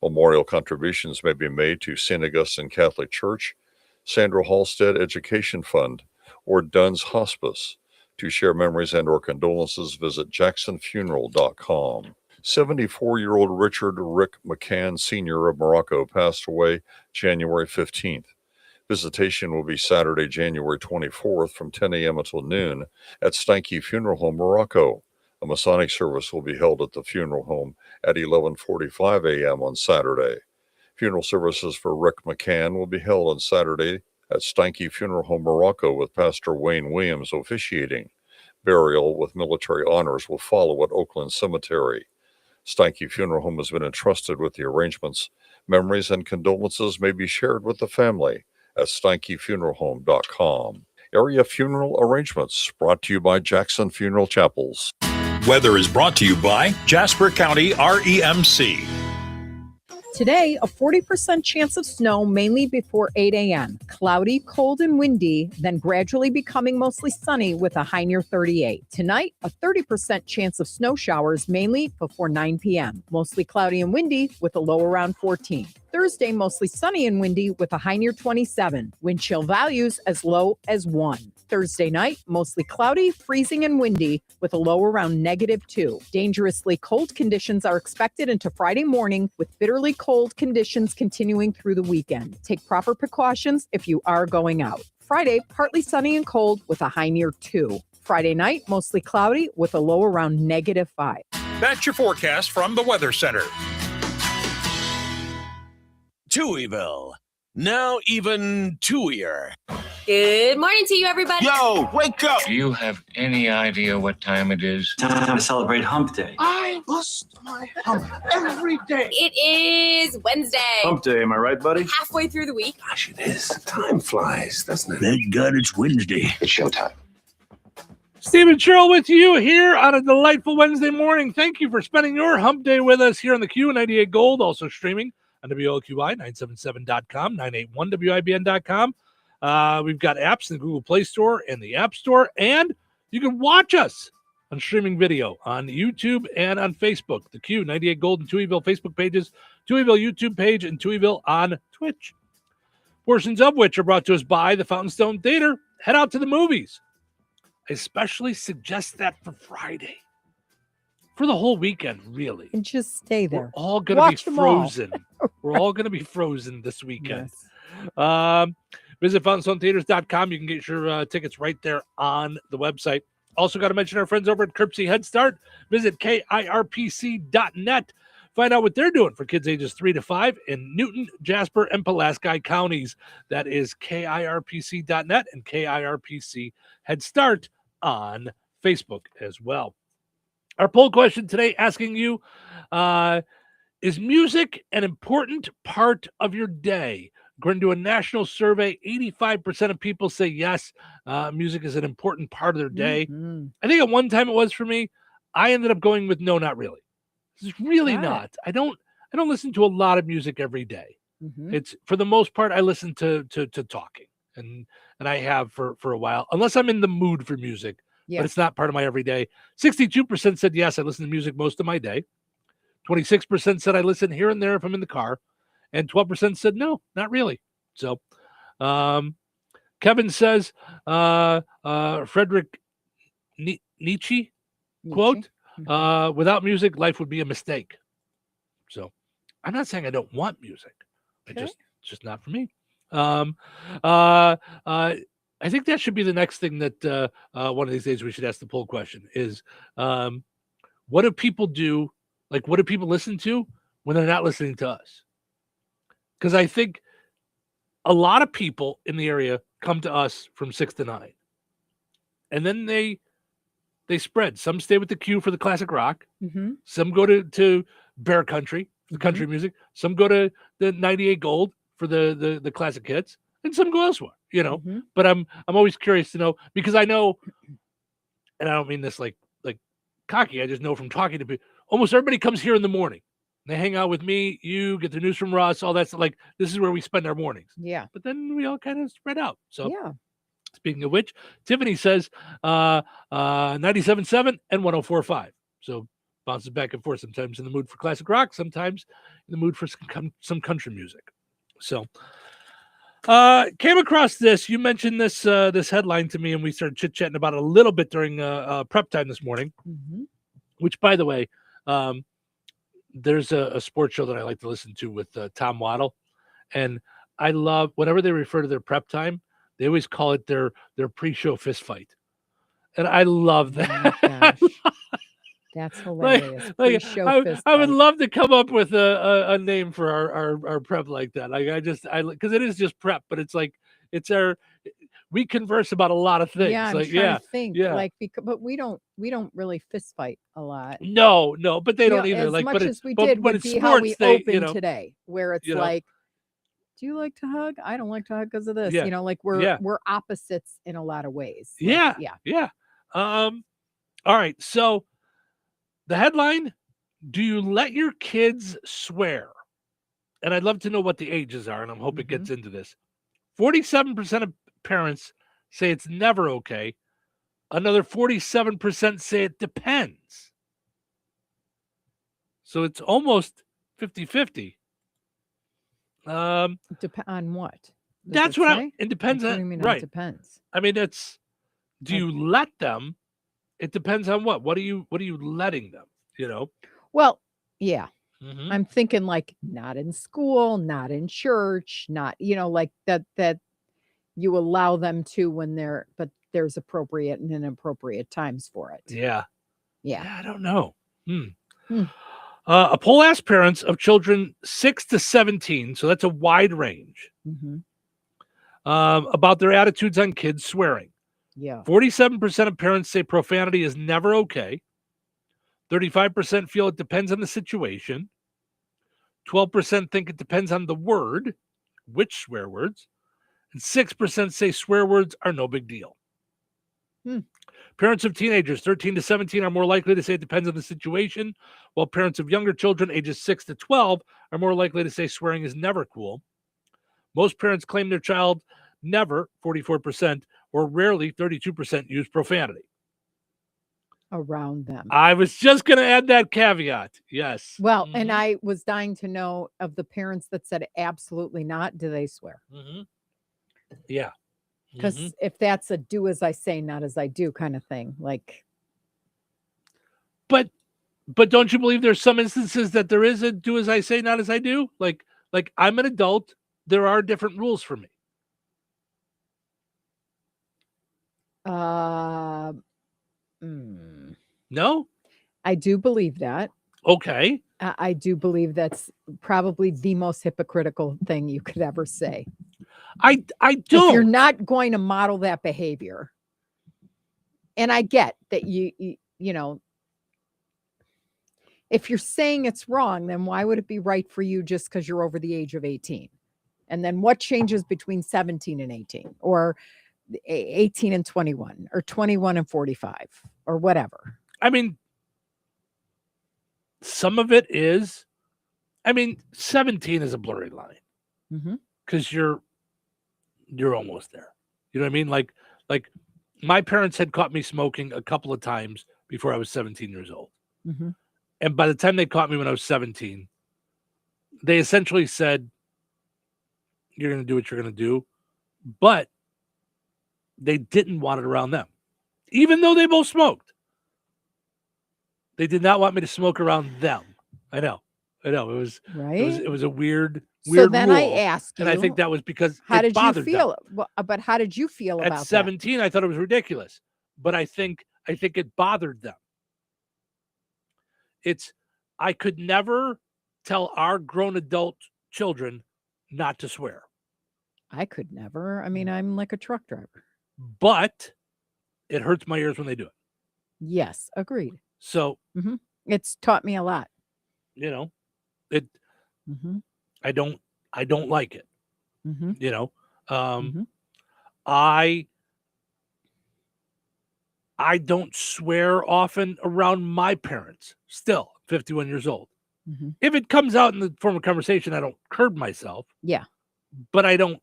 Memorial contributions may be made to St. Augustine Catholic Church, Sandra Halstead Education Fund, or Dunn's Hospice. To share memories and or condolences, visit jacksonfuneral.com. 74-year-old Richard Rick McCann Sr. of Morocco passed away January 15th. Visitation will be Saturday, January 24th from 10 a.m. until noon at Stanky Funeral Home, Morocco. A Masonic service will be held at the funeral home at 11:45 a.m. on Saturday. Funeral services for Rick McCann will be held on Saturday at Stanky Funeral Home, Morocco, with Pastor Wayne Williams officiating. Burial with military honors will follow at Oakland Cemetery. Stanky Funeral Home has been entrusted with the arrangements. Memories and condolences may be shared with the family at stankyfuneralhome.com. Area funeral arrangements brought to you by Jackson Funeral Chapels. Weather is brought to you by Jasper County REMC. Today, a 40% chance of snow, mainly before 8 a.m. Cloudy, cold, and windy, then gradually becoming mostly sunny with a high near 38. Tonight, a 30% chance of snow showers, mainly before 9 p.m. Mostly cloudy and windy with a low around 14. Thursday, mostly sunny and windy with a high near 27. Wind chill values as low as 1. Thursday night, mostly cloudy, freezing, and windy with a low around -2. Dangerously cold conditions are expected into Friday morning with bitterly cold conditions continuing through the weekend. Take proper precautions if you are going out. Friday, partly sunny and cold with a high near 2. Friday night, mostly cloudy with a low around -5. That's your forecast from the Weather Center. Touhyville. Now even two-ear. Good morning to you, everybody. Yo, wake up! Do you have any idea what time it is? Time to celebrate Hump Day. I bust my hump every day. It is Wednesday. Hump Day, am I right, buddy? Halfway through the week. Gosh, it is. Time flies, doesn't it? Thank God it's Wednesday. It's showtime. Steve and Cheryl with you here on a delightful Wednesday morning. Thank you for spending your hump day with us here on the Q98 Gold, also streaming on WLQI977.com, 981WIBN.com. We've got apps in the Google Play Store and the App Store, and you can watch us on streaming video on YouTube and on Facebook. The Q98 Gold and Touhyville Facebook pages, Touhyville YouTube page, and Touhyville on Twitch. Portions of which are brought to us by the Fountain Stone Theater. Head out to the movies. I especially suggest that for Friday. For the whole weekend, really. And just stay there. We're all going to be frozen. We're all going to be frozen this weekend. Yes. Visit FountainStoneTheaters.com. You can get your tickets right there on the website. Also got to mention our friends over at Kirpsey Head Start. Visit KIRPC.net. Find out what they're doing for kids ages 3 to 5 in Newton, Jasper, and Pulaski counties. That is KIRPC.net and KIRPC Head Start on Facebook as well. Our poll question today asking you, is music an important part of your day? According to a national survey, 85% of people say yes, music is an important part of their day. Mm-hmm. I think at one time it was for me. I ended up going with no, not really. It's really not. I don't listen to a lot of music every day. Mm-hmm. It's for the most part I listen to talking, and I have for a while, unless I'm in the mood for music. Yeah. But it's not part of my everyday. 62% said yes, I listen to music most of my day. 26% said I listen here and there if I'm in the car. And 12% said no, not really. So Kevin says, Friedrich Nietzsche, quote, without music, life would be a mistake. So I'm not saying I don't want music. It's just not for me. I think that should be the next thing that one of these days we should ask the poll question is, what do people do? Like, what do people listen to when they're not listening to us? Because I think a lot of people in the area come to us from 6 to 9. And then they spread. Some stay with the Q for the classic rock. Mm-hmm. Some go to Bear Country, the country music. Some go to the 98 Gold for the classic hits. And some go elsewhere, you know. Mm-hmm. But I'm always curious to know, because I know, and I don't mean this like cocky, I just know from talking to people, almost everybody comes here in the morning. They hang out with me, you get the news from Russ, all that stuff. Like, this is where we spend our mornings. Yeah. But then we all kind of spread out. So, yeah. Speaking of which, Tiffany says 97.7 and 104.5. So, bounces back and forth, sometimes in the mood for classic rock, sometimes in the mood for some country music. So, came across this. You mentioned this headline to me, and we started chit-chatting about it a little bit during prep time this morning, which, by the way, there's a sports show that I like to listen to with Tom Waddle, and I love whenever they refer to their prep time, they always call it their pre-show fist fight, and I love that. That's hilarious. I would love to come up with a name for our prep like that. Like because it is just prep, but it's like we converse about a lot of things. Yeah, I'm like, trying to think. Yeah. Like, but we don't really fist fight a lot. No, but they don't either. As like, much but as we did would be sports, how we opened today, where it's like, do you like to hug? I don't like to hug because of this. Yeah. You know, like we're opposites in a lot of ways. Like, yeah. All right, so the headline: do you let your kids swear? And I'd love to know what the ages are, and I hope it gets into this. 47% of parents say it's never okay. Another 47% say it depends. So it's almost 50-50. On what? That's what it depends on. What do you mean right. It depends. I mean, do you let them? It depends on what. What are you letting them? You know? Well, yeah. Mm-hmm. I'm thinking like not in school, not in church, not, like that you allow them to but there's appropriate and inappropriate times for it. Yeah. I don't know. A poll asked parents of children 6 to 17, so that's a wide range, about their attitudes on kids swearing. Yeah. 47% of parents say profanity is never okay. 35% feel it depends on the situation. 12% think it depends on the word, which swear words. And 6% say swear words are no big deal. Parents of teenagers 13 to 17 are more likely to say it depends on the situation, while parents of younger children ages 6 to 12 are more likely to say swearing is never cool. Most parents claim their child never, 44%, or rarely, 32%, use profanity around them. I was just going to add that caveat. Yes. Well, and I was dying to know of the parents that said absolutely not. Do they swear? Yeah. Because if that's a do as I say, not as I do kind of thing, like. But don't you believe there's some instances that there is a do as I say, not as I do? Like I'm an adult. There are different rules for me. No? I do believe that. Okay. I do believe that's probably the most hypocritical thing you could ever say. I don't. If you're not going to model that behavior. And I get that you know, if you're saying it's wrong, then why would it be right for you just because you're over the age of 18? And then what changes between 17 and 18 or 18 and 21 or 21 and 45 or whatever? I mean, some of it is, 17 is a blurry line because you're almost there. You know what I mean? Like my parents had caught me smoking a couple of times before I was 17 years old. And by the time they caught me when I was 17, they essentially said, you're going to do what you're going to do. But they didn't want it around them, even though they both smoked. They did not want me to smoke around them. I know. It was right. It was a weird So then rule. I asked you, and I think that was because how it did you bothered feel? them. Well, but how did you feel about At 17? I thought it was ridiculous, but I think it bothered them. I could never tell our grown adult children not to swear. I could never. I'm like a truck driver. But it hurts my ears when they do it. Yes, agreed. So it's taught me a lot. You know, I don't like it. You know, I don't swear often around my parents. Still, 51 years old. If it comes out in the form of conversation, I don't curb myself. Yeah, but I don't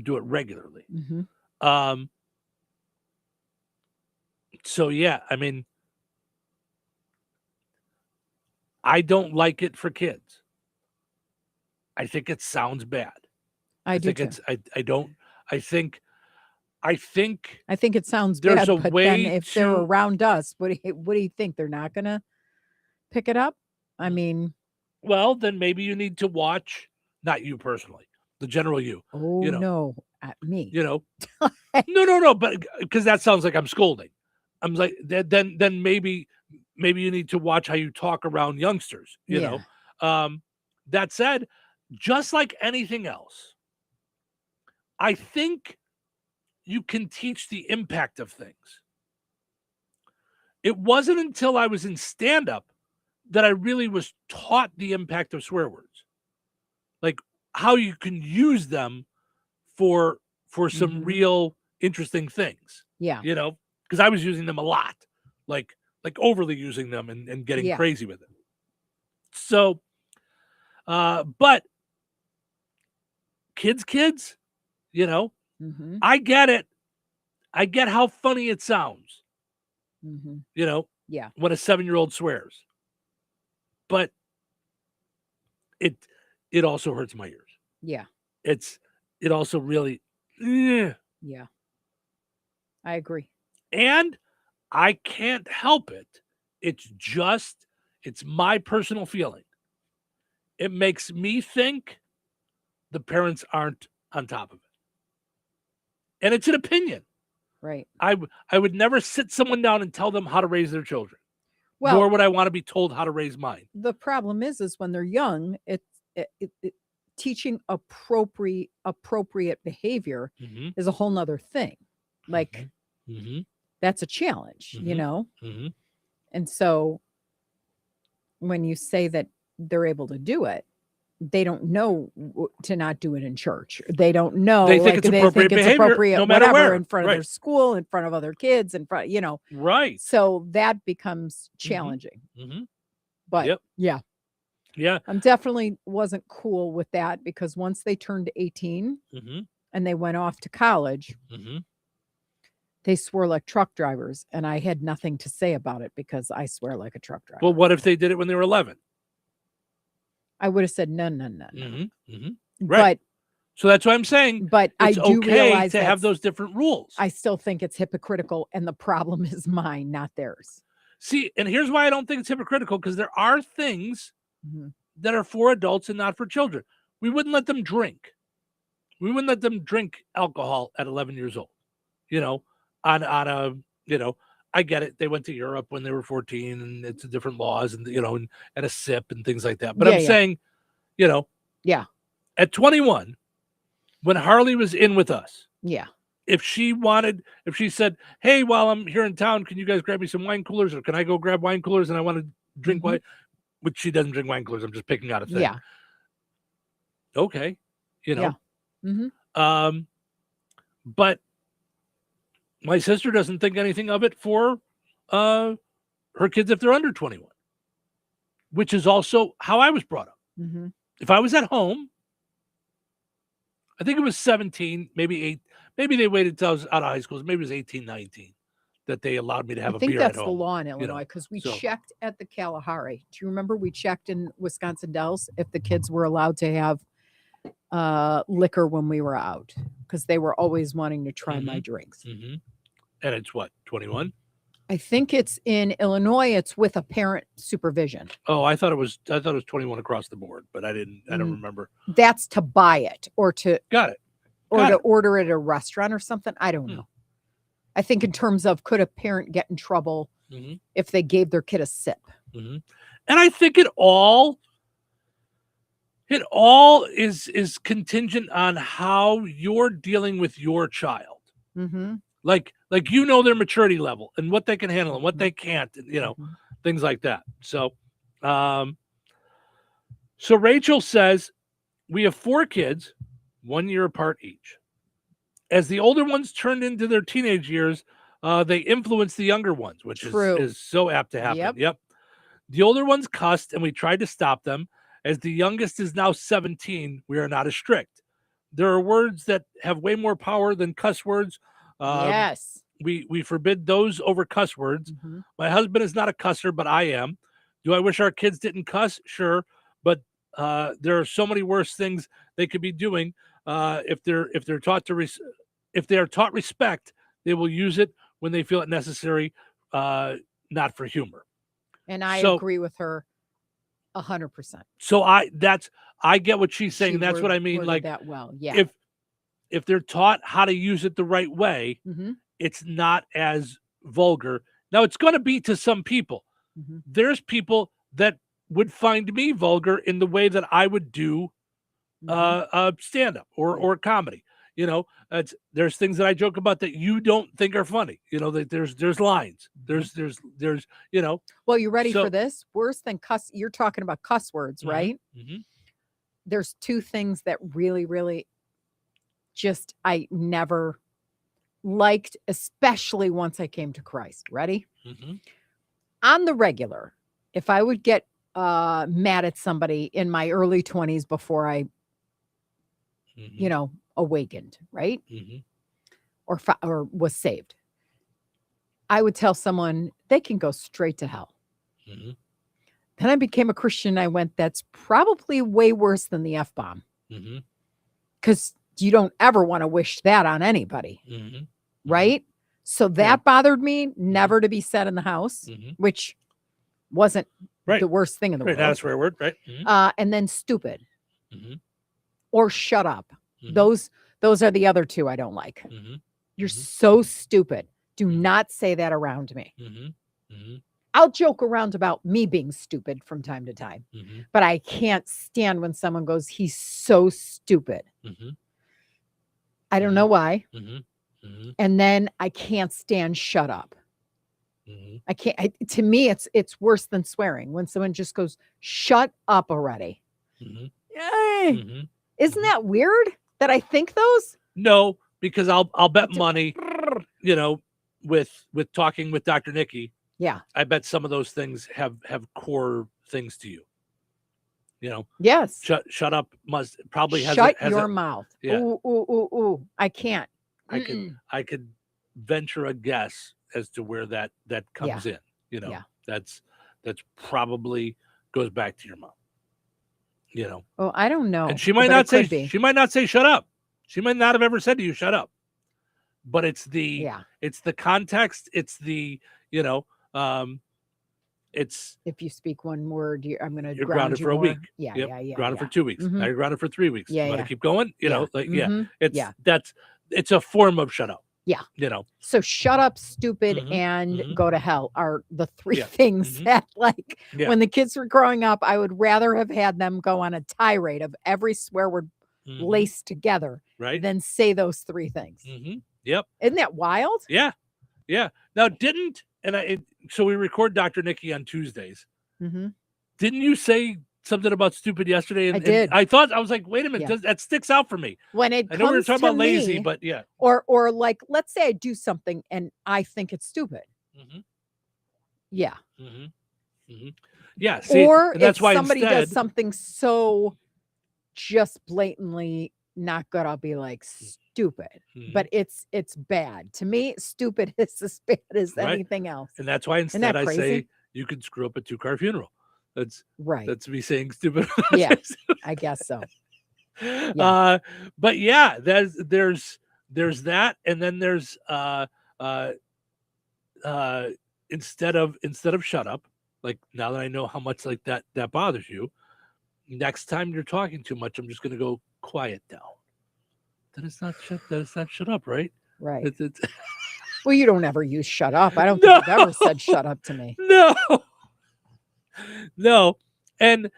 do it regularly. So yeah, I don't like it for kids. I think it sounds bad. I do think too. I think it sounds there's bad, a but way then if they're to- around us, what do you think? They're not gonna pick it up? Well, then maybe you need to watch, not you personally, the general you. Oh you know, no, at me. You know, no, but because that sounds like I'm scolding. I'm like, then maybe you need to watch how you talk around youngsters. You know, that said, just like anything else, I think you can teach the impact of things. It wasn't until I was in stand-up that I really was taught the impact of swear words, like how you can use them for some real interesting things. Yeah. You know, because I was using them a lot, like overly using them and getting crazy with it. So, but kids, you know, I get it. I get how funny it sounds. You know, when a 7-year-old swears, but it also hurts my ears. Yeah. It also really, yeah. I agree. And I can't help it. It's my personal feeling. It makes me think the parents aren't on top of it. And it's an opinion. Right. I would never sit someone down and tell them how to raise their children. Well, nor would I want to be told how to raise mine. The problem is when they're young, teaching appropriate behavior is a whole nother thing. Like that's a challenge, you know? And so when you say that they're able to do it, they don't know to not do it in church. They don't know. They think it's appropriate behavior, appropriate, no matter whatever, where. in front of Right. their school, in front of other kids, in front, you know. Right. So that becomes challenging. Mm-hmm. But Yep. yeah. Yeah. I'm definitely wasn't cool with that because once they turned 18 Mm-hmm. and they went off to college, Mm-hmm. they swore like truck drivers. And I had nothing to say about it because I swear like a truck driver. Well, what if they did it when they were 11? I would have said no. Mm-hmm. Mm-hmm. Right. But so that's what I'm saying. But it's I do okay realize to have those different rules. I still think it's hypocritical, and the problem is mine, not theirs. See, and here's why I don't think it's hypocritical, because there are things that are for adults and not for children. We wouldn't let them drink. We wouldn't let them drink alcohol at 11 years old. You know, on a, you know, I get it. They went to Europe when they were 14 and it's different laws and, you know, and a sip and things like that. But I'm saying, you know, at 21, when Harley was in with us, if she said, hey, while I'm here in town, can you guys grab me some wine coolers, or can I go grab wine coolers and I want to drink wine, which she doesn't drink wine coolers. I'm just picking out a thing. Yeah. Okay. You know, Mm-hmm. But my sister doesn't think anything of it for her kids if they're under 21, which is also how I was brought up. Mm-hmm. If I was at home, I think it was 17, maybe 8. Maybe they waited until I was out of high school. Maybe it was 18, 19 that they allowed me to have a beer at home. I think that's the law in Illinois because we checked at the Kalahari. Do you remember we checked in Wisconsin Dells if the kids were allowed to have liquor when we were out, because they were always wanting to try my drinks. Mm-hmm. And it's what, 21? I think it's in Illinois. It's with a parent supervision. Oh, I thought it was 21 across the board, but I don't remember. That's to buy it or to Got it. order it at a restaurant or something. I don't know. I think in terms of could a parent get in trouble if they gave their kid a sip. Mm-hmm. And I think it all is contingent on how you're dealing with your child. Mm-hmm. Like you know their maturity level and what they can handle and what they can't, and, you know, things like that. So so Rachel says we have 4 kids, 1 year apart each. As the older ones turned into their teenage years, they influenced the younger ones, which is so apt to happen. Yep. The older ones cussed, and we tried to stop them. As the youngest is now 17, we are not as strict. There are words that have way more power than cuss words. Yes. We forbid those over cuss words. Mm-hmm. My husband is not a cusser, but I am. Do I wish our kids didn't cuss? Sure. But there are so many worse things they could be doing. If they're taught if they are taught respect, they will use it when they feel it necessary, not for humor. And I agree with her 100%. So I get what she's saying. That's what I mean. Like that well, yeah. If they're taught how to use it the right way, it's not as vulgar. Now it's going to be to some people. There's people that would find me vulgar in the way that I would do stand-up or comedy. You know, there's things that I joke about that you don't think are funny. You know, that there's lines. There's you know. Well, you ready for this? Worse than cuss. You're talking about cuss words, right? Mm-hmm. There's 2 things that really, really just I never liked, especially once I came to Christ. Ready? Mm-hmm. On the regular, if I would get mad at somebody in my early 20s before I, you know, awakened, right? Or was saved, I would tell someone they can go straight to hell. Then I became a Christian. I went, that's probably way worse than the F-bomb. Because you don't ever want to wish that on anybody. Right? So that bothered me, never to be said in the house, which wasn't the worst thing in the world. That's a swear word, right? And then stupid or shut up. Those are the other 2 I don't like. You're so stupid. Do not say that around me. I'll joke around about me being stupid from time to time, but I can't stand when someone goes, he's so stupid. I don't know why. And then I can't stand shut up. I can't. To me, it's worse than swearing when someone just goes, shut up already. Isn't that weird that I think those? No, because I'll bet money, with talking with Dr. Nikki. Yeah. I bet some of those things have core things to you. Yes. Shut up must probably has Shut has your mouth. Yeah. Ooh. I can't. I could venture a guess as to where that comes in. That's probably goes back to your mom. Oh, I don't know. And she might not say shut up. She might not have ever said to you shut up. But it's the context, it's the it's if you speak one word, I'm going to you're grounded for a week. Yeah. Grounded for 2 weeks. Now you're grounded for 3 weeks. Yeah, You want to keep going? It's a form of shut up. Yeah. So shut up, stupid, and go to hell are the three things that, when the kids were growing up, I would rather have had them go on a tirade of every swear word laced together than say those three things. Yep. Isn't that wild? Yeah. Now, so we record Dr. Nikki on Tuesdays. Didn't you say something about stupid yesterday? I did. I was like, wait a minute, that sticks out for me. When I know we were talking about lazy, but yeah. Or like, let's say I do something and I think it's stupid. Yeah. Yeah. See, or that's if why somebody does something so just blatantly not good, I'll be like, stupid. But it's bad. To me, stupid is as bad as anything else. And that's why instead I say you can screw up a 2-car funeral. That's me saying stupid. Yeah, I guess so. Yeah. But yeah, there's that, and then there's instead of shut up, like now that I know how much like that bothers you, next time you're talking too much, I'm just gonna go quiet down. That is not shut up, right? Right. It's well, you don't ever use shut up. I don't think you've ever said shut up to me. No. And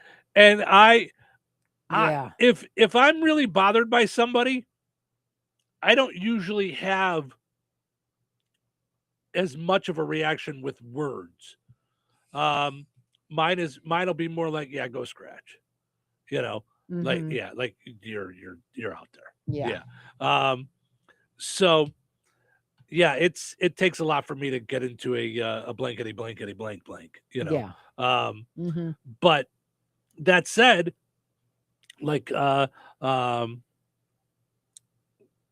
if I'm really bothered by somebody, I don't usually have as much of a reaction with words. Mine'll be more like, yeah, go scratch. Like, yeah, like you're out there. Yeah. So yeah, it takes a lot for me to get into a blankety blank, Yeah. But that said, like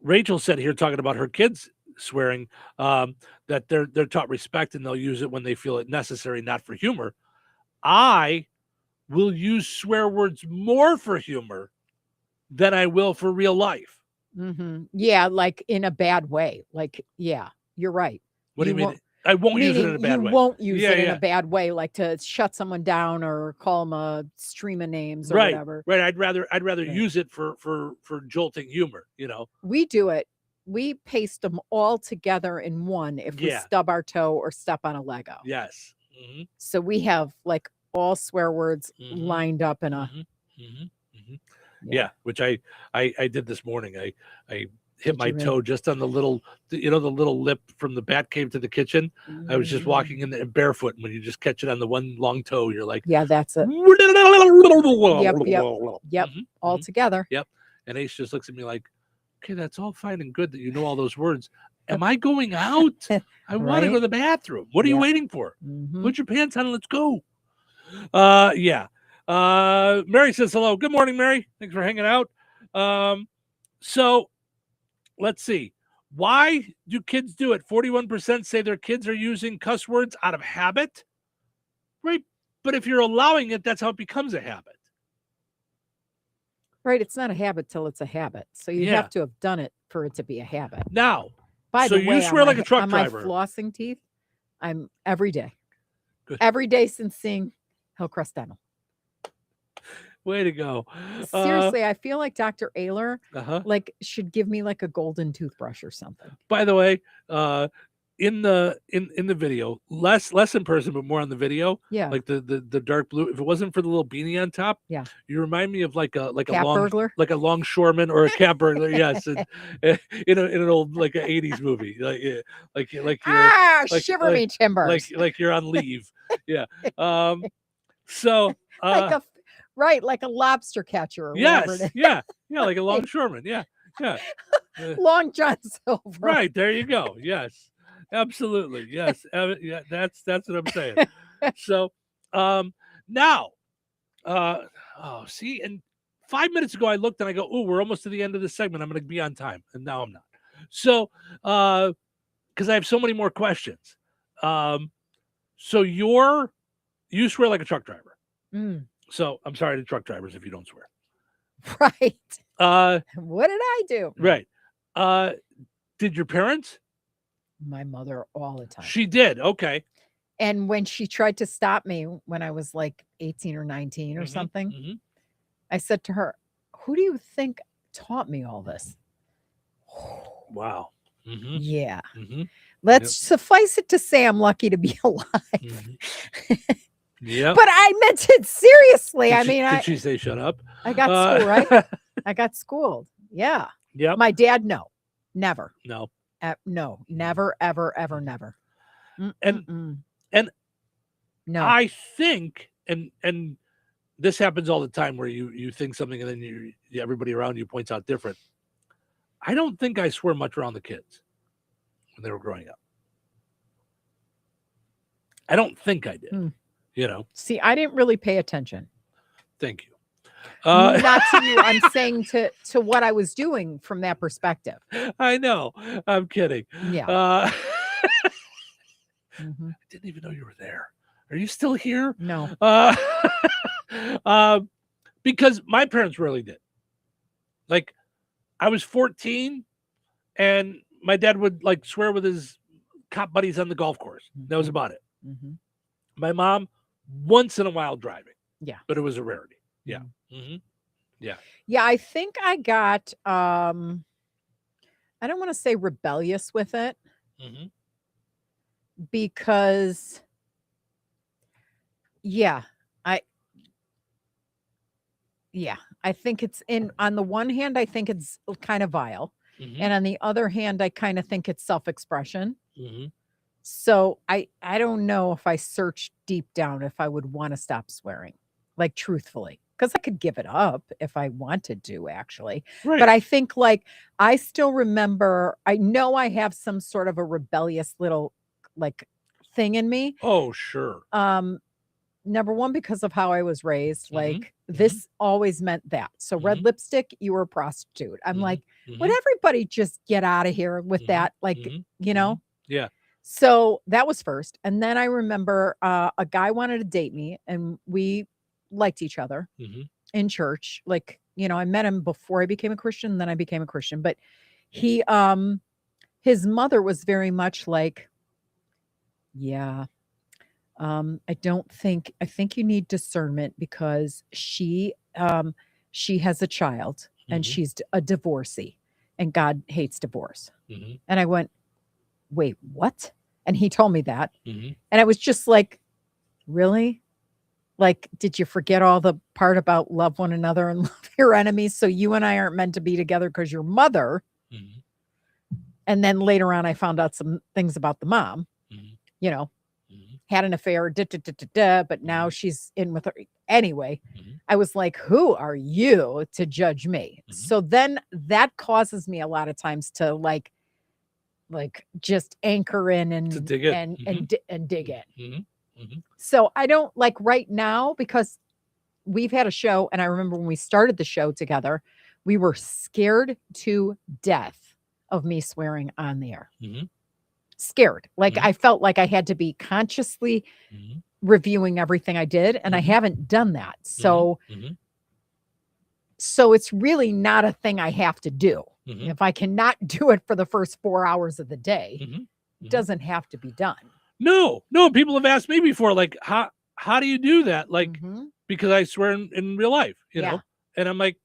Rachel said here, talking about her kids swearing, that they're taught respect and they'll use it when they feel it necessary, not for humor. I will use swear words more for humor than I will for real life. Yeah, like in a bad way. Like, yeah, you're right. What do you mean? I won't use it in a bad way. You won't use it in a bad way, like to shut someone down or call them a stream of names or whatever. Right. I'd rather use it for jolting humor. We do it. We paste them all together in one if we stub our toe or step on a Lego. Yes. So we have like all swear words lined up in a. Yeah, which I did this morning. I hit my toe just on the little, the little lip from the bat cave to the kitchen. I was just walking in there barefoot, and when you just catch it on the one long toe, you're like, yeah, that's it. Yep. All together. Yep. And Ace just looks at me like, okay, that's all fine and good that you know all those words. Am I going out? I want to go to the bathroom. What are you waiting for? Put your pants on and let's go. Yeah. Mary says hello. Good morning, Mary. Thanks for hanging out. So let's see. Why do kids do it? 41% say their kids are using cuss words out of habit. Right. But if you're allowing it, that's how it becomes a habit. Right. It's not a habit till it's a habit. So you have to have done it for it to be a habit. Now, by the way, you swear like a truck driver. On my flossing teeth, I'm every day. Good. Every day since seeing Hillcrest Dental. Way to go. Seriously, I feel like Dr. Ayler like should give me like a golden toothbrush or something. By the way, in the video, less in person, but more on the video. Yeah. Like the dark blue. If it wasn't for the little beanie on top, you remind me of like a cat burglar? like a longshoreman or a cat burglar. Yes, in an old like an 80s movie. Like you're shiver me timbers. Like you're on leave. Yeah. So like Right, like a lobster catcher or whatever it is. Yeah, like a longshoreman. Yeah. Long John Silver. Right, there you go. Yes, absolutely. Yes, yeah, that's what I'm saying. So, now, see, and 5 minutes ago I looked and I go, oh, we're almost to the end of the segment. I'm going to be on time, and now I'm not. So, because I have so many more questions. So you swear like a truck driver. So I'm sorry to truck drivers if you don't swear. Right. What did I do? Right. Did your parents? My mother all the time. She did. Okay. And when she tried to stop me when I was like 18 or 19 or something, I said to her, who do you think taught me all this? Wow. Yeah. Let's suffice it to say I'm lucky to be alive. Yeah. But I meant it seriously. Did she say shut up? I got schooled, right? I got schooled. Yeah. Yeah. My dad, no. Never. No. No. Never, ever, ever, never. And no. I think, and this happens all the time where you think something and then everybody around you points out different. I don't think I swear much around the kids when they were growing up. I don't think I did. See, I didn't really pay attention. Thank you. Not to you. I'm saying to what I was doing from that perspective. I know. I'm kidding. Yeah. I didn't even know you were there. Are you still here? No. Because my parents really did. Like, I was 14 and my dad would like swear with his cop buddies on the golf course. That was about it. My mom, once in a while driving. Yeah. But it was a rarity. Yeah. Yeah. Yeah. I think I got, I don't want to say rebellious with it because, I think it's on the one hand, I think it's kind of vile. And on the other hand, I kind of think it's self-expression. So I don't know if I searched deep down if I would want to stop swearing, like truthfully, because I could give it up if I wanted to, actually. Right. But I think like I still remember, I know I have some sort of a rebellious little like thing in me. Oh, sure. Number one, because of how I was raised, like this always meant that. So red lipstick, you were a prostitute. I'm like, would everybody just get out of here with that? Like, Yeah. So that was first. And then I remember a guy wanted to date me and we liked each other in church. Like, I met him before I became a Christian, then I became a Christian. But he, his mother was very much like, I think you need discernment because she has a child and she's a divorcee and God hates divorce. And I went, wait, what? And he told me that. And I was just like, really? Like, did you forget all the part about love one another and love your enemies? So you and I aren't meant to be together because your mother. And then later on, I found out some things about the mom, had an affair, but now she's in with her. Anyway, I was like, who are you to judge me? So then that causes me a lot of times to like just anchor in and to dig in. and dig in. So I don't like right now because we've had a show. And I remember when we started the show together, we were scared to death of me swearing on the air. Scared. Like I felt like I had to be consciously reviewing everything I did. And I haven't done that. So, so it's really not a thing I have to do. If I cannot do it for the first 4 hours of the day, it doesn't have to be done. No, people have asked me before, like, how do you do that? Like, because I swear in real life, you know, and I'm like,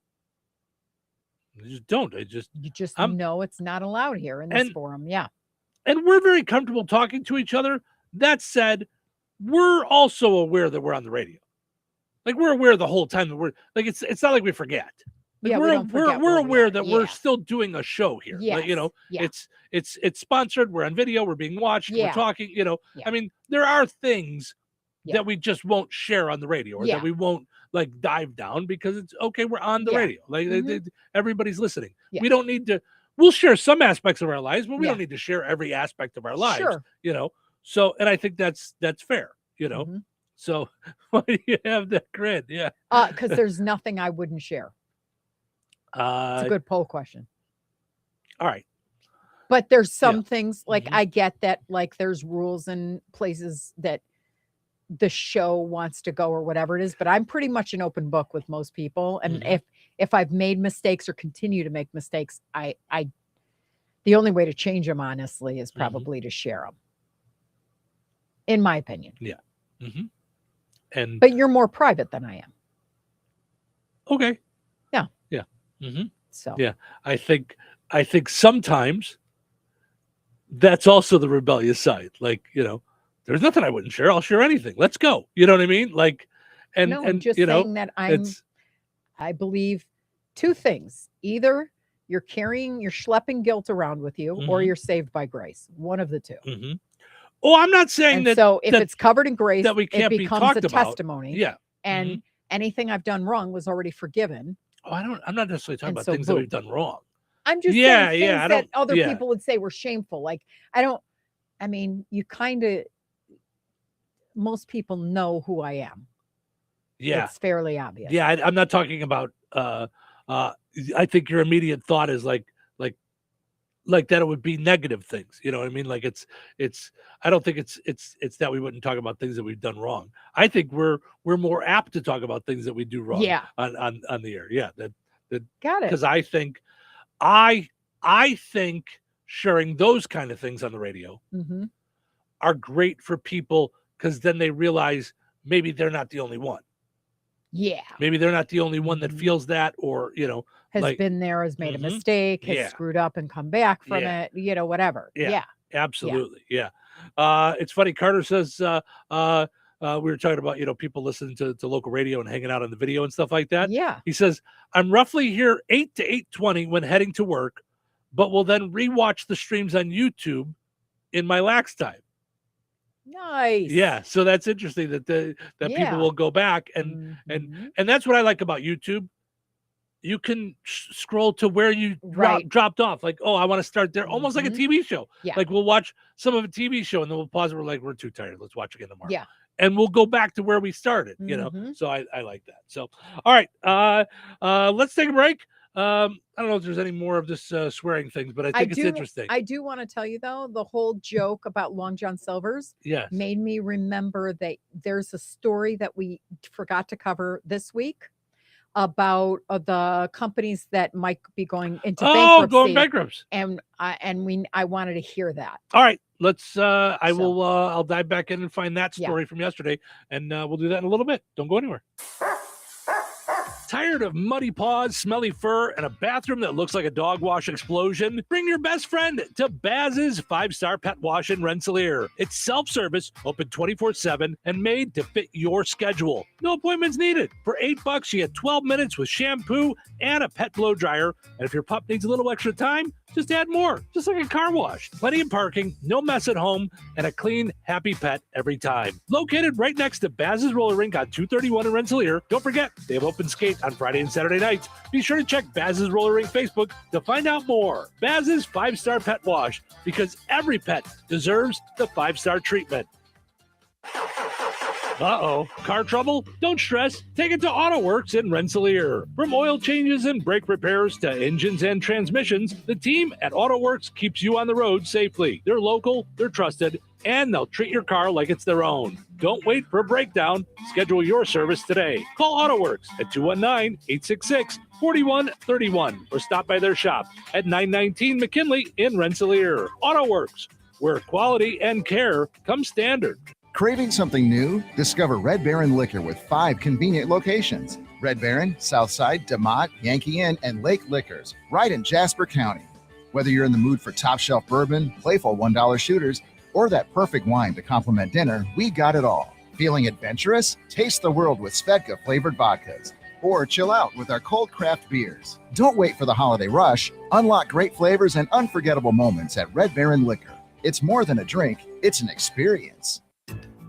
I just don't. You just know it's not allowed here in this forum. Yeah. And we're very comfortable talking to each other. That said, we're also aware that we're on the radio. Like we're aware the whole time that we're like, it's not like we forget. Like, we're aware that we're still doing a show here. Yes. Like, it's sponsored. We're on video. We're being watched. We're talking, I mean, there are things that we just won't share on the radio or that we won't like dive down because it's okay. We're on the Yeah. radio. Like everybody's listening. Yeah. We don't need to. We'll share some aspects of our lives, but we Yeah. don't need to share every aspect of our lives. Sure. You know. So, and I think that's fair. You know. So why do you have that grin? Yeah. Because there's nothing I wouldn't share. It's a good poll question. All right. But there's some things like I get that like there's rules and places that the show wants to go or whatever it is, but I'm pretty much an open book with most people. And if I've made mistakes or continue to make mistakes, I the only way to change them honestly is probably to share them. In my opinion. Yeah. And but you're more private than I am. Okay. Yeah. Yeah. So yeah, I think sometimes that's also the rebellious side. Like, you know, there's nothing I wouldn't share. I'll share anything. Let's go. You know what I mean? Like, and just you know, saying that I believe two things. Either you're schlepping guilt around with you, or you're saved by grace. One of the two. Oh, I'm not saying and that. So if it's covered in grace, that we can't it be becomes talked a about. testimony. Yeah. And anything I've done wrong was already forgiven. Oh, I'm not necessarily talking about so things that we've done wrong. I'm just saying things that other people would say were shameful. Like I mean, you kind of, most people know who I am. Yeah. It's fairly obvious. Yeah. I'm not talking about, I think your immediate thought is like that it would be negative things. You know what I mean? Like I don't think it's that we wouldn't talk about things that we've done wrong. I think we're more apt to talk about things that we do wrong. Yeah. On the air. Yeah. That got it. Because I think I think sharing those kind of things on the radio are great for people because then they realize maybe they're not the only one. Yeah. Maybe they're not the only one that feels that, or, you know, has been there, has made a mistake, has screwed up and come back from it, you know, whatever. Yeah. Absolutely. Yeah. It's funny. Carter says, we were talking about, you know, people listening to local radio and hanging out on the video and stuff like that. Yeah. He says, I'm roughly here 8 to 8:20 when heading to work, but will then rewatch the streams on YouTube in my lax time. Nice. Yeah. So that's interesting that people will go back and that's what I like about YouTube. You can scroll to where you dropped off. Like, oh, I want to start there. Almost like a TV show. Yeah. Like we'll watch some of a TV show and then we'll pause and we're like, we're too tired. Let's watch again tomorrow. Yeah. And we'll go back to where we started, you know? So I like that. So, all right. Let's take a break. I don't know if there's any more of this swearing things, but I think it's interesting. I do want to tell you though, the whole joke about Long John Silver's made me remember that there's a story that we forgot to cover this week about the companies that might be going into bankruptcy. Going bankrupt. And I wanted to hear that. All right, let's I'll dive back in and find that story from yesterday, and we'll do that in a little bit. Don't go anywhere. Tired of muddy paws, smelly fur, and a bathroom that looks like a dog wash explosion? Bring your best friend to Baz's 5-Star Pet Wash in Rensselaer. It's self-service, open 24/7, and made to fit your schedule. No appointments needed. For $8, you get 12 minutes with shampoo and a pet blow dryer. And if your pup needs a little extra time, just add more, just like a car wash. Plenty of parking, no mess at home, and a clean, happy pet every time. Located right next to Baz's Roller Rink on 231 in Rensselaer. Don't forget, they have open skate on Friday and Saturday nights. Be sure to check Baz's Roller Rink Facebook to find out more. Baz's 5-Star Pet Wash, because every pet deserves the 5-star treatment. Uh-oh, car trouble? Don't stress. Take it to AutoWorks in Rensselaer. From oil changes and brake repairs to engines and transmissions, the team at AutoWorks keeps you on the road safely. They're local, they're trusted, and they'll treat your car like it's their own. Don't wait for a breakdown. Schedule your service today. Call AutoWorks at 219-866-4131 or stop by their shop at 919 McKinley in Rensselaer. AutoWorks, where quality and care come standard. Craving something new? Discover Red Baron Liquor with 5 convenient locations. Red Baron, Southside, DeMott, Yankee Inn, and Lake Liquors, right in Jasper County. Whether you're in the mood for top shelf bourbon, playful $1 shooters, or that perfect wine to complement dinner, we got it all. Feeling adventurous? Taste the world with Svedka flavored vodkas. Or chill out with our cold craft beers. Don't wait for the holiday rush. Unlock great flavors and unforgettable moments at Red Baron Liquor. It's more than a drink, it's an experience.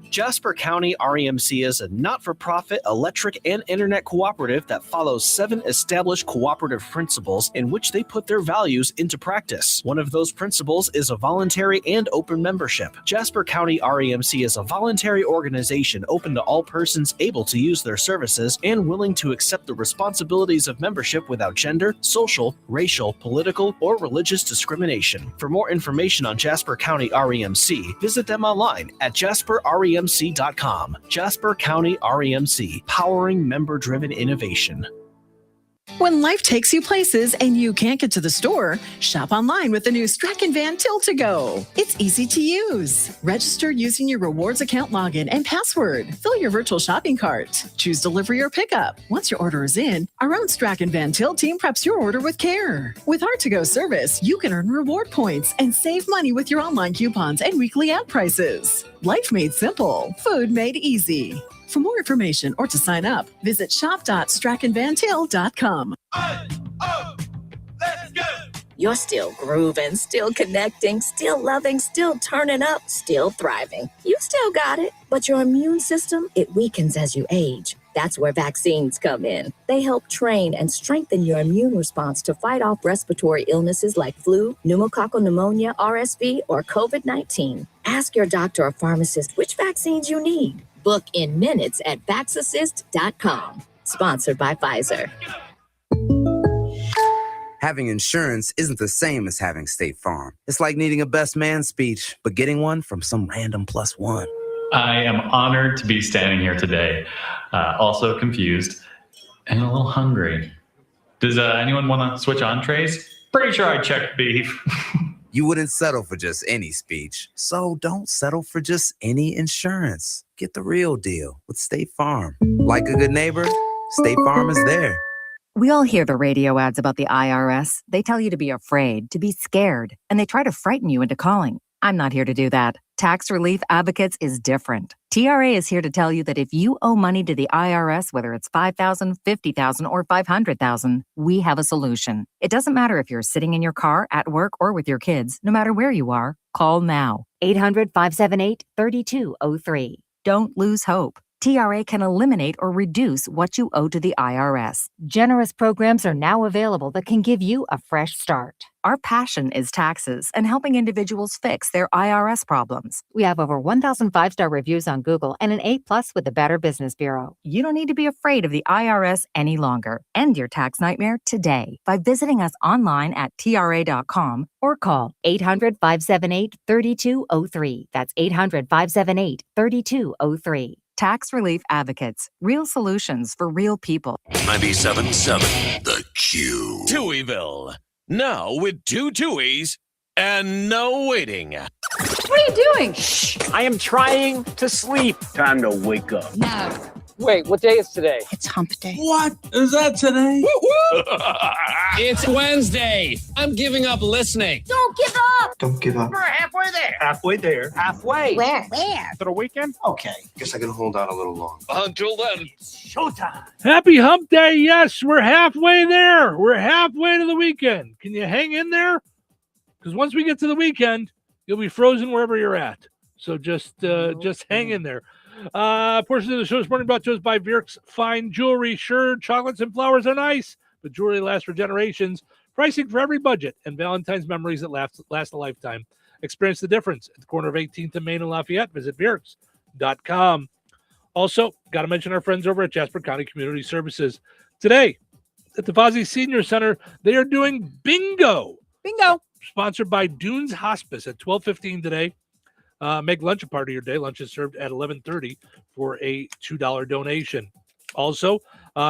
Jasper County REMC is a not-for-profit electric and internet cooperative that follows 7 established cooperative principles in which they put their values into practice. One of those principles is a voluntary and open membership. Jasper County REMC is a voluntary organization open to all persons able to use their services and willing to accept the responsibilities of membership without gender, social, racial, political, or religious discrimination. For more information on Jasper County REMC, visit them online at jasperremc.com. Jasper County REMC, powering member-driven innovation. When life takes you places and you can't get to the store, shop online with the new Strachan Van Till-to-Go. It's easy to use. Register using your rewards account login and password. Fill your virtual shopping cart. Choose delivery or pickup. Once your order is in, our own Strachan Van Till team preps your order with care. With our to-go service, you can earn reward points and save money with your online coupons and weekly ad prices. Life made simple. Food made easy. For more information or to sign up, visit shop.strachanvantil.com. You're still grooving, still connecting, still loving, still turning up, still thriving. You still got it, but your immune system, it weakens as you age. That's where vaccines come in. They help train and strengthen your immune response to fight off respiratory illnesses like flu, pneumococcal pneumonia, RSV, or COVID-19. Ask your doctor or pharmacist which vaccines you need. Book in minutes at vaxassist.com. Sponsored by Pfizer. Having insurance isn't the same as having State Farm. It's like needing a best man speech, but getting one from some random +1. I am honored to be standing here today, also confused and a little hungry. Does anyone want to switch entrees? Pretty sure I checked beef. You wouldn't settle for just any speech, so don't settle for just any insurance. Get the real deal with State Farm. Like a good neighbor, State Farm is there. We all hear the radio ads about the IRS. They tell you to be afraid, to be scared, and they try to frighten you into calling. I'm not here to do that. Tax Relief Advocates is different. TRA is here to tell you that if you owe money to the IRS, whether it's $5,000, $50,000, or $500,000, we have a solution. It doesn't matter if you're sitting in your car, at work, or with your kids. No matter where you are, call now. 800-578-3203. Don't lose hope. TRA can eliminate or reduce what you owe to the IRS. Generous programs are now available that can give you a fresh start. Our passion is taxes and helping individuals fix their IRS problems. We have over 1,000 5-star reviews on Google and an A+ with the Better Business Bureau. You don't need to be afraid of the IRS any longer. End your tax nightmare today by visiting us online at TRA.com or call 800-578-3203. That's 800-578-3203. Tax Relief Advocates. Real solutions for real people. 97.7 The Q. Touhyville. Now with 2 Touhies and no waiting. What are you doing? Shh. I am trying to sleep. Time to wake up. No. Wait, what day is today? It's hump day. What? Is that today? It's Wednesday. I'm giving up listening. Don't give up. Don't give up. We're halfway there. Halfway there. Halfway. Where? To the weekend? Okay. Guess I can hold out a little longer. Until then. Showtime. Happy hump day. Yes, we're halfway there. We're halfway to the weekend. Can you hang in there? Because once we get to the weekend, you'll be frozen wherever you're at. So just hang in there. Portion of the show is brought to us by Virk's Fine Jewelry. Sure, chocolates and flowers are nice, but jewelry lasts for generations. Pricing for every budget and Valentine's memories that last a lifetime. Experience the difference at the corner of 18th and Main and Lafayette. Visit Virks.com. Also, got to mention our friends over at Jasper County Community Services. Today, at the Fozzie Senior Center, they are doing bingo. Bingo. Sponsored by Dunes Hospice at 12:15 today. Make lunch a part of your day. Lunch is served at 11:30 for a $2 donation. Also,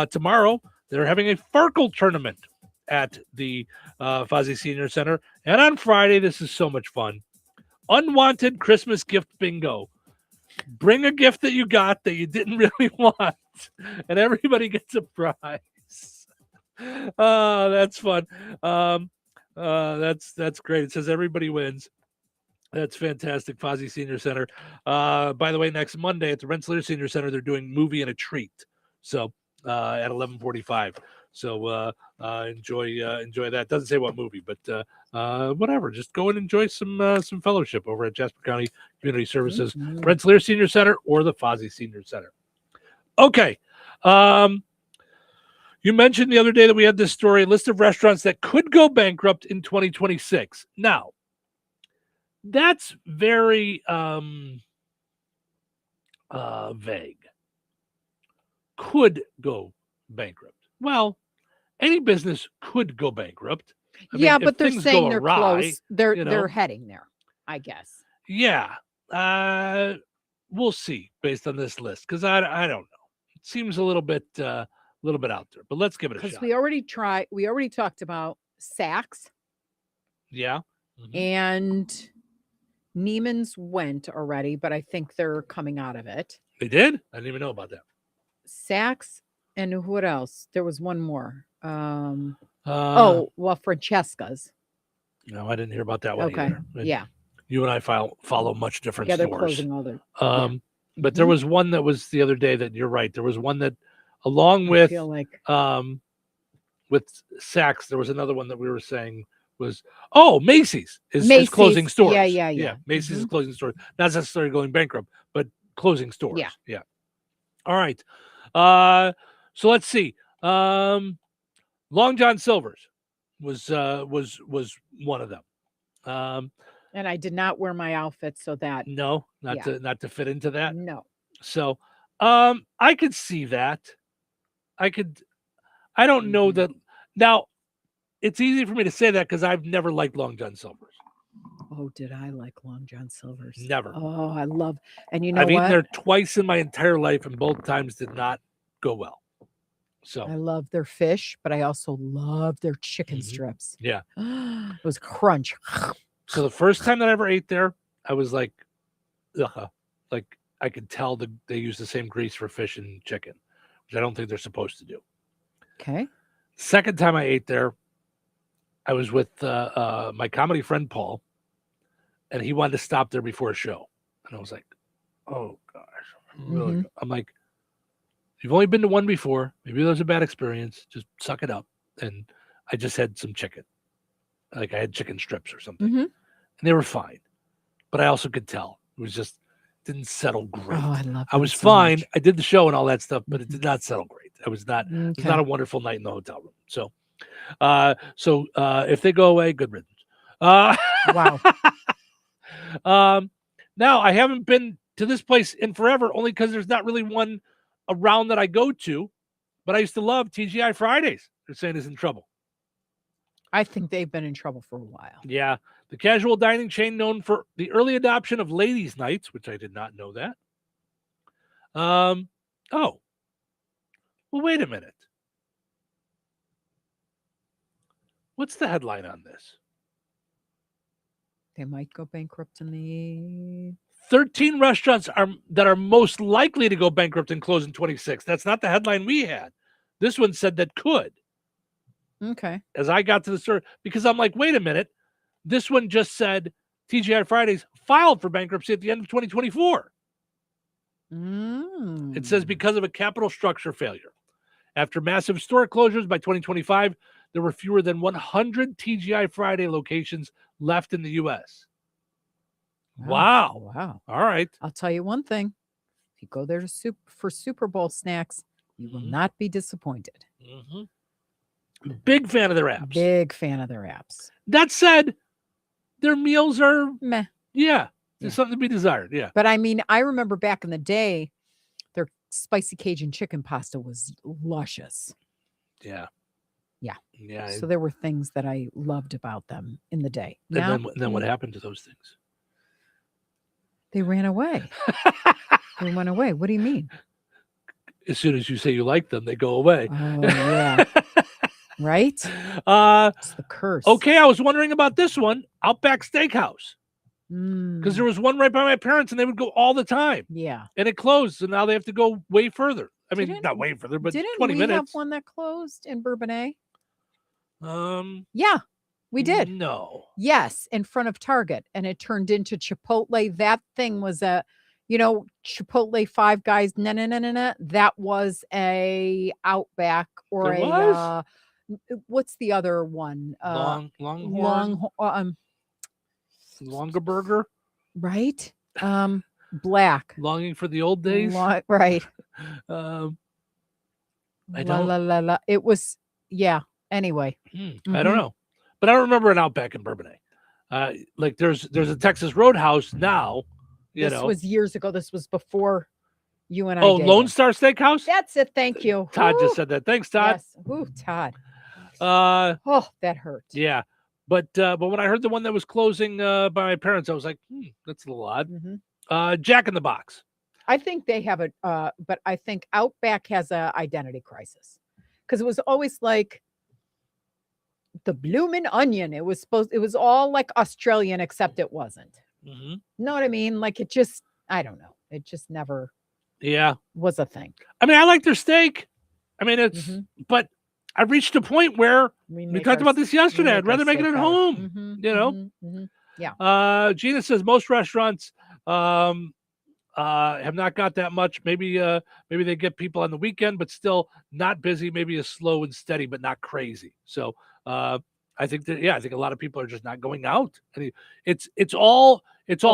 tomorrow, they're having a Farkle tournament at the Fozzie Senior Center. And on Friday, this is so much fun. Unwanted Christmas gift bingo. Bring a gift that you got that you didn't really want, and everybody gets a prize. That's fun. That's great. It says everybody wins. That's fantastic. Fozzie Senior Center. By the way, next Monday at the Rensselaer Senior Center, they're doing Movie and a Treat. So at 11:45. So enjoy that. Doesn't say what movie, but whatever. Just go and enjoy some fellowship over at Jasper County Community Services, Rensselaer Senior Center, or the Fozzie Senior Center. Okay. You mentioned the other day that we had this story, a list of restaurants that could go bankrupt in 2026. Now, that's very vague. Could go bankrupt. Well, any business could go bankrupt. I mean, but they're saying they're awry, close. They're heading there, I guess. Yeah. We'll see based on this list, because I don't know. It seems a little bit out there, but let's give it a shot. Because we already talked about Saks. Yeah. And Neiman's went already, but I think they're coming out of it. They did? I didn't even know about that. Saks and what else? There was one more. Francesca's. No, I didn't hear about that one either. Yeah. You and I follow much different stores. Yeah, they're closing all their. But there was one that was the other day that you're right. There was one that, along with Saks, there was another one that we were saying was Macy's is closing stores. Yeah. Macy's is closing stores. Not necessarily going bankrupt, but closing stores. Yeah. All right. So let's see. Long John Silver's was one of them. And I did not wear my outfit so that not to fit into that. No. So I could see that. I don't know that now. It's easy for me to say that because I've never liked Long John Silver's. Oh, did I like Long John Silver's? Never. Oh, I love, and you know I've what? eaten there twice in my entire life, and both times did not go well. So I love their fish, but I also love their chicken strips. Yeah. It was crunch. So the first time that I ever ate there, I was like, like I could tell that they use the same grease for fish and chicken, which I don't think they're supposed to do. Okay. Second time I ate there, I was with my comedy friend Paul, and he wanted to stop there before a show. And I was like, oh gosh, I'm like, you've only been to one before. Maybe there was a bad experience. Just suck it up. And I just had some chicken. Like I had chicken strips or something. And they were fine. But I also could tell it was just didn't settle great. Oh, I love I was fine. I did the show and all that stuff, but it did not settle great. It was not a wonderful night in the hotel room. So if they go away, good riddance. Wow. Now I haven't been to this place in forever, only because there's not really one around that I go to, but I used to love TGI Fridays. They're saying is in trouble. I think they've been in trouble for a while. Yeah. The casual dining chain known for the early adoption of ladies' nights, which I did not know that. Well, wait a minute. What's the headline on this? They might go bankrupt in the 13 restaurants that are most likely to go bankrupt and close in 26. That's not the headline we had. This one said that could. Okay. As I got to the story, because I'm like, wait a minute. This one just said TGI Fridays filed for bankruptcy at the end of 2024. It says because of a capital structure failure. After massive store closures by 2025, there were fewer than 100 TGI Friday locations left in the U.S. Wow. All right. I'll tell you one thing. If you go there for Super Bowl snacks, you will not be disappointed. Big fan of their apps. Big fan of their apps. That said, their meals are meh. Yeah. There's something to be desired. Yeah. But I mean, I remember back in the day, their spicy Cajun chicken pasta was luscious. Yeah. Yeah. Yeah. So there were things that I loved about them in the day. And then what happened to those things? They ran away. They went away. What do you mean? As soon as you say you like them, they go away. Oh, yeah. Right? It's the curse. Okay, I was wondering about this one, Outback Steakhouse. Because there was one right by my parents, and they would go all the time. Yeah. And it closed, so now they have to go way further. I mean, not way further, but 20 minutes. Didn't we have one that closed in Bourbonnais? Yeah, we did. No. Yes, in front of Target, and it turned into Chipotle. That thing was Chipotle, Five Guys, that was a Outback or There a was? what's the other one? Longhorn, Longaburger, right? Black. Longing for the old days. Right. I La, don't. la, la, la. It was, yeah. Anyway, I don't know, but I remember an Outback in Bourbonnais. Like there's a Texas Roadhouse now. This was years ago. This was before you and I. Oh, dated. Lone Star Steakhouse. That's it. Thank you. Todd Ooh. just said that. Thanks, Todd. Yes. Ooh, Todd. Oh, that hurt. Yeah, but when I heard the one that was closing by my parents, I was like, that's a little odd. Jack in the Box. I think they have but I think Outback has a identity crisis because it was always like the bloomin' onion. It was all like Australian, except it wasn't. Know what I mean? Like it just, I don't know. It just never was a thing. I mean, I like their steak. I mean, it's, but I've reached a point where we talked about this yesterday. I'd rather make it at home, Yeah. Gina says most restaurants have not got that much. Maybe they get people on the weekend, but still not busy. Maybe a slow and steady, but not crazy. So I think that, I think a lot of people are just not going out. I mean, it's all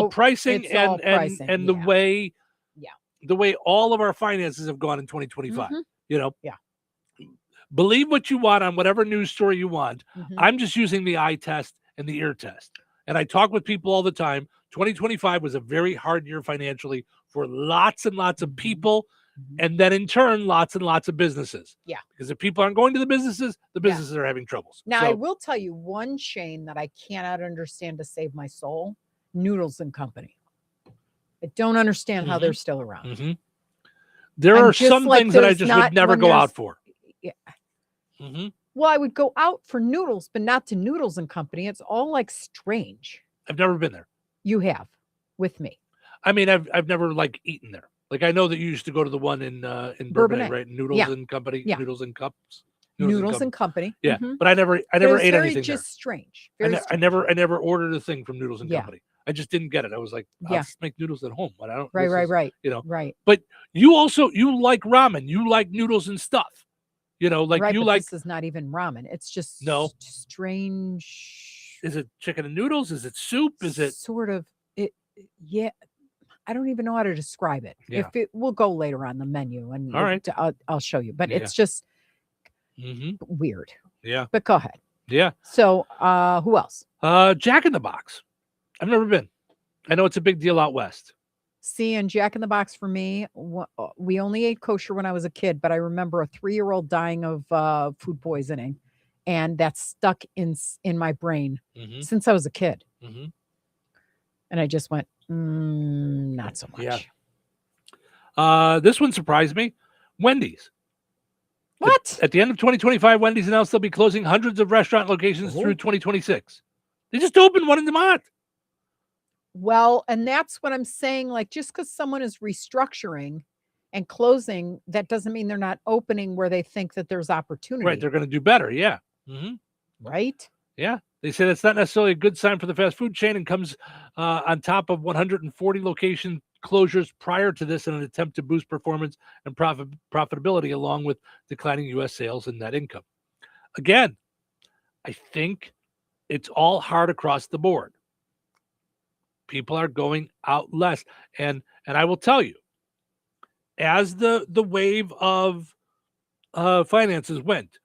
pricing and the way, the way all of our finances have gone in 2025. Believe what you want on whatever news story you want. I'm just using the eye test and the ear test. And I talk with people all the time. 2025 was a very hard year financially for lots and lots of people. And then in turn, lots and lots of businesses. Yeah. Because if people aren't going to the businesses are having troubles. Now, I will tell you one chain that I cannot understand to save my soul, Noodles and Company. I don't understand how they're still around. There are some things that I just would never go out for. Yeah. Well, I would go out for noodles, but not to Noodles and Company. It's all like strange. I've never been there. You have with me. I mean, I've never like eaten there. Like I know that you used to go to the one in Bourbonnais, right? Noodles and Company, Noodles and Cups. Noodles and Company. Yeah, but I never ate anything there. Just strange. I never ordered a thing from Noodles and Company. I just didn't get it. I was like, I'll just make noodles at home. But I don't. Right. Right. But you like ramen. You like noodles and stuff. Like you like. This is not even ramen. It's just strange. Is it chicken and noodles? Is it soup? Is it sort of it? Yeah. I don't even know how to describe it. Yeah. We'll go later on the menu and all right. I'll show you. But it's just weird. Yeah. But go ahead. Yeah. So who else? Jack in the Box. I've never been. I know it's a big deal out west. See, and Jack in the Box for me, we only ate kosher when I was a kid, but I remember a 3-year-old dying of food poisoning, and that's stuck in my brain since I was a kid. And I just went, not so much. Yeah. This one surprised me. Wendy's. What? At the end of 2025, Wendy's announced they'll be closing hundreds of restaurant locations through 2026. They just opened one in DeMont. Well, and that's what I'm saying. Like, just because someone is restructuring and closing, that doesn't mean they're not opening where they think that there's opportunity. Right. They're going to do better. Yeah. Right. Yeah. They said it's not necessarily a good sign for the fast food chain and comes on top of 140 location closures prior to this in an attempt to boost performance and profitability along with declining U.S. sales and net income. Again, I think it's all hard across the board. People are going out less. And I will tell you, as the wave of finances went,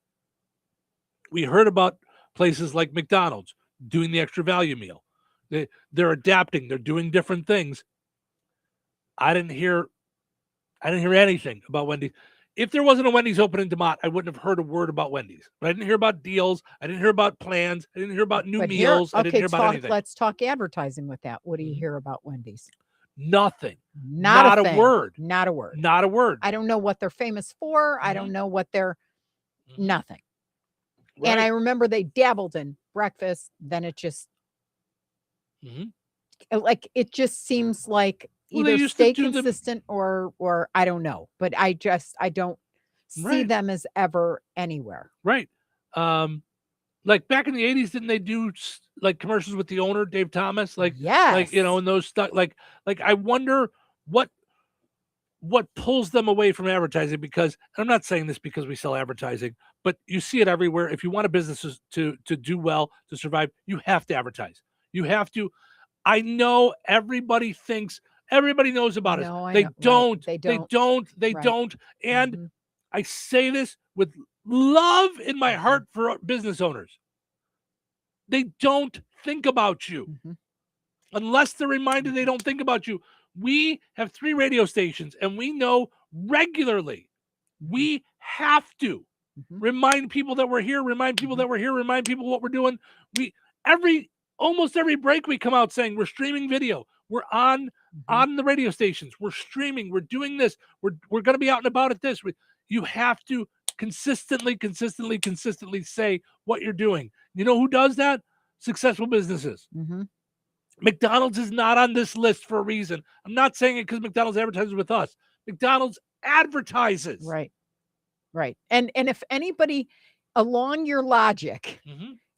we heard about places like McDonald's doing the extra value meal. They're adapting. They're doing different things. I didn't hear anything about Wendy's. If there wasn't a Wendy's open in DeMont, I wouldn't have heard a word about Wendy's. But I didn't hear about deals. I didn't hear about plans. I didn't hear about new meals. I didn't hear about anything. Let's talk advertising with that. What do you hear about Wendy's? Nothing. Not a word. Not a word. Not a word. I don't know what they're famous for. I don't know what they're nothing. Right. And I remember they dabbled in breakfast. Then it just like it just seems like either stay consistent or I don't know. But I don't see them as ever anywhere. Right. Like back in the 80s, didn't they do like commercials with the owner, Dave Thomas? Like, yes. like, and those stuff, like I wonder what pulls them away from advertising, because I'm not saying this because we sell advertising, but you see it everywhere. If you want a business to do well, to survive, you have to advertise. You have to. I know everybody knows about No, it. I They know. don't. Right. They Right. don't. And Mhm. I say this with love in my heart for business owners. They don't think about you. Unless they're reminded, they don't think about you. We have 3 radio stations, and we know regularly we have to remind people that we're here, remind people that we're here, remind people what we're doing. Almost every break we come out saying we're streaming video. We're on the radio stations. We're streaming. We're doing this. We're going to be out and about at this. You have to consistently say what you're doing. You know who does that? Successful businesses. McDonald's is not on this list for a reason. I'm not saying it because McDonald's advertises with us. McDonald's advertises. Right. And if anybody, along your logic,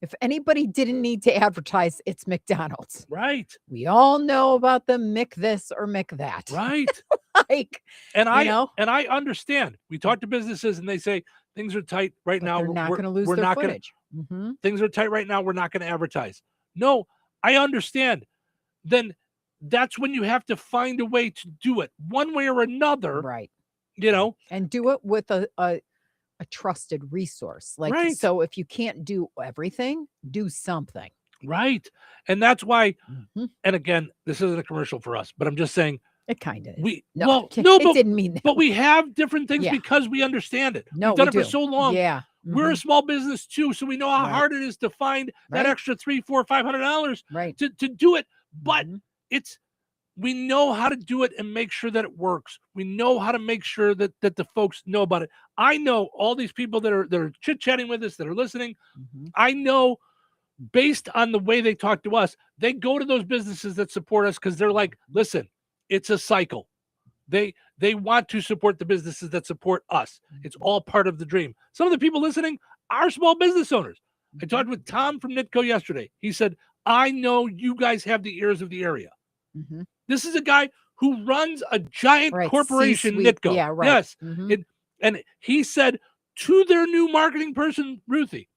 if anybody didn't need to advertise, it's McDonald's. Right. We all know about the Mick this or Mick that. Right. I understand. We talk to businesses and they say things are tight right now. They're not going to lose their footage. Things are tight right now. We're not going to advertise. No, I understand. Then that's when you have to find a way to do it one way or another. Right. And do it with a trusted resource. So if you can't do everything, do something. Right. And that's why, and again, this isn't a commercial for us, but I'm just saying it kind of is. It didn't mean that. But we have different things because we understand it. No, we've done it do. for so long. Yeah. We're a small business too, so we know how hard it is to find that extra $300, $400, $500 to do it. But we know how to do it and make sure that it works. We know how to make sure that the folks know about it. I know all these people that are chit-chatting with us, that are listening. I know based on the way they talk to us, they go to those businesses that support us because they're like, listen, it's a cycle. They want to support the businesses that support us. It's all part of the dream. Some of the people listening are small business owners. I talked with Tom from Nitco yesterday. He said, I know you guys have the ears of the area. This is a guy who runs a giant corporation, C-suite. Nitco. Yeah, right. Yes. And he said to their new marketing person, Ruthie,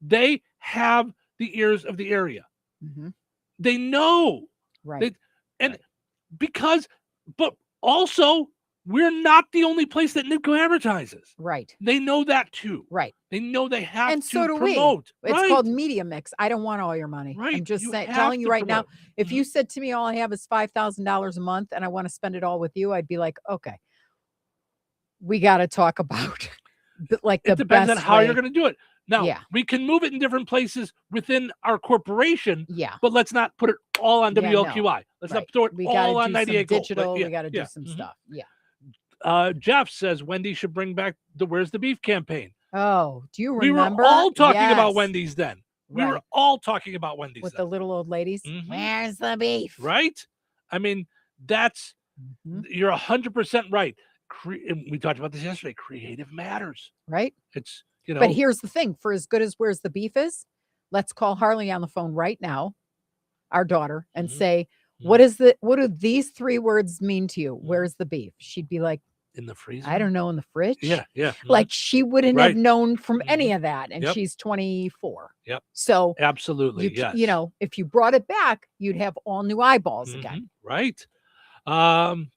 they have the ears of the area. They know. Right. But also, we're not the only place that Nitco advertises. Right. They know that too. Right. They know they have and to so do promote. We. It's called media mix. I don't want all your money. Right. I'm just You telling you have to right now, promote. if you said to me, all I have is $5,000 a month and I want to spend it all with you, I'd be like, okay, we got to talk about like the It depends best on how way. you're going to do it. Now, we can move it in different places within our corporation. Yeah. But let's not put it all on Yeah, no. WLQI. Let's not Right. throw it We all gotta on do some 98 Gold. digital. But We got to do some stuff. Yeah. Jeff says Wendy should bring back the Where's the Beef campaign. Oh, do you We remember? were all talking about Yes. Wendy's then. We were Right. all talking about Wendy's With then. the little old ladies. Where's the beef? Right? I mean, you're 100% right. And we talked about this yesterday. Creative matters. Right. It's, But here's the thing, for as good as Where's the Beef is, let's call Harley on the phone right now, our daughter, and say, what do these 3 words mean to you? Where's the beef? She'd be like, in the freezer. I don't know, in the fridge. Yeah. Like she wouldn't have Right. known from any of that. And Yep. she's 24. Yep. So absolutely. Yes. if you brought it back, you'd have all new eyeballs again. Right.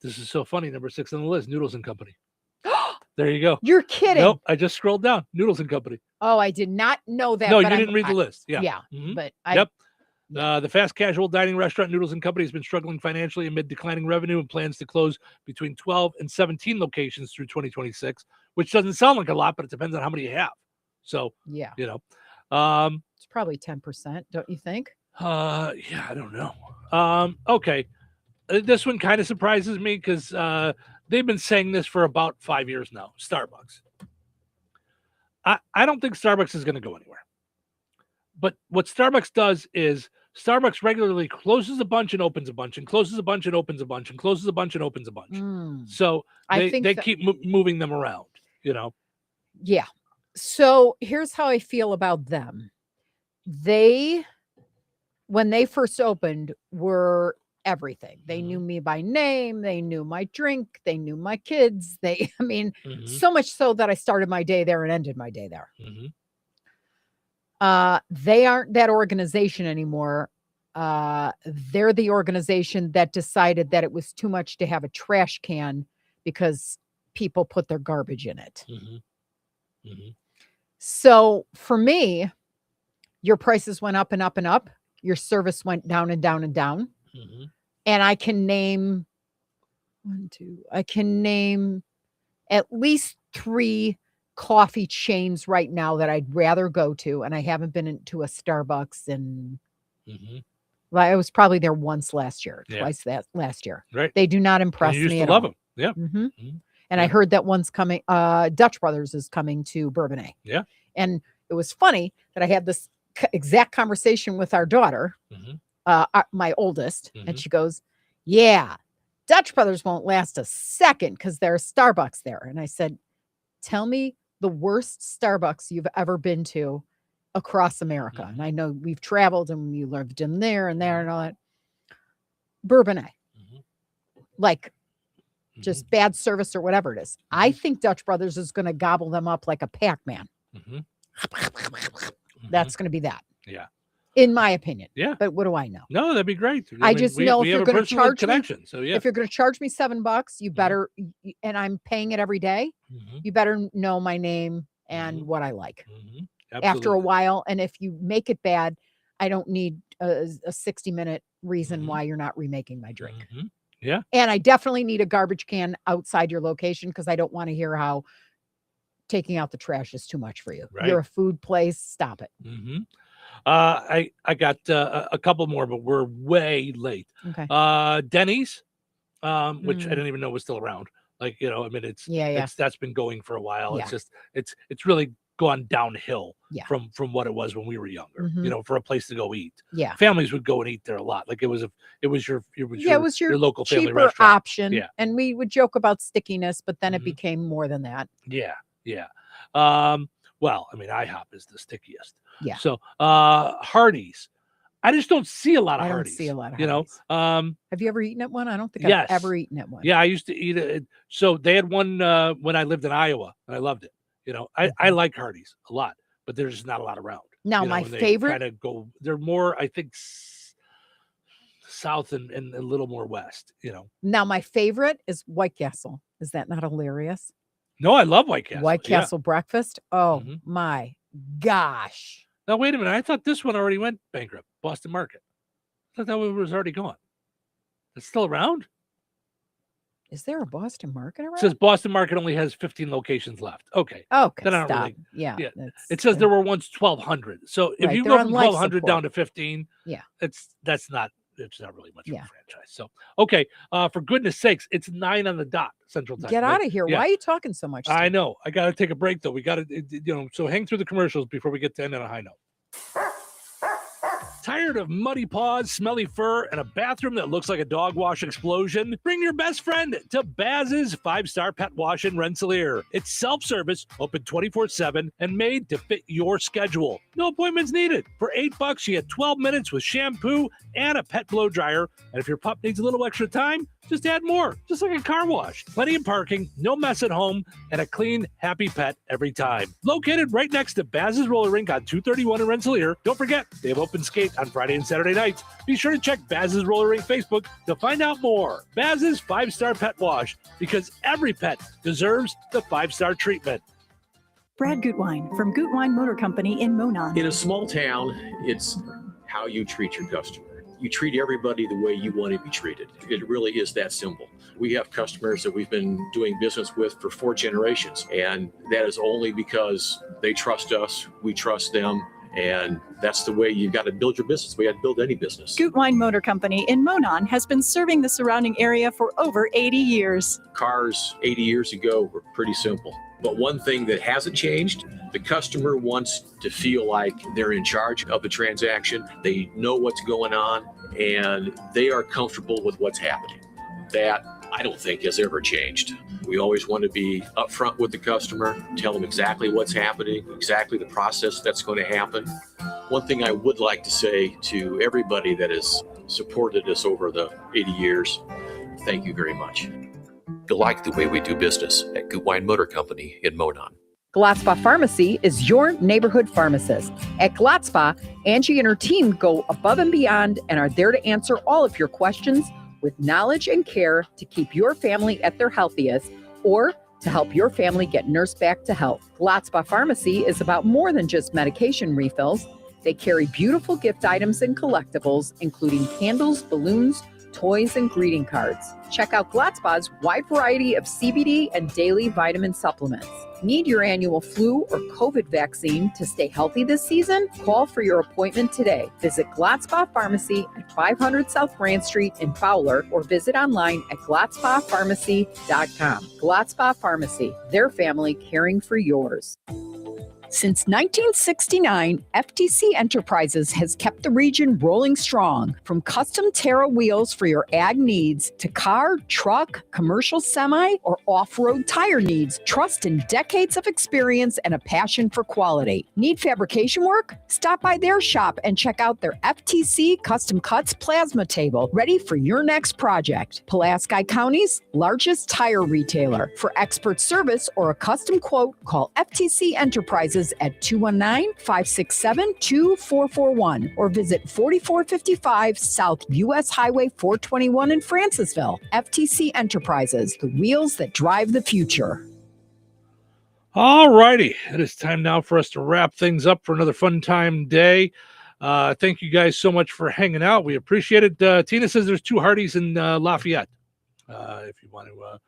This is so funny. Number 6 on the list, Noodles and Company. There you go. You're kidding. Nope. I just scrolled down. Noodles and Company. Oh, I did not know that. No, but you didn't read the list. Yeah. Yeah. Mhm. But Yep. The fast casual dining restaurant Noodles and Company has been struggling financially amid declining revenue and plans to close between 12 and 17 locations through 2026, which doesn't sound like a lot, but it depends on how many you have. So, yeah, it's probably 10%, don't you think? Yeah, I don't know. Okay. This one kind of surprises me because they've been saying this for about 5 years now. Starbucks. I don't think Starbucks is going to go anywhere. But what Starbucks does is Starbucks regularly closes a bunch and opens a bunch and closes a bunch and opens a bunch and closes a bunch and opens a bunch. So I think they that- keep moving them around, Yeah. So here's how I feel about them. When they first opened, were everything. They knew me by name. They knew my drink. They knew my kids. So much so that I started my day there and ended my day there. They aren't that organization anymore. They're the organization that decided that it was too much to have a trash can because people put their garbage in it. So for me, your prices went up and up and up. Your service went down and down and down. And I can name at least 3 coffee chains right now that I'd rather go to. And I haven't been into a Starbucks in, well, I was probably there once last year, twice last year. Right. They do not impress you used me to at love all. them. Yeah. And I heard that one's coming, Dutch Brothers is coming to Bourbonnais. Yeah. And it was funny that I had this exact conversation with our daughter, my oldest, and she goes, yeah, Dutch Brothers won't last a second because there's Starbucks there. And I said, tell me the worst Starbucks you've ever been to across America. And I know we've traveled and we lived in there and there and all that. Bourbonnais. Like just bad service or whatever it is. I think Dutch Brothers is going to gobble them up like a Pac-Man. That's going to be that. Yeah. In my opinion. Yeah. But what do I know? No, that'd be great. I just know if you're going to charge connection. me, So yeah. if you're going to charge me $7, you better, and I'm paying it every day, you better know my name and what I like. After a while, and if you make it bad, I don't need a 60-minute reason why you're not remaking my drink. Yeah. And I definitely need a garbage can outside your location because I don't want to hear how taking out the trash is too much for you. Right. You're a food place. Stop it. I got a couple more, but we're way late. Okay. Denny's, which I didn't even know was still around. Like, you know, I mean, that's been going for a while. Yeah. It's just, it's really gone downhill Yeah. from what it was when we were younger, you know, for a place to go eat. Yeah. Families would go and eat there a lot. Like it was your local family cheaper restaurant. option. Yeah. And we would joke about stickiness, but then it became more than that. Yeah. Yeah. Well, I mean, IHOP is the stickiest. Yeah. So Hardee's. I just don't see a lot of I don't Hardee's. see a lot of you know. Have you ever eaten at one? I don't think Yes. I've ever eaten at one. Yeah, I used to eat it. So they had one when I lived in Iowa, and I loved it. You know, I like Hardee's a lot, but there's just not a lot around. Now, you know, my and they favorite. kind of go. They're more, I think, south and a little more west. You know. Now, my favorite is White Castle. Is that not hilarious? No, I love White Castle. White yeah. Castle breakfast. Oh my gosh. Now wait a minute. I thought this one already went bankrupt. Boston Market. I thought that one was already gone. It's still around. Is there a Boston Market around? It says Boston Market only has 15 locations left. Okay. Okay. Then I don't Stop. really. Yeah. It says there were once 1,200. So if Right, you they're go on from life 1,200 down to support. 15, Yeah. it's not really much of a franchise. So okay, for goodness sakes, it's 9 on the dot Central Time. Get Like, out of here. yeah. Why are you talking so much? I Steve? know. I got to take a break though. We got to, so hang through the commercials before we get to end on a high note. Tired of muddy paws, smelly fur, and a bathroom that looks like a dog wash explosion? Bring your best friend to Baz's 5-Star Pet Wash in Rensselaer. It's self-service, open 24/7, and made to fit your schedule. No appointments needed. For $8, you get 12 minutes with shampoo and a pet blow dryer. And if your pup needs a little extra time, just add more, just like a car wash. Plenty of parking, no mess at home, and a clean, happy pet every time. Located right next to Baz's Roller Rink on 231 in Rensselaer. Don't forget, they have open skate on Friday and Saturday nights. Be sure to check Baz's Roller Rink Facebook to find out more. Baz's 5-Star Pet Wash, because every pet deserves the 5-star treatment. Brad Gutwein from Gutwein Motor Company in Monon. In a small town, it's how you treat your customer. You treat everybody the way you want to be treated. It really is that simple. We have customers that we've been doing business with for 4 generations, and that is only because they trust us, we trust them, and that's the way you've got to build your business. We got to build any business. Gutwein Motor Company in Monon has been serving the surrounding area for over 80 years. Cars 80 years ago were pretty simple. But one thing that hasn't changed, the customer wants to feel like they're in charge of the transaction. They know what's going on and they are comfortable with what's happening. That I don't think has ever changed. We always want to be upfront with the customer, tell them exactly what's happening, exactly the process that's going to happen. One thing I would like to say to everybody that has supported us over the 80 years, thank you very much. You like the way we do business at Goodwine Motor Company in Monon. Glatzpa Pharmacy is your neighborhood pharmacist. At Glatzpa, Angie and her team go above and beyond and are there to answer all of your questions with knowledge and care to keep your family at their healthiest or to help your family get nursed back to health. Glatzpa Pharmacy is about more than just medication refills. They carry beautiful gift items and collectibles, including candles, balloons, toys, and greeting cards. Check out Glatzpa's wide variety of CBD and daily vitamin supplements. Need your annual flu or COVID vaccine to stay healthy this season? Call for your appointment today. Visit Glatzpa Pharmacy at 500 South Grand Street in Fowler or visit online at glatzpapharmacy.com. Glatzpa Pharmacy, their family caring for yours. Since 1969, FTC Enterprises has kept the region rolling strong. From custom Terra wheels for your ag needs to car, truck, commercial semi, or off-road tire needs, trust in decades of experience and a passion for quality. Need fabrication work? Stop by their shop and check out their FTC Custom Cuts plasma table, ready for your next project. Pulaski County's largest tire retailer. For expert service or a custom quote, call FTC Enterprises at 219-567-2441 or visit 4455 South US Highway 421 in Francisville. FTC Enterprises, the wheels that drive the future. All righty. It is time now for us to wrap things up for another fun time day. Thank you guys so much for hanging out. We appreciate it. Tina says there's two Hardee's in Lafayette if you want to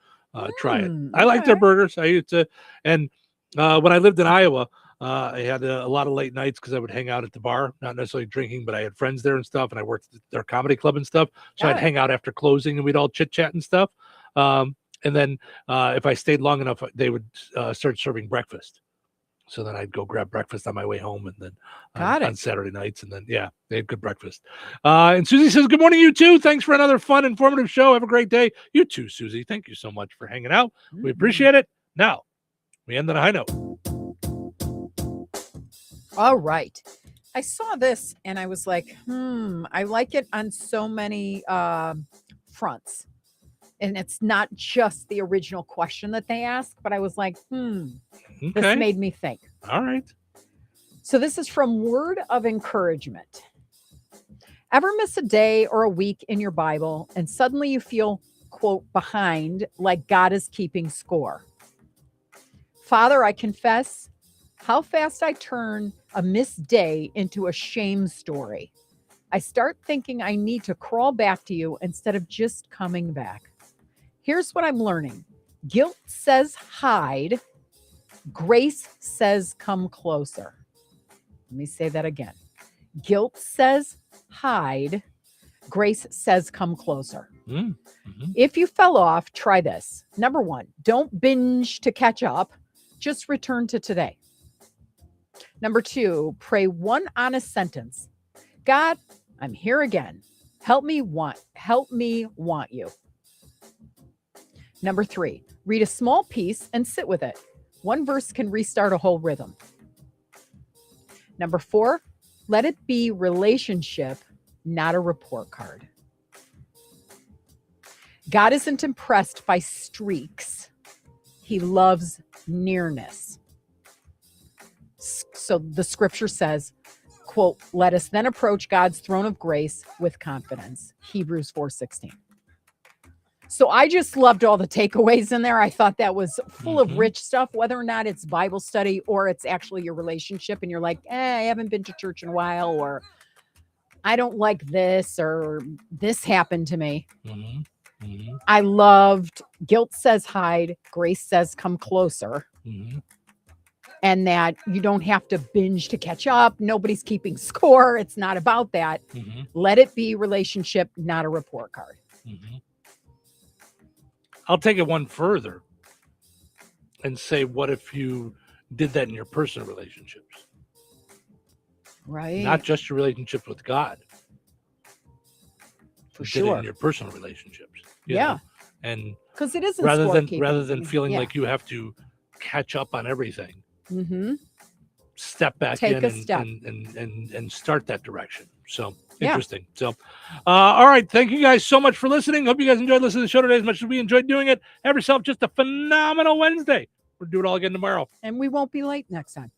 try it. I like their burgers. I used to, and when I lived in Iowa, I had a lot of late nights because I would hang out at the bar, not necessarily drinking, but I had friends there and stuff, and I worked at their comedy club and stuff. So I'd hang out after closing, and we'd all chit chat and stuff. And then if I stayed long enough, they would start serving breakfast. So then I'd go grab breakfast on my way home, and then on Saturday nights, and then they had good breakfast. And Susie says, "Good morning, you two. Thanks for another fun, informative show. Have a great day." You too, Susie. Thank you so much for hanging out. We appreciate it. Now we end on a high note. All right. I saw this and I was like, I like it on so many fronts. And it's not just the original question that they ask, but I was like, This made me think. All right. So this is from Word of Encouragement. Ever miss a day or a week in your Bible and suddenly you feel, quote, behind, like God is keeping score? Father, I confess how fast I turn a missed day into a shame story. I start thinking I need to crawl back to you instead of just coming back. Here's what I'm learning. Guilt says hide. Grace says come closer. Let me say that again. Guilt says hide. Grace says come closer. If you fell off, try this. Number 1, don't binge to catch up. Just return to today. Number 2, pray one honest sentence. God, I'm here again. Help me want you. Number 3, read a small piece and sit with it. One verse can restart a whole rhythm. Number 4, let it be relationship, not a report card. God isn't impressed by streaks. He loves nearness. So the scripture says, quote, let us then approach God's throne of grace with confidence. Hebrews 4:16. So I just loved all the takeaways in there. I thought that was full of rich stuff, whether or not it's Bible study or it's actually your relationship. And you're like, I haven't been to church in a while, or I don't like this, or this happened to me. I loved guilt says hide, grace says come closer. And that you don't have to binge to catch up. Nobody's keeping score. It's not about that. Let it be relationship, not a report card. I'll take it one further and say, what if you did that in your personal relationships? Right. Not just your relationships with God. For did sure. it in your personal relationships. You Yeah. know? and because it isn't rather scorekeeping. than feeling Yeah. like you have to catch up on everything. Mm-hmm. Step back Take in a step. and start that direction. So Yeah. interesting. So, all right. Thank you guys so much for listening. Hope you guys enjoyed listening to the show today as much as we enjoyed doing it. Have yourself just a phenomenal Wednesday. We'll do it all again tomorrow. And we won't be late next time.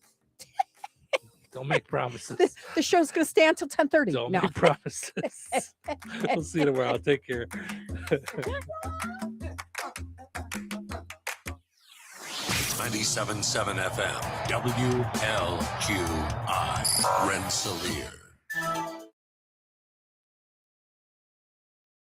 Don't make promises. The show's going to stay until 10:30. Don't No. make promises. We'll see you tomorrow. Take care. 97.7 FM, WLQI, Rensselaer.